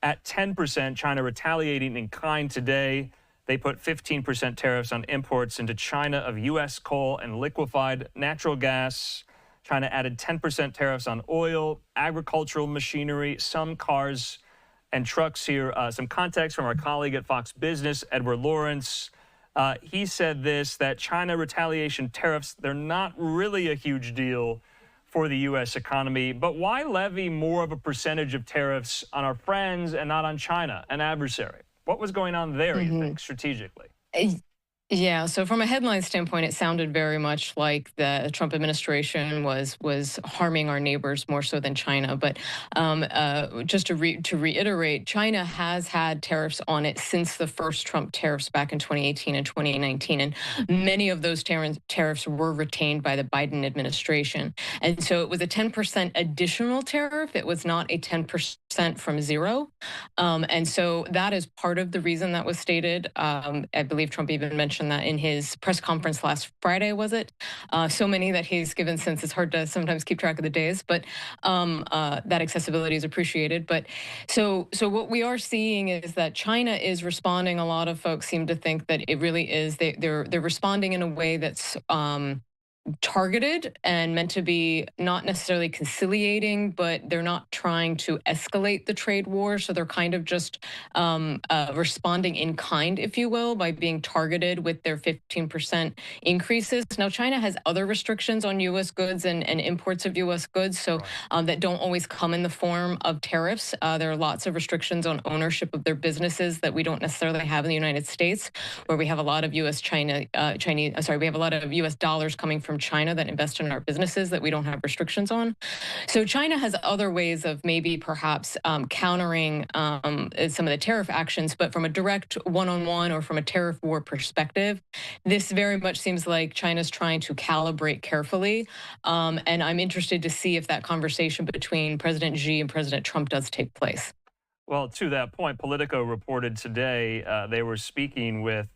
at 10%, China retaliating in kind today. They put 15% tariffs on imports into China of U.S. coal and liquefied natural gas. China added 10% tariffs on oil, agricultural machinery, some cars and trucks here. Some context from our colleague at Fox Business, Edward Lawrence. He said this, that China retaliation tariffs, they're not really a huge deal for the U.S. economy. But why levy more of a percentage of tariffs on our friends and not on China, an adversary? What was going on there, you think, strategically? Yeah, so from a headline standpoint, it sounded very much like the Trump administration was harming our neighbors more so than China. But just to reiterate, China has had tariffs on it since the first Trump tariffs back in 2018 and 2019. And many of those tariffs were retained by the Biden administration. And so it was a 10% additional tariff. It was not a 10% from zero. And so that is part of the reason that was stated. I believe Trump even mentioned that in his press conference last Friday, was it? So many that he's given since it's hard to sometimes keep track of the days, but that accessibility is appreciated. But so what we are seeing is that China is responding. A lot of folks seem to think that it really is, they're responding in a way that's targeted and meant to be not necessarily conciliating, but they're not trying to escalate the trade war. So they're kind of just responding in kind, if you will, by being targeted with their 15% increases. Now, China has other restrictions on U.S. goods and imports of U.S. goods, so that don't always come in the form of tariffs. There are lots of restrictions on ownership of their businesses that we don't necessarily have in the United States, where we have a lot of we have a lot of U.S. dollars coming from China that invest in our businesses that we don't have restrictions on. So China has other ways of maybe perhaps countering some of the tariff actions, but from a direct one-on-one or from a tariff war perspective, this very much seems like China's trying to calibrate carefully. And I'm interested to see if that conversation between President Xi and President Trump does take place. Well, to that point, Politico reported today they were speaking with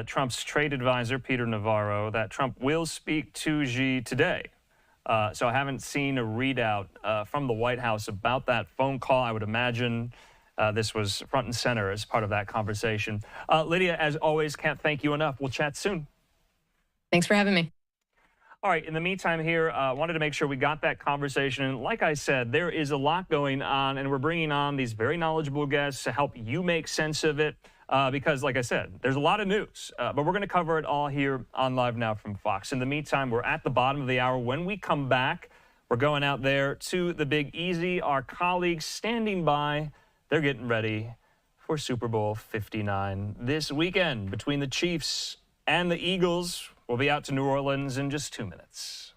Trump's trade advisor, Peter Navarro, that Trump will speak to Xi today. So I haven't seen a readout from the White House about that phone call. I would imagine this was front and center as part of that conversation. Lydia, as always, can't thank you enough. We'll chat soon. Thanks for having me. All right, in the meantime here, wanted to make sure we got that conversation. And like I said, there is a lot going on, and we're bringing on these very knowledgeable guests to help you make sense of it. Because, like I said, there's a lot of news, but we're going to cover it all here on Live Now from Fox. In the meantime, we're at the bottom of the hour. When we come back, we're going out there to the Big Easy. Our colleagues standing by. They're getting ready for Super Bowl 59 this weekend between the Chiefs and the Eagles. We'll be out to New Orleans in just 2 minutes.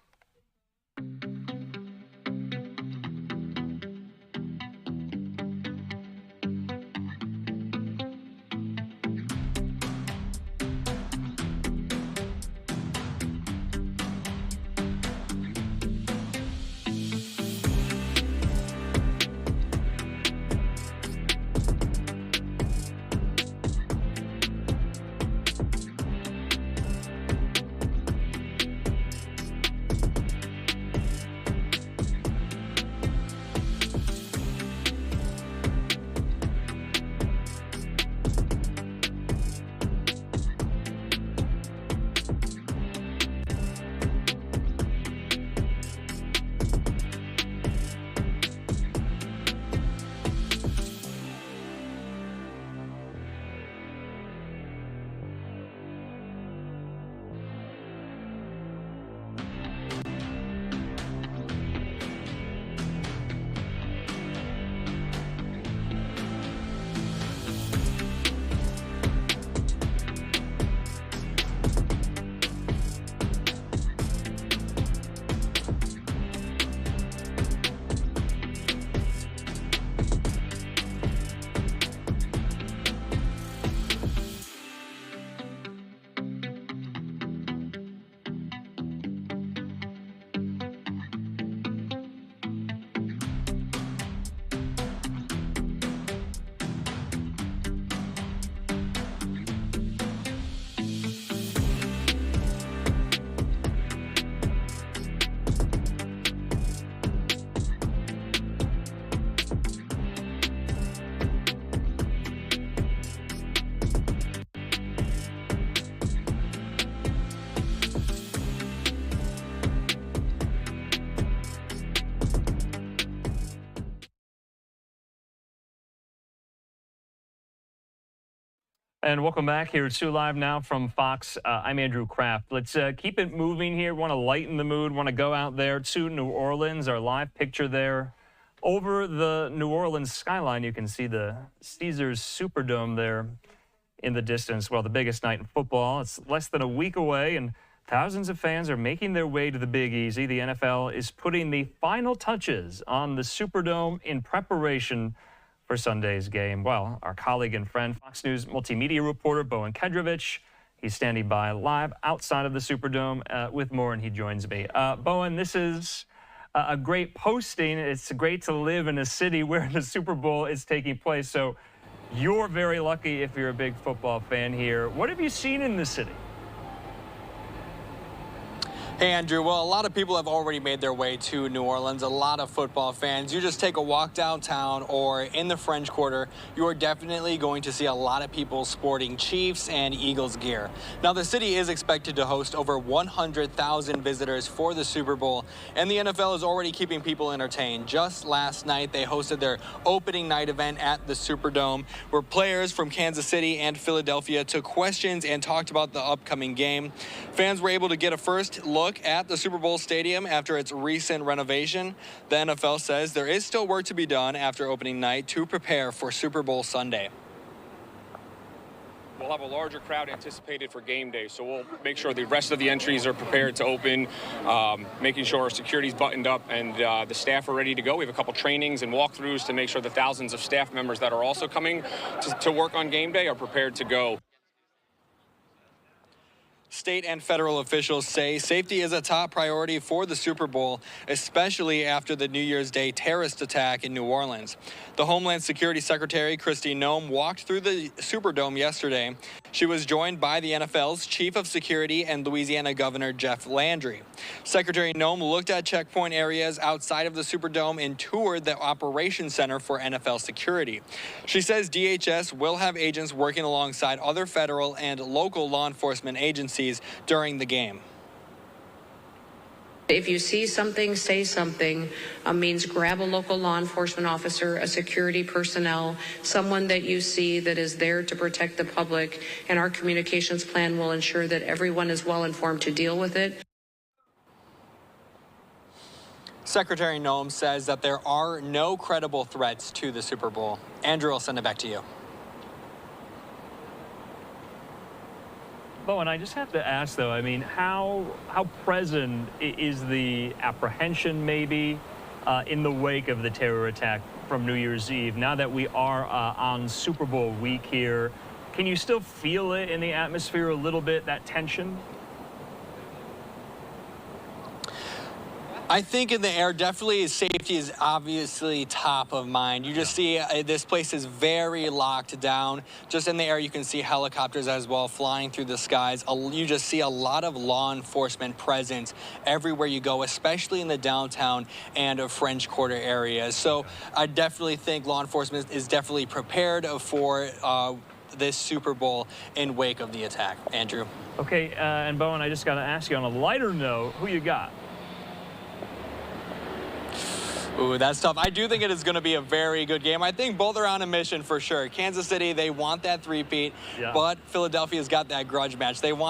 And welcome back here to Live Now from Fox. I'm Andrew Kraft. Let's keep it moving here. Want to lighten the mood. Want to go out there to New Orleans. Our live picture there. Over the New Orleans skyline, you can see the Caesars Superdome there in the distance. Well, the biggest night in football. It's less than a week away, and thousands of fans are making their way to the Big Easy. The NFL is putting the final touches on the Superdome in preparation for Sunday's game. Well, our colleague and friend, Fox News multimedia reporter Bowen Kedrovich, he's standing by live outside of the Superdome with more, and he joins me. Bowen, this is a great posting. It's great to live in a city where the Super Bowl is taking place. So you're very lucky if you're a big football fan here. What have you seen in the city? Hey, Andrew. Well, a lot of people have already made their way to New Orleans, a lot of football fans. You just take a walk downtown or in the French Quarter, you are definitely going to see a lot of people sporting Chiefs and Eagles gear. Now, the city is expected to host over 100,000 visitors for the Super Bowl, and the NFL is already keeping people entertained. Just last night, they hosted their opening night event at the Superdome, where players from Kansas City and Philadelphia took questions and talked about the upcoming game. Fans were able to get a first look at the Super Bowl stadium after its recent renovation. The NFL says there is still work to be done after opening night to prepare for Super Bowl Sunday. We'll have a larger crowd anticipated for game day, so we'll make sure the rest of the entries are prepared to open, making sure our security's buttoned up and the staff are ready to go. We have a couple trainings and walkthroughs to make sure the thousands of staff members that are also coming to work on game day are prepared to go. State and federal officials say safety is a top priority for the Super Bowl, especially after the New Year's Day terrorist attack in New Orleans. The Homeland Security Secretary, Kristi Noem, walked through the Superdome yesterday. She was joined by the NFL's Chief of Security and Louisiana Governor Jeff Landry. Secretary Noem looked at checkpoint areas outside of the Superdome and toured the Operations Center for NFL security. She says DHS will have agents working alongside other federal and local law enforcement agencies during the game. If you see something, say something, means grab a local law enforcement officer, a security personnel, someone that you see that is there to protect the public, and our communications plan will ensure that everyone is well informed to deal with it. Secretary Noem says that there are no credible threats to the Super Bowl. Andrew, I'll send it back to you. Bowen, I just have to ask, though, I mean, how present is the apprehension, maybe, in the wake of the terror attack from New Year's Eve? Now that we are on Super Bowl week here, can you still feel it in the atmosphere a little bit, that tension? I think in the air, definitely safety is obviously top of mind. You just see this place is very locked down. Just in the air, you can see helicopters as well flying through the skies. You just see a lot of law enforcement presence everywhere you go, especially in the downtown and French Quarter areas. So I definitely think law enforcement is definitely prepared for this Super Bowl in wake of the attack. Andrew. Okay, and Bowen, I just got to ask you on a lighter note, who you got? Ooh, that's tough. I do think it is going to be a very good game. I think both are on a mission for sure. Kansas City, they want that three-peat, but Philadelphia's got that grudge match. They want